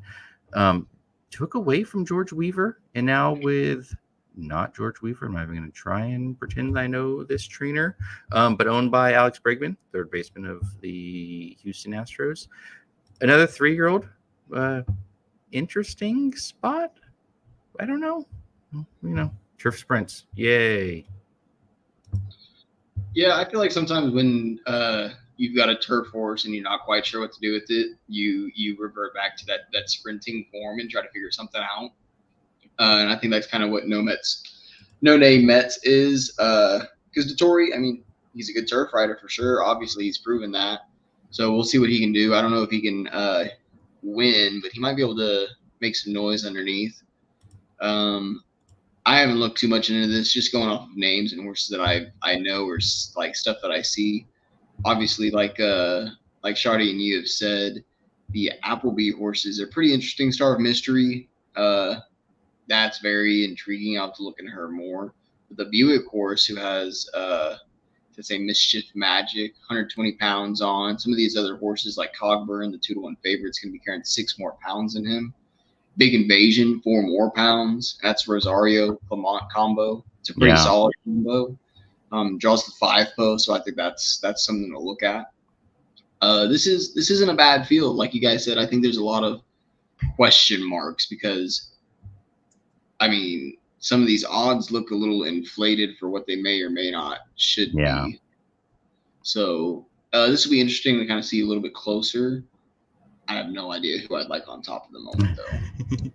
Took away from George Weaver, and now with not George Weaver, I'm not even going to try and pretend I know this trainer, but owned by Alex Bregman, third baseman of the Houston Astros. Another 3-year-old, interesting spot. I don't know. Turf sprints. Yay. Yeah, I feel like sometimes when you've got a turf horse and you're not quite sure what to do with it, you revert back to that sprinting form and try to figure something out. And I think that's kind of what No Name Mets is. Because Dettori, I mean, he's a good turf rider for sure. Obviously, he's proven that. So we'll see what he can do. I don't know if he can win, but he might be able to make some noise underneath. I haven't looked too much into this, just going off of names and horses that I know or like stuff that I see. Obviously, like Shardy and you have said, the Appleby horses are pretty interesting. Star of Mystery, that's very intriguing. I'll have to look into her more. But the Buick horse, who has let's say Mischief Magic, 120 pounds on. Some of these other horses like Cogburn, the 2-to-1 favorite's going to be carrying 6 more pounds than him. Big Invasion, 4 more pounds. That's Rosario Clement combo. It's a pretty solid combo. Draws the 5 post, so I think that's something to look at. This isn't a bad field, like you guys said. I think there's a lot of question marks because, I mean, some of these odds look a little inflated for what they may or may not should be. So this will be interesting to kind of see a little bit closer. I have no idea who I'd like on top of the moment, though.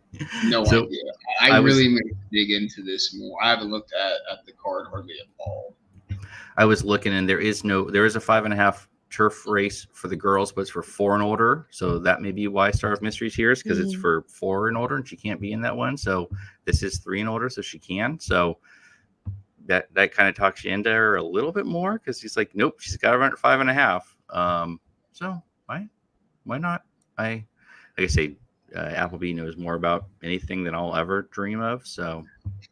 No idea. I really need to dig into this more. I haven't looked at the card hardly at all. I was looking, and there is a 5.5 turf race for the girls, but it's for 4 and older. So that may be why Star of Mysteries here is because it's for 4 and older, and she can't be in that one. So this is 3 and older, so she can. So that kind of talks you into her a little bit more because he's like, nope, she's got to run at 5.5. So why not? Like I say, Appleby knows more about anything than I'll ever dream of. So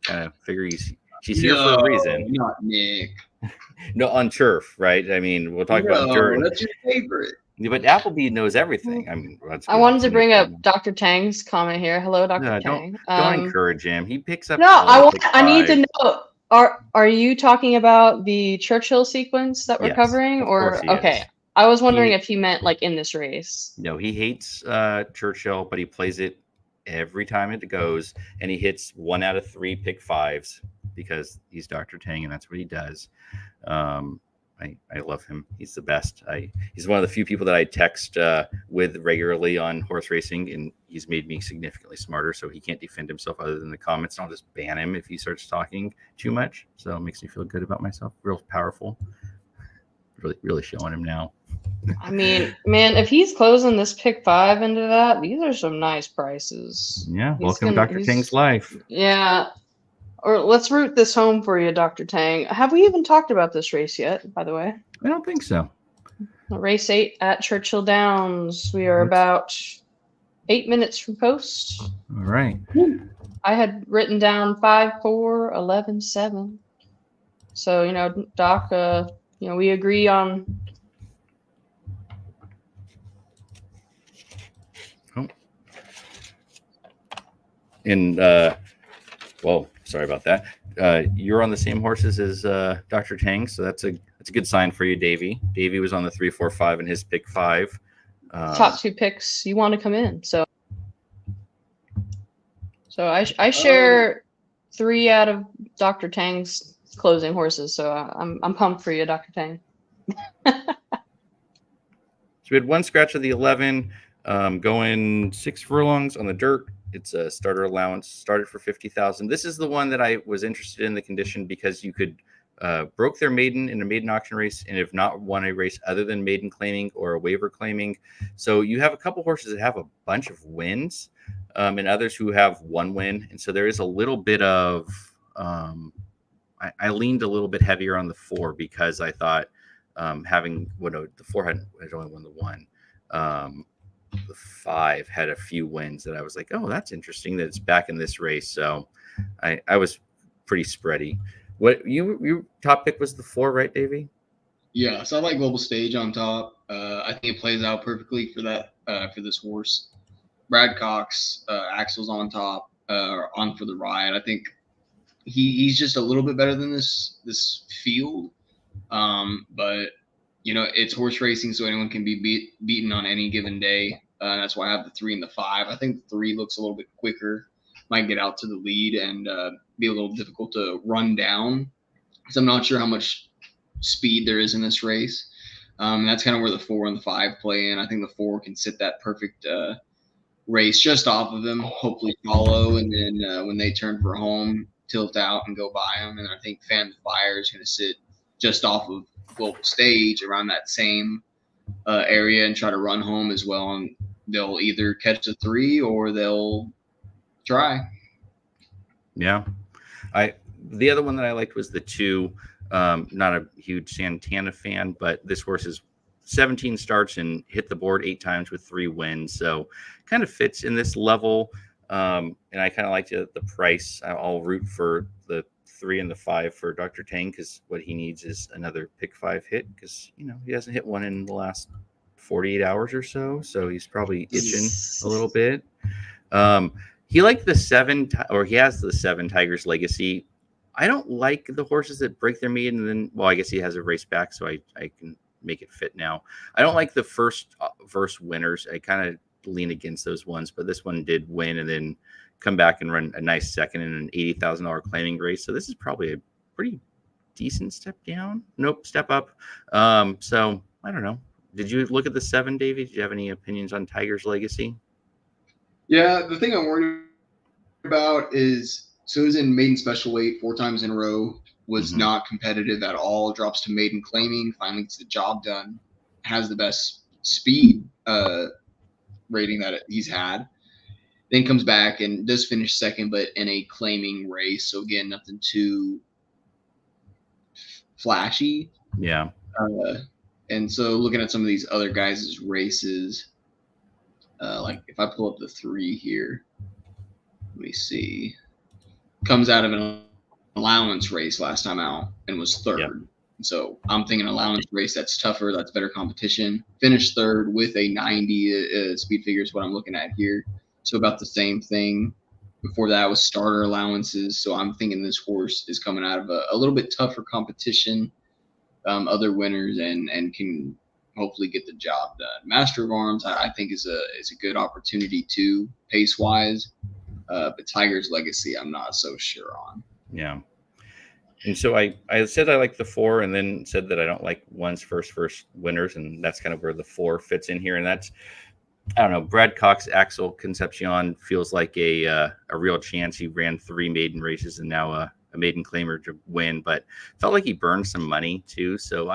kind of figure she's here for a reason. Not Nick. No, on turf, right? I mean, we'll talk about turf. That's your favorite. Yeah, but Appleby knows everything. I mean, I wanted to bring up Dr. Tang's comment here. Hello, Dr. Tang. Don't encourage him. He picks up. No, I need to know. Are you talking about the Churchill sequence that we're covering, or okay? Is. I was wondering if he meant like in this race. No, he hates Churchill, but he plays it every time it goes, and he hits 1 out of 3 pick 5s because he's Dr. Tang, and that's what he does. I I love him. He's the best. He's one of the few people that I text with regularly on horse racing, and he's made me significantly smarter. So he can't defend himself other than the comments. And I'll just ban him if he starts talking too much. So it makes me feel good about myself. Real powerful. Really showing him now. I mean, man, if he's closing this pick 5 into that, these are some nice prices. Yeah, welcome Dr. Tang's life. Yeah. Or let's root this home for you, Dr. Tang. Have we even talked about this race yet, by the way? I don't think so. Race 8 at Churchill Downs. We are about 8 minutes from post. All right. I had written down 5-4, 11-7. So, Doc, we agree on. Oh. And, well, sorry about that. You're on the same horses as Dr. Tang, so that's a good sign for you, Davey. Davey was on the 3-4-5 in his pick 5. Top 2 picks, you want to come in. So I share 3 out of Dr. Tang's closing horses, so I'm pumped for you, Dr. Tang. So we had one scratch of the 11, going 6 furlongs on the dirt. It's a starter allowance, started for 50,000. This is the one that I was interested in the condition because you could broke their maiden in a maiden auction race and have not won a race other than maiden claiming or a waiver claiming. So you have a couple horses that have a bunch of wins and others who have 1 win. And so there is a little bit of, I leaned a little bit heavier on the 4 because I thought the 4 had only won the 1. The 5 had a few wins that I was like, oh, that's interesting that it's back in this race. So I was pretty spready. What your top pick was the 4, right, Davey? Yeah, so I like Global Stage on top. I think it plays out perfectly for that for this horse. Brad Cox, Axel's on top, on for the ride. I think he's just a little bit better than this field, but it's horse racing, so anyone can be beaten on any given day. That's why I have the 3 and the 5. I think the 3 looks a little bit quicker, might get out to the lead and be a little difficult to run down because I'm not sure how much speed there is in this race. That's kind of where the 4 and the 5 play in. I think the 4 can sit that perfect race just off of him, hopefully follow, and then when they turn for home, tilt out and go by him. And I think Fan the Fire is going to sit just off of Global Stage around that same area and try to run home as well. And they'll either catch the 3 or they'll try. Yeah. The other one that I liked was the 2. Not a huge Santana fan, but this horse is 17 starts and hit the board 8 times with 3 wins. So kind of fits in this level. And I kind of liked the price. I'll root for the 3 and the 5 for Dr. Tang because what he needs is another pick 5 hit because, he hasn't hit one in the last 48 hours or so. So he's probably itching a little bit. He liked the 7, or he has the 7 Tigers Legacy. I don't like the horses that break their maiden and then, well, I guess he has a race back, so I can make it fit now. I don't like the first verse winners. I kind of lean against those ones, but this one did win and then come back and run a nice second in an $80,000 claiming race. So this is probably a pretty decent step down. Nope, step up. So I don't know. Did you look at the 7, Davey? Did you have any opinions on Tigers Legacy? Yeah, the thing I'm worried about is so he's in maiden special weight 4 times in a row, was not competitive at all, drops to maiden claiming, finally gets the job done, has the best speed rating that he's had, then comes back and does finish second, but in a claiming race. So again, nothing too flashy. Yeah. And so looking at some of these other guys' races, like if I pull up the 3 here, let me see. Comes out of an allowance race last time out and was 3rd. Yep. So I'm thinking allowance race that's tougher, that's better competition. Finished 3rd with a 90 speed figure is what I'm looking at here. So about the same thing. Before that was starter allowances. So I'm thinking this horse is coming out of a little bit tougher competition, other winners, and can hopefully get the job done. Master of Arms, I think is a good opportunity too, pace wise. But Tiger's Legacy, I'm not so sure on. Yeah. And so I said I like the 4, and then said that I don't like one's first winners, and that's kind of where the 4 fits in here. And that's, I don't know, Brad Cox, Axel Concepcion feels like a real chance. He ran 3 maiden races and now a maiden claimer to win, but felt like he burned some money too. So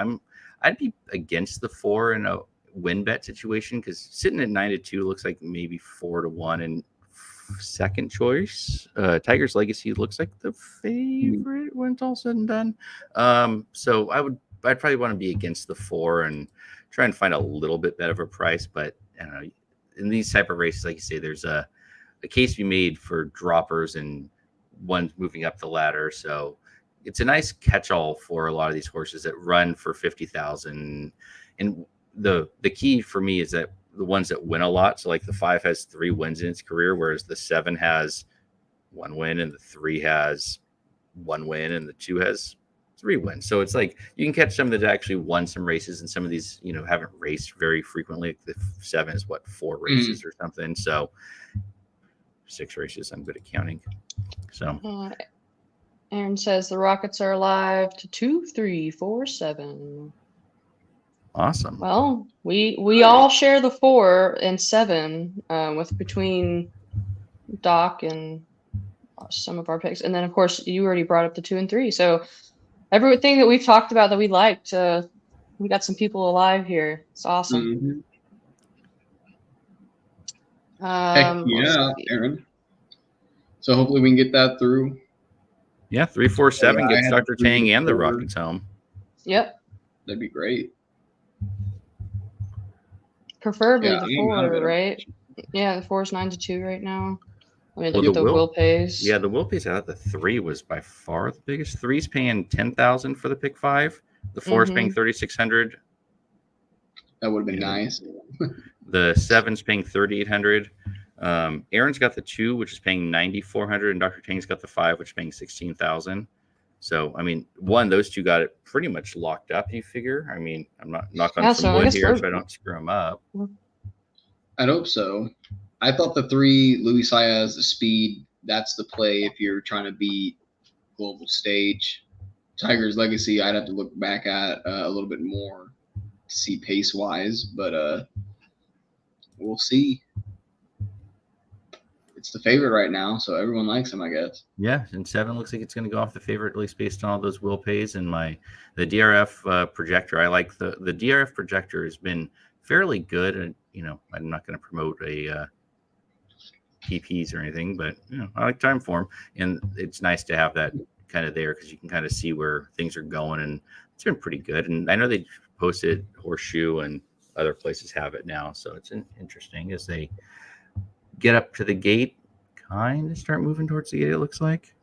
I'd be against the 4 in a win bet situation, because sitting at 9-2 looks like maybe 4-1. And second choice, Tiger's Legacy looks like the favorite when it's all said and done. So I'd probably want to be against the 4 and try and find a little bit better of a price. But I don't know, in these type of races, like you say, there's a case to be made for droppers and ones moving up the ladder. So it's a nice catch-all for a lot of these horses that run for 50,000. And the key for me is that the ones that win a lot. So like the 5 has 3 wins in its career, whereas the 7 has 1 win, and the 3 has 1 win, and the 2 has 3 wins. So it's like you can catch some that actually won some races, and some of these, haven't raced very frequently. Like the 7 is 4 races or something. So 6 races. I'm good at counting. So Aaron says the Rockets are alive to 2, 3, 4, 7. Awesome. Well, we all share the 4 and 7 with between Doc and some of our picks, and then of course you already brought up the 2 and 3. So everything that we've talked about that we liked, we got some people alive here. It's awesome. Heck yeah, Aaron. So hopefully we can get that through. Yeah, 3, 4, 7 gets Dr. Tang and the Rockets home. Yep. That'd be great. Preferably the 4, right? Yeah, the 4 is 9-2 right now. I mean, look Well, at the will pays. Yeah, the will pays. I thought the 3 was by far the biggest. 3's paying 10,000 for the pick 5. The 4 is paying 3,600. That would have been nice. The 7's paying 3,800. Aaron's got the 2, which is paying 9,400, and Dr. Tang's got the 5, which is paying 16,000. So, I mean, those 2 got it pretty much locked up, you figure. I mean, I'm not knocking on some wood here, so I don't screw them up. I'd hope so. I thought the 3, Louis Saez, the speed, that's the play if you're trying to beat global stage. Tiger's Legacy, I'd have to look back at a little bit more to see pace-wise, but we'll see. It's the favorite right now, so everyone likes him, I guess. Yeah, and 7 looks like it's going to go off the favorite, at least based on all those will pays. And the DRF projector, I like the DRF projector has been fairly good. And I'm not going to promote a PPs or anything, but I like Timeform, and it's nice to have that kind of there because you can kind of see where things are going, and it's been pretty good. And I know they posted Horseshoe and other places have it now, so it's interesting as they get up to the gate, kind of start moving towards the gate, it looks like.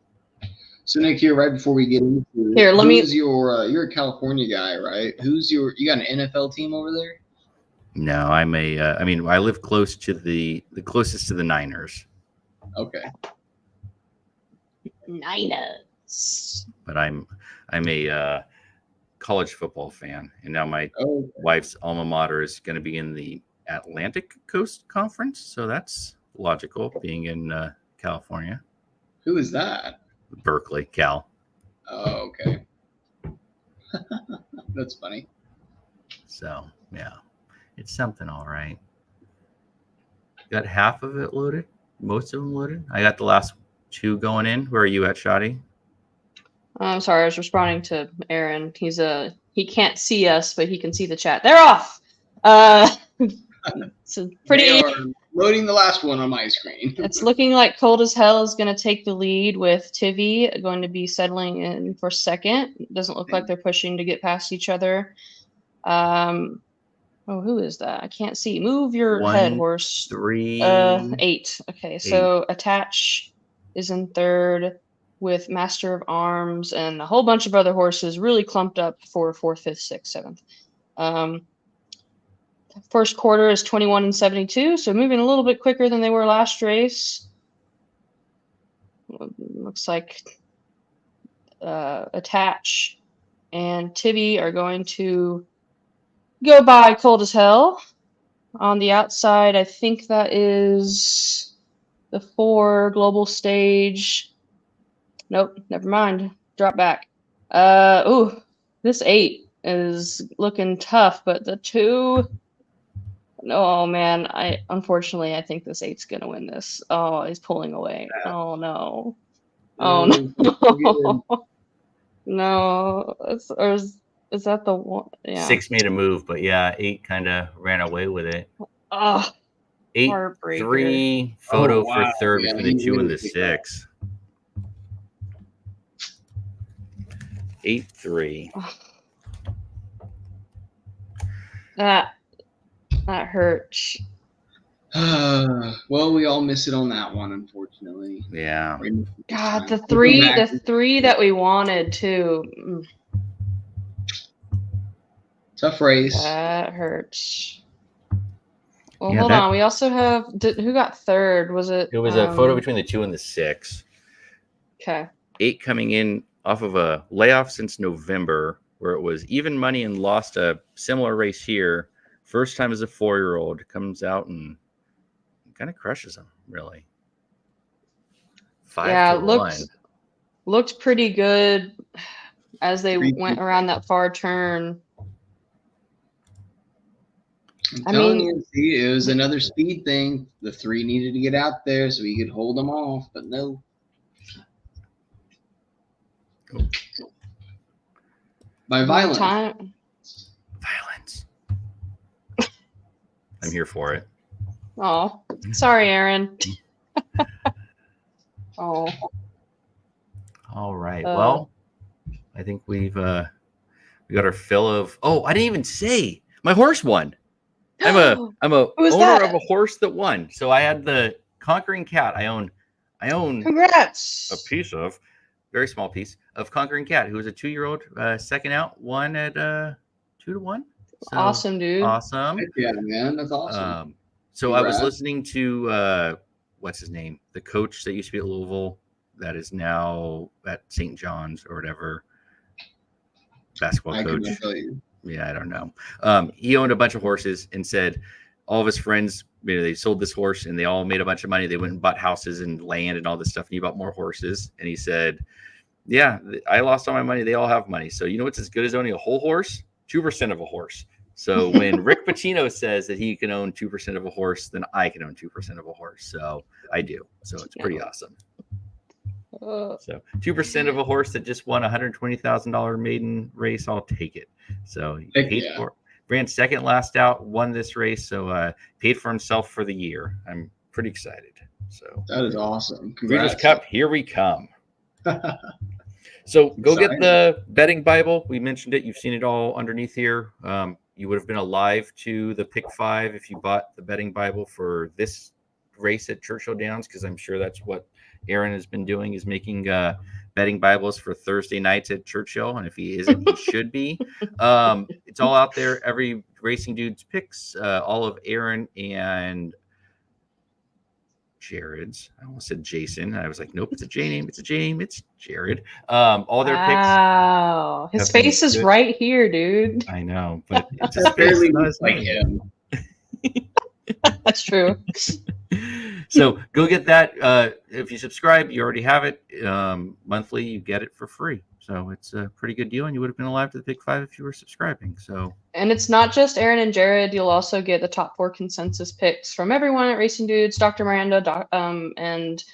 So Nick, here right before we get into it, you're a California guy, right? You got an NFL team over there? No, I live close to the closest to the Niners. Okay. Niners. But I'm a college football fan, and now my wife's alma mater is going to be in the Atlantic Coast Conference, so that's logical, being in California. Who is that? Berkeley, Cal. Oh, okay. That's funny. So, yeah, it's something, all right. Got half of it loaded, most of them loaded. I got the last 2 going in. Where are you at, Shadi? I'm sorry, I was responding to Aaron. He can't see us, but he can see the chat. They're off. So pretty. They are loading the last one on my screen. It's looking like Cold as Hell is going to take the lead, with Tivy going to be settling in for second. It doesn't look like they're pushing to get past each other. Who is that? I can't see. Move your head, horse. 3, 8. Okay, so Attach is in third with Master of Arms and a whole bunch of other horses really clumped up for 4th, 5th, 6th, 7th. First quarter is 21-72, so moving a little bit quicker than they were last race. Looks like Attach and Tivy are going to go by Cold as Hell. On the outside, I think that is the 4 global stage. Nope, never mind. Drop back. Ooh, this 8 is looking tough, but the 2. Oh man, unfortunately I think this 8's gonna win this. Oh, he's pulling away. Oh no. Oh no. No. Is that the one? Yeah. 6 made a move, but yeah, 8 kind of ran away with it. Oh, 8-3 photo for third between the 2 and the 6. 8-3. That hurts. Well, we all miss it on that one, unfortunately. Yeah. God, the three that we wanted too. Tough race. That hurts. Well, Yeah, hold on. We also have who got third? Was it? It was a photo between the 2 and the 6. Okay. 8 coming in off of a layoff since November, where it was even money and lost a similar race here. First time as a 4-year-old, comes out and kind of crushes him, really. 5-1. Looked pretty good as they went around that far turn. I'm telling you, see, it was another speed thing. The 3 needed to get out there so he could hold them off, but no. By violence. Violence. I'm here for it. Oh, sorry, Aaron. Oh. All right. Well, I think we got our fill of. Oh, I didn't even say my horse won. I'm a owner of a horse that won. So I had the Conquering Cat. I own. Congrats. A piece of, very small piece of Conquering Cat, who was a 2-year-old, second out, won at 2-1. So, awesome, dude. Awesome. Yeah, man, that's awesome. So Congrats. I was listening to what's his name, the coach that used to be at Louisville, that is now at St. John's or whatever. Basketball coach. Yeah, I don't know. He owned a bunch of horses and said all of his friends, they sold this horse and they all made a bunch of money. They went and bought houses and land and all this stuff. And he bought more horses. And he said, yeah, I lost all my money. They all have money. So you know what's as good as owning a whole horse? 2% of a horse. So when Rick Pacino says that he can own 2% of a horse, then I can own 2% of a horse. So I do. So it's pretty awesome. So 2% of a horse that just won $120,000 maiden race, I'll take it. So he paid for it. Ran second last out, won this race, so paid for himself for the year. I'm pretty excited. So that is awesome. Breeders' Cup, here we come. So go get the betting Bible. We mentioned it. You've seen it all underneath here. You would have been alive to the pick 5 if you bought the betting Bible for this race at Churchill Downs, because I'm sure that's what Aaron has been doing, is making betting Bibles for Thursday nights at Churchill. And if he isn't, he should be. It's all out there. Every Racing Dude's picks, all of Aaron and Jared's. I almost said Jason. I was like, nope, it's a J name. It's a J name. It's Jared. All their picks. Wow. His face is right here, dude. I know, but it's just barely like him. That's true. So go get that. If you subscribe, you already have it. Monthly, you get it for free. So it's a pretty good deal, and you would have been alive to the pick 5 if you were subscribing. So, and it's not just Aaron and Jared. You'll also get the top 4 consensus picks from everyone at Racing Dudes, Dr. Miranda, and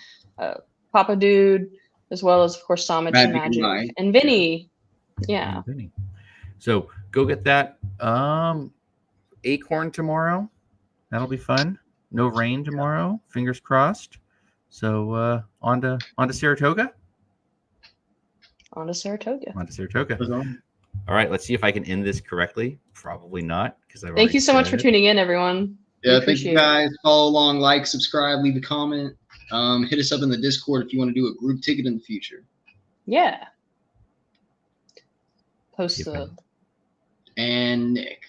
Papa Dude, as well as, of course, Somich and Magic and Vinny. Yeah. And Vinny. So go get that. Acorn tomorrow. That'll be fun. No rain tomorrow. Fingers crossed. So on to Saratoga. On to Saratoga. All right. Let's see if I can end this correctly. Probably not, because I. Thank you so much for tuning in, everyone. Yeah, thank you guys. Follow along, like, subscribe, leave a comment. Hit us up in the Discord if you want to do a group ticket in the future. Yeah. Post the. And Nick.